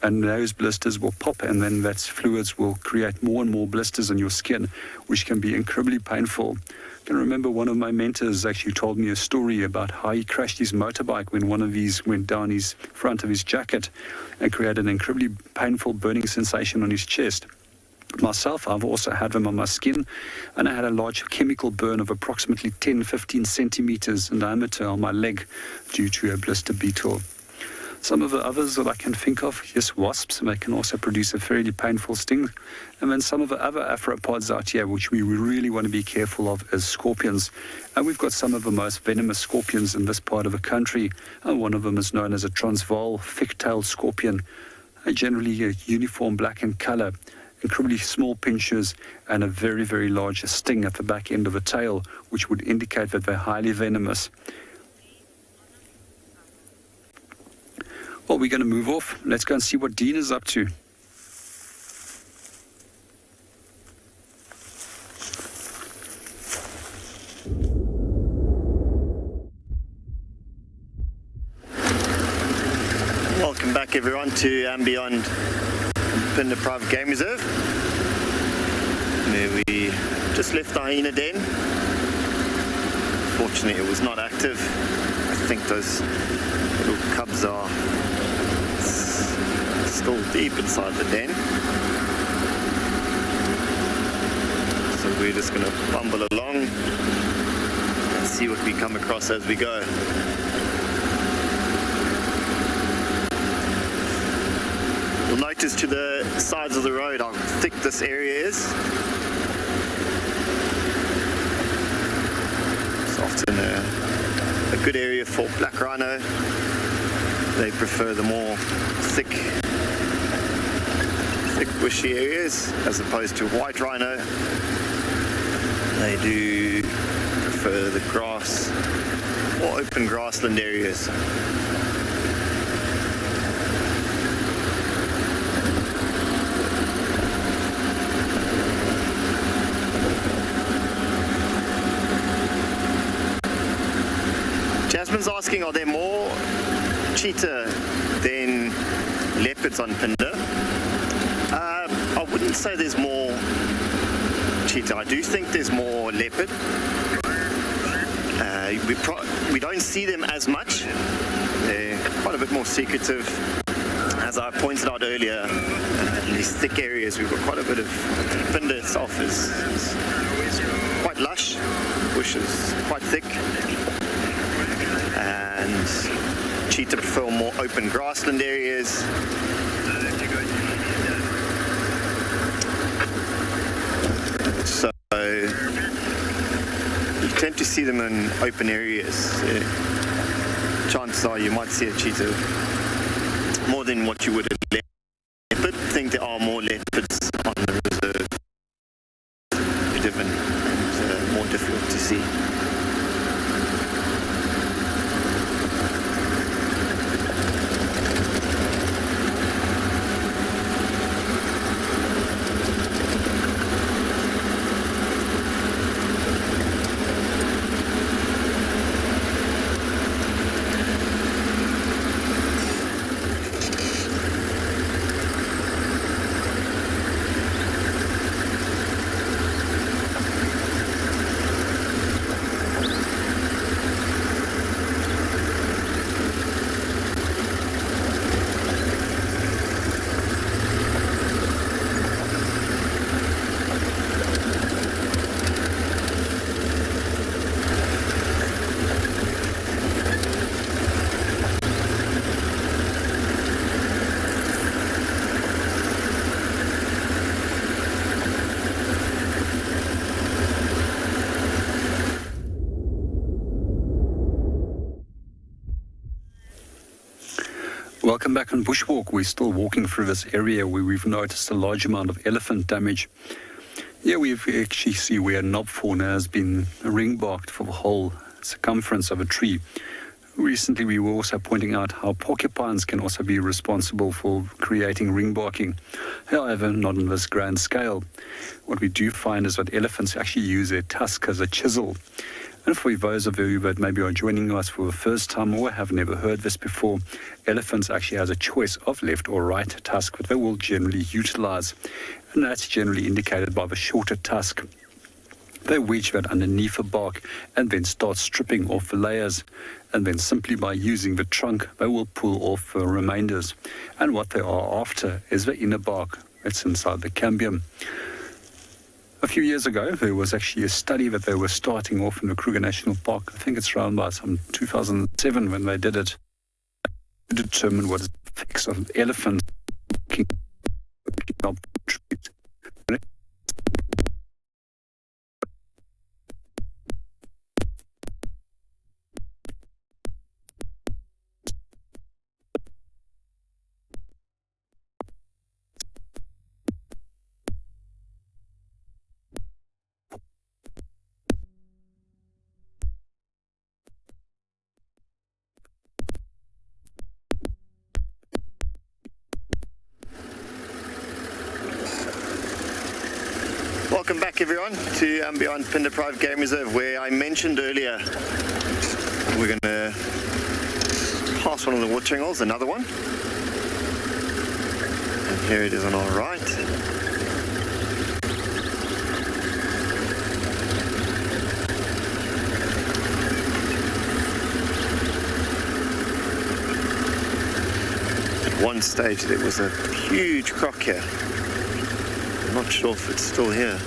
And those blisters will pop, and then that fluids will create more and more blisters on your skin, which can be incredibly painful. I can remember one of my mentors actually told me a story about how he crashed his motorbike when one of these went down his front of his jacket and created an incredibly painful burning sensation on his chest. Myself, I've also had them on my skin, and I had a large chemical burn of approximately 10-15 centimeters in diameter on my leg due to a blister beetle. Some of the others that I can think of, yes, wasps, and they can also produce a fairly painful sting. And then some of the other arthropods out here, which we really want to be careful of, is scorpions. And we've got some of the most venomous scorpions in this part of the country, and one of them is known as a Transvaal thick-tailed scorpion, generally a uniform black in color, incredibly small pinchers, and a very, very large sting at the back end of the tail, which would indicate that they're highly venomous. Well, we're going to move off. Let's go and see what Dean is up to. Welcome back, everyone, to andBeyond Phinda Private Game Reserve, where we just left the hyena den. Fortunately, it was not active. I think those little cubs are still deep inside the den. So we're just going to bumble along and see what we come across as we go. You'll notice to the sides of the road how thick this area is. It's often a good area for black rhino. They prefer the more thick bushy areas as opposed to white rhino. They do prefer the grass or open grassland areas. Jasmine's asking, are there more cheetah than leopards on Phinda? I wouldn't say there's more cheetah. I do think there's more leopard. We don't see them as much. They're quite a bit more secretive. As I pointed out earlier, in these thick areas, we've got quite a bit of Phinda itself is quite lush. Bush is quite thick. And cheetah prefer more open grassland areas. So you tend to see them in open areas. Chances are you might see a cheetah more than what you would a leopard. I think there are more leopards on the reserve. Different and more difficult to see. Welcome back on Bushwalk. We're still walking through this area where we've noticed a large amount of elephant damage. Here we actually see where knob fauna has been ring-barked for the whole circumference of a tree. Recently, we were also pointing out how porcupines can also be responsible for creating ring barking. However, not on this grand scale. What we do find is that elephants actually use their tusk as a chisel. And for those of you that maybe are joining us for the first time or have never heard this before, elephants actually has a choice of left or right tusk that they will generally utilize. And that's generally indicated by the shorter tusk. They wedge that underneath the bark and then start stripping off the layers. And then simply by using the trunk, they will pull off the remainders. And what they are after is the inner bark that's inside the cambium. A few years ago, there was actually a study that they were starting off in the Kruger National Park. I think it's around about some 2007 when they did it, to determine what is the effects of elephants picking up trees. Welcome back everyone to andBeyond Phinda Private Game Reserve, where I mentioned earlier we're going to pass one of the watering holes, another one. And here it is on our right. At one stage there was a huge croc here. I'm not sure if it's still here.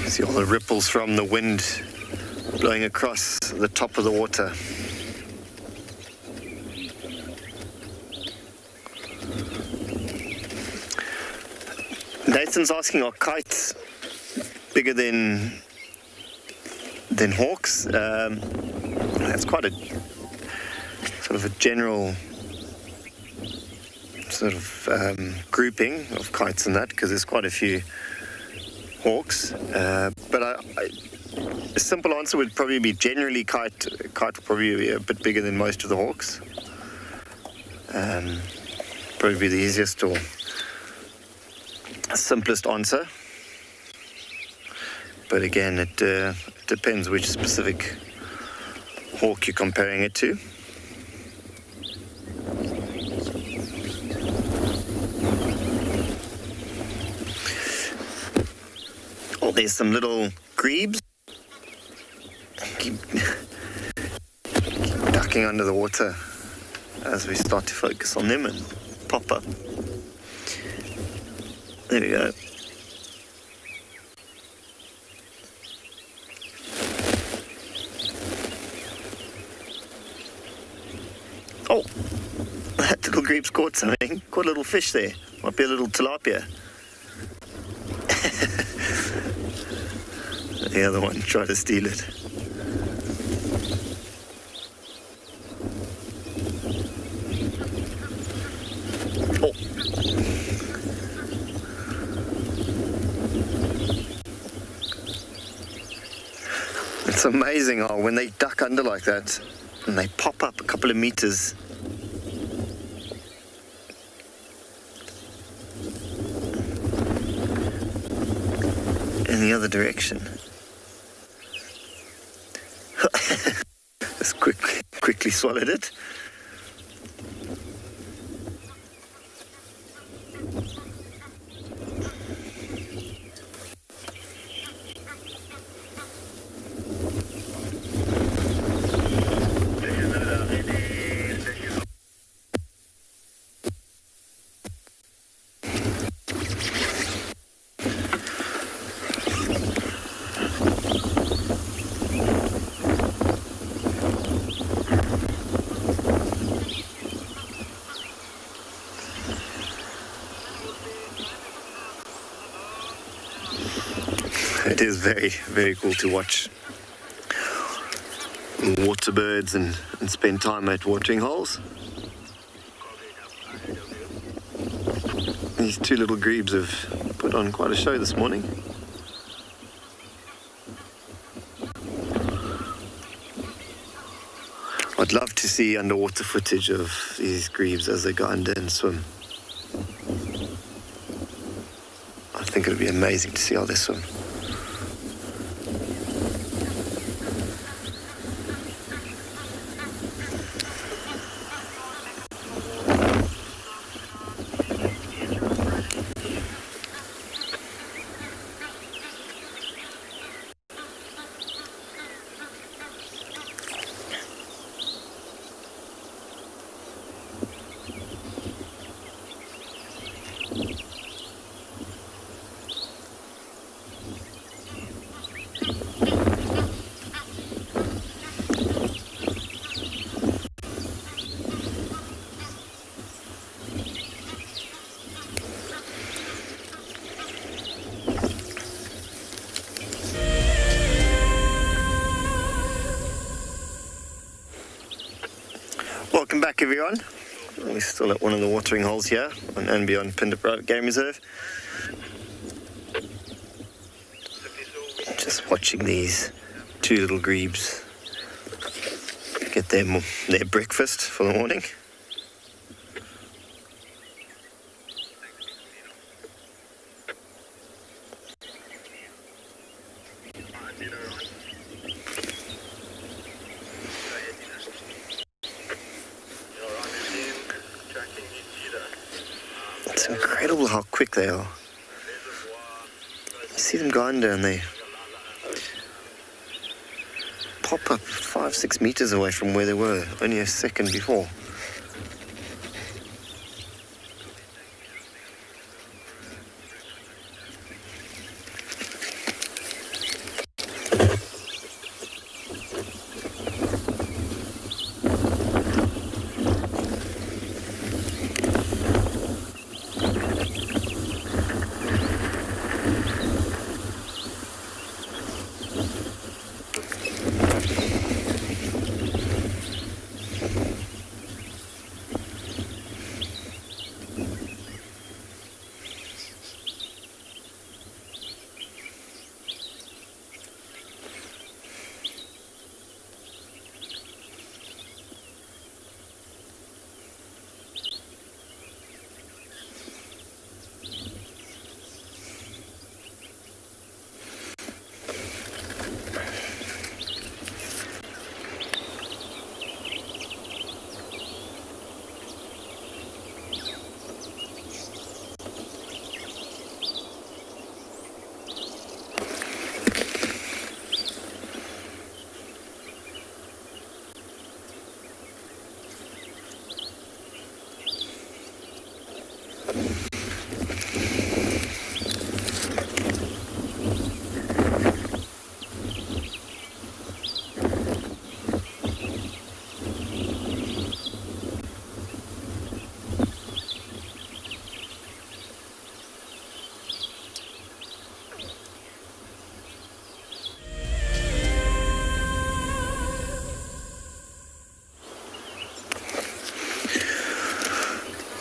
See all the ripples from the wind blowing across the top of the water. Nathan's asking, are kites bigger than hawks? That's quite a sort of a general sort of grouping of kites in that, because there's quite a few hawks. But a simple answer would probably be generally kite will probably be a bit bigger than most of the hawks. Probably be the easiest or simplest answer. But again, it depends which specific hawk you're comparing it to. Oh, there's some little grebes. Keep ducking under the water as we start to focus on them and pop up. There we go. Oh, that little grebe's caught something. Caught a little fish there. Might be a little tilapia. The other one tried to steal it. Oh. It's amazing how when they duck under like that and they pop up a couple of meters, in the other direction. Just quickly swallowed it. very, very cool to watch water birds and spend time at watering holes. These two little grebes have put on quite a show this morning. I'd love to see underwater footage of these grebes as they go under and swim. I think it would be amazing to see how they swim. Welcome back, everyone. We're still at one of the watering holes here on andBeyond Phinda Private Game Reserve. Just watching these two little grebes get their breakfast for the morning. It's incredible how quick they are. You see them go under and they pop up 5-6 meters away from where they were only a second before.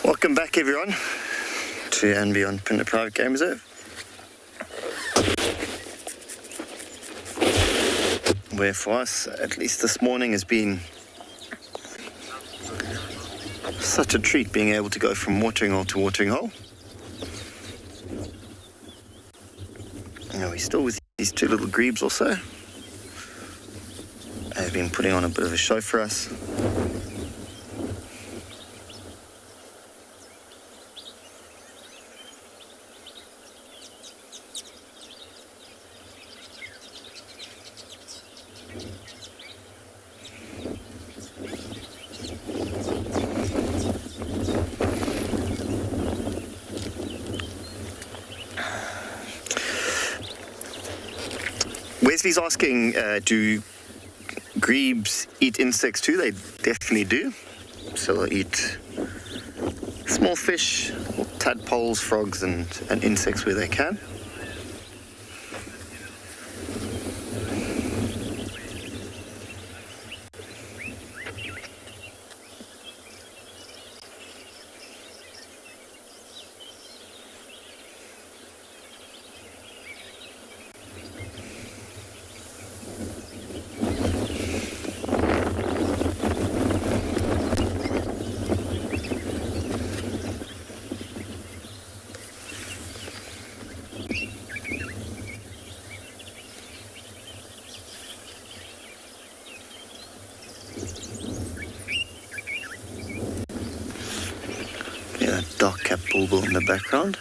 Welcome back, everyone, to andBeyond Phinda Private Game Reserve, where for us, at least this morning, has been such a treat being able to go from watering hole to watering hole. Now we're still with these two little grebes also. They've been putting on a bit of a show for us. Wesley's asking, do grebes eat insects too? They definitely do. So they'll eat small fish, tadpoles, frogs, and insects where they can. dark-capped bulbul in the background.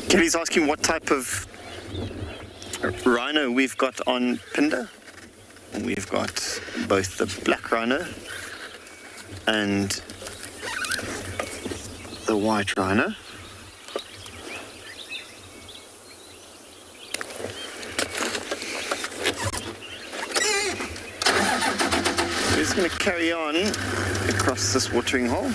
Kelly's asking what type of rhino we've got on Phinda. We've got both the black rhino and the white rhino. We're just going to carry on across this watering hole.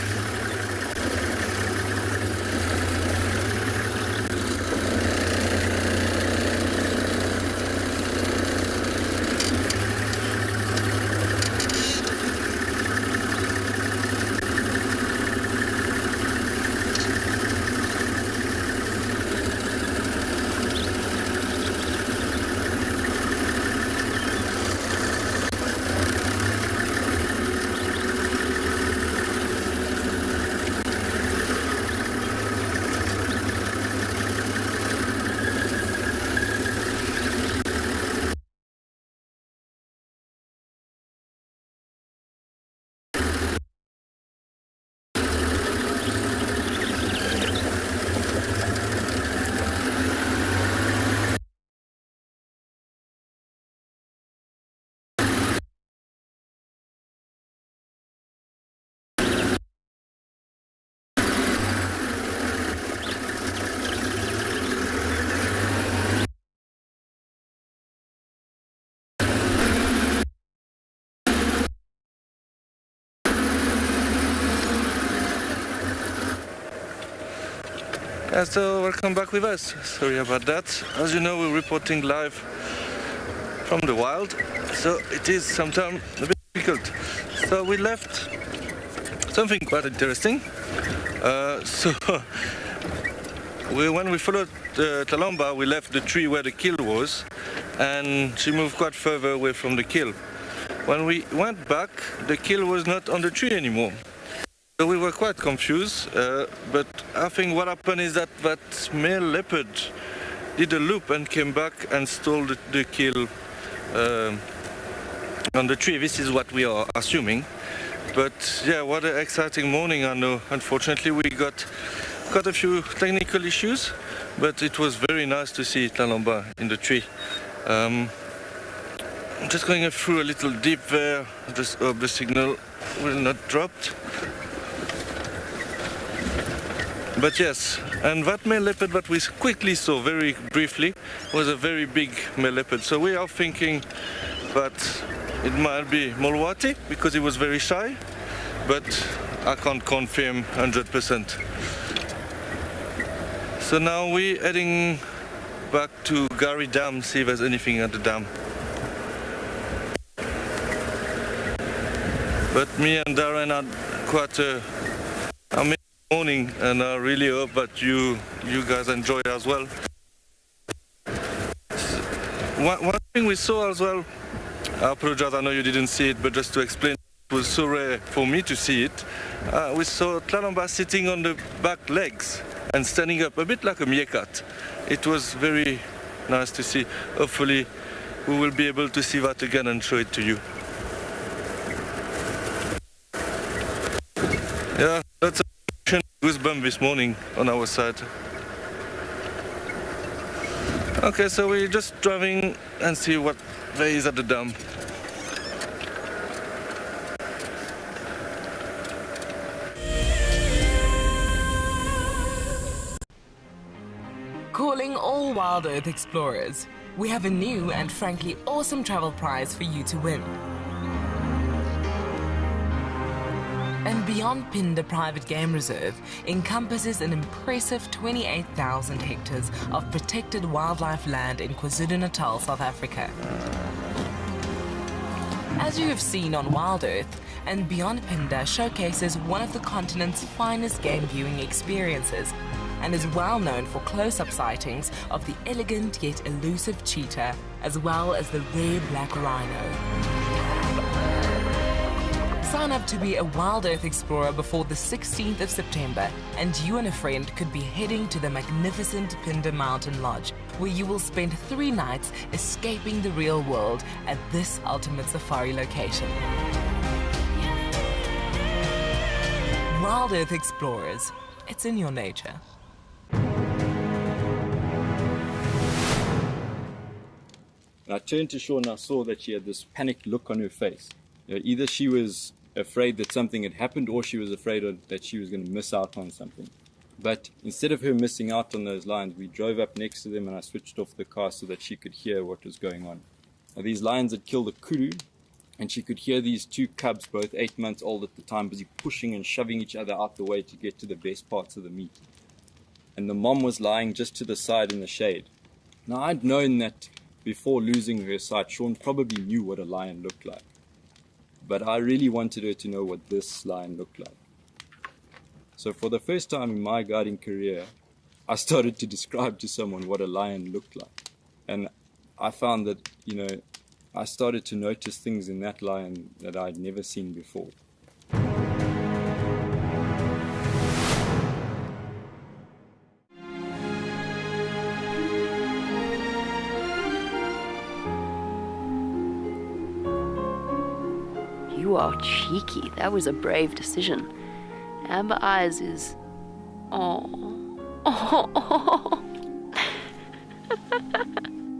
So welcome back with us. Sorry about that. As you know, we're reporting live from the wild, so it is sometimes a bit difficult. So we left something quite interesting. When we followed Talamba, we left the tree where the kill was, and she moved quite further away from the kill. When we went back, the kill was not on the tree anymore. So we were quite confused, but I think what happened is that male leopard did a loop and came back and stole the kill on the tree. This is what we are assuming. But yeah, what an exciting morning. I know, unfortunately, we got a few technical issues, but it was very nice to see Talamba in the tree. I'm just going through a little deep there, just hope the signal will not drop. But yes, and that male leopard that we quickly saw very briefly was a very big male leopard. So we are thinking that it might be Molwati because he was very shy, but I can't confirm 100%. So now we're heading back to Gary Dam, see if there's anything at the dam. But me and Darren had quite a amazing morning, and I really hope that you guys enjoy it as well. One thing we saw as well, I apologize, I know you didn't see it, but just to explain, it was so rare for me to see it. We saw Talamba sitting on the back legs and standing up, a bit like a meerkat. It was very nice to see. Hopefully we will be able to see that again and show it to you. Yeah, that's a goosebump this morning on our side. Okay, so we're just driving and see what there is at the dam. Calling all WildEarth explorers, we have a new and frankly awesome travel prize for you to win. andBeyond Phinda Private Game Reserve encompasses an impressive 28,000 hectares of protected wildlife land in KwaZulu-Natal, South Africa. As you have seen on WildEarth, andBeyond Phinda showcases one of the continent's finest game viewing experiences and is well known for close-up sightings of the elegant yet elusive cheetah, as well as the rare black rhino. Sign up to be a Wild Earth Explorer before the 16th of September, and you and a friend could be heading to the magnificent Phinda Mountain Lodge, where you will spend 3 nights escaping the real world at this ultimate safari location. Wild Earth Explorers, it's in your nature. I turned to Shaw and I saw that she had this panicked look on her face. Either she was afraid that something had happened or she was afraid that she was going to miss out on something. But instead of her missing out on those lions, we drove up next to them and I switched off the car so that she could hear what was going on. Now, these lions had killed a kudu, and she could hear these 2 cubs, both 8 months old at the time, busy pushing and shoving each other out the way to get to the best parts of the meat. And the mom was lying just to the side in the shade. Now, I'd known that before losing her sight, Sean probably knew what a lion looked like. But I really wanted her to know what this lion looked like. So for the first time in my guiding career, I started to describe to someone what a lion looked like. And I found that, I started to notice things in that lion that I'd never seen before. You are cheeky. That was a brave decision. Amber Eyes is... Oh.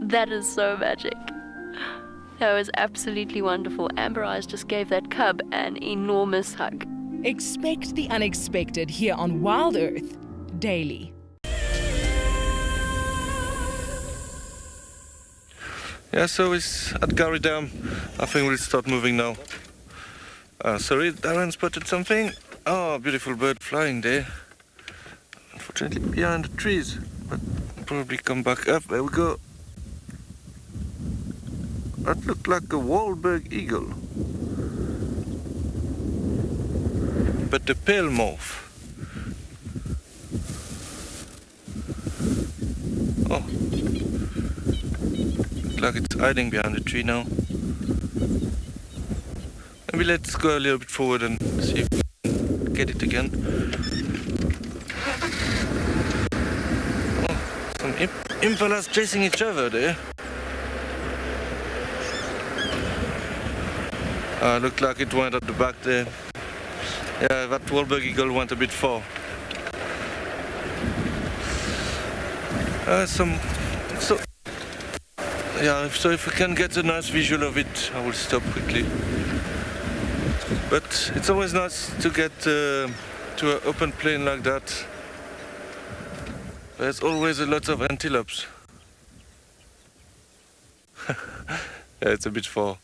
That is so magic. That was absolutely wonderful. Amber Eyes just gave that cub an enormous hug. Expect the unexpected here on Wild Earth daily. Yeah, so it's at Gary Dam. I think we'll start moving now. Sorry, Darren spotted something. Oh, beautiful bird flying there. Unfortunately behind the trees, but probably come back up. There we go. That looked like a Wahlberg eagle. But the pale morph. Oh. Looks like it's hiding behind the tree now. Maybe let's go a little bit forward and see if we can get it again. Oh, some impalas chasing each other there. Looked like it went at the back there. Yeah, that Wahlberg eagle went a bit far. So if we can get a nice visual of it, I will stop quickly. But it's always nice to get to an open plain like that. There's always a lot of antelopes. Yeah, it's a bit far.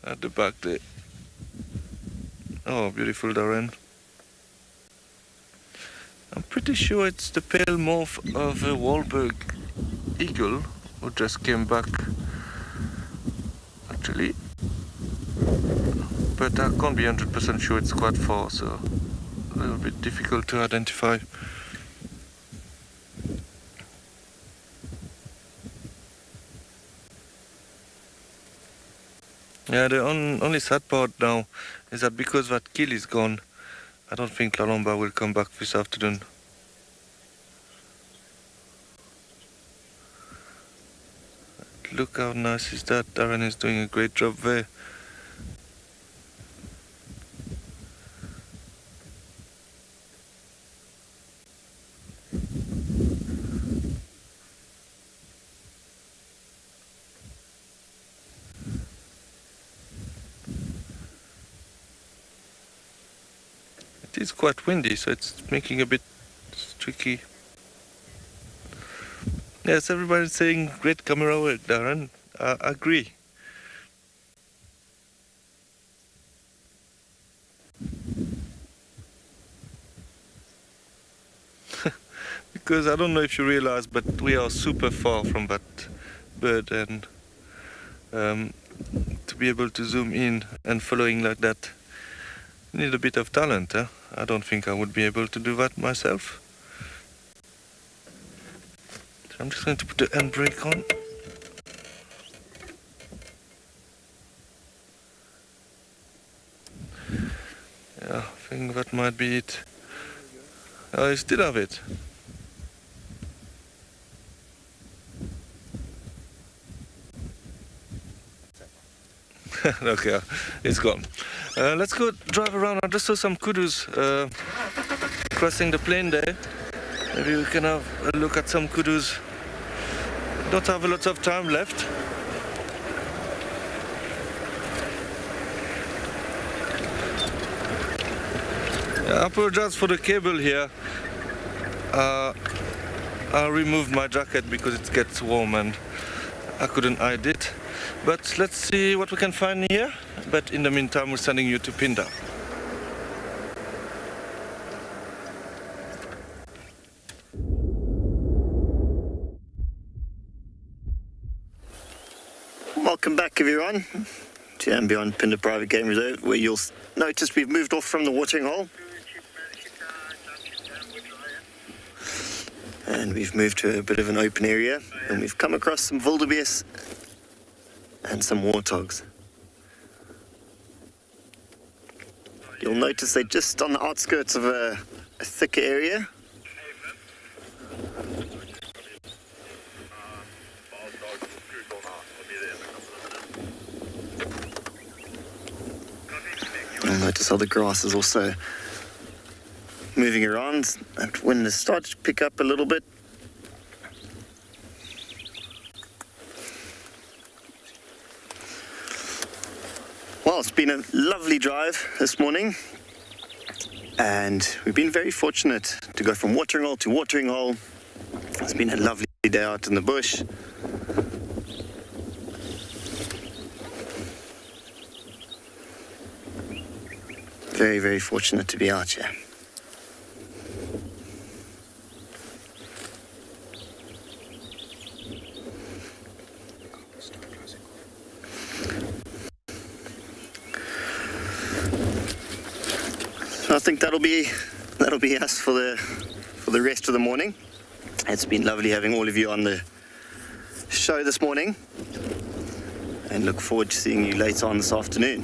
At the back there. Oh, beautiful Darren. I'm pretty sure it's the pale morph of a Wahlberg eagle who just came back, actually. But I can't be 100% sure, it's quite far, so a little bit difficult to identify. Yeah, the only sad part now is that because that kill is gone, I don't think Lalomba will come back this afternoon. Look how nice is that. Darren is doing a great job there. It is quite windy, so it's making a bit tricky. Yes, everybody's saying great camera work, Darren. I agree. Because I don't know if you realize, but we are super far from that bird, and to be able to zoom in and following like that, you need a bit of talent, huh? I don't think I would be able to do that myself. I'm just going to put the handbrake on. Yeah, I think that might be it. I still have it. Okay, it's gone. Let's go drive around. I just saw some kudus crossing the plain there. Maybe we can have a look at some kudus. Don't have a lot of time left. I apologize for the cable here. I removed my jacket because it gets warm and I couldn't hide it. But let's see what we can find here. But in the meantime, we're sending you to Phinda. Welcome back, everyone, to andBeyond Phinda Private Game Reserve, where you'll notice we've moved off from the watering hole. And we've moved to a bit of an open area, and we've come across some wildebeest and some warthogs. You'll notice they're just on the outskirts of a thicker area. You'll notice how the grass is also moving around, and when it starts to pick up a little bit. Well, it's been a lovely drive this morning, and we've been very fortunate to go from watering hole to watering hole. It's been a lovely day out in the bush. Very, very fortunate to be out here. I think that'll be us for the rest of the morning. It's been lovely having all of you on the show this morning, and look forward to seeing you later on this afternoon.